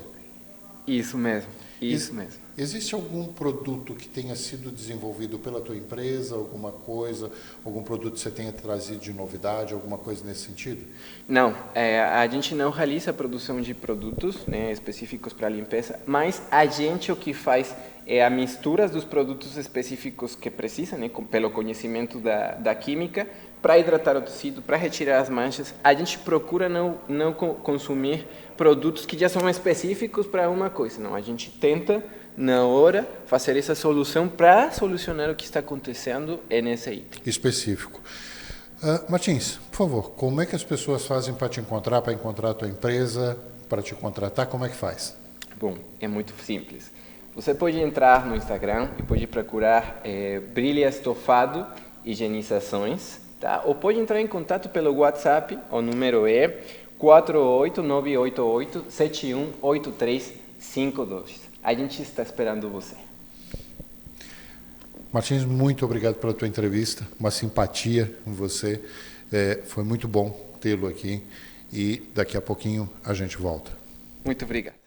Isso mesmo, isso mesmo. Existe algum produto que tenha sido desenvolvido pela tua empresa, alguma coisa, algum produto que você tenha trazido de novidade, alguma coisa nesse sentido? Não, a gente não realiza a produção de produtos, né, específicos para limpeza, mas a gente o que faz é a mistura dos produtos específicos que precisa, né, pelo conhecimento da química, para hidratar o tecido, para retirar as manchas. A gente procura não consumir produtos que já são específicos para uma coisa, não. A gente tenta, na hora, fazer essa solução para solucionar o que está acontecendo nesse item. Específico. Martins, por favor, como é que as pessoas fazem para te encontrar, para encontrar a tua empresa, para te contratar? Como é que faz? Bom, é muito simples. Você pode entrar no Instagram e pode procurar Brilha Estofado Higienizações, tá? Ou pode entrar em contato pelo WhatsApp, o número é 48988718352. A gente está esperando você. Martins, muito obrigado pela tua entrevista, uma simpatia com você, foi muito bom tê-lo aqui e daqui a pouquinho a gente volta. Muito obrigado.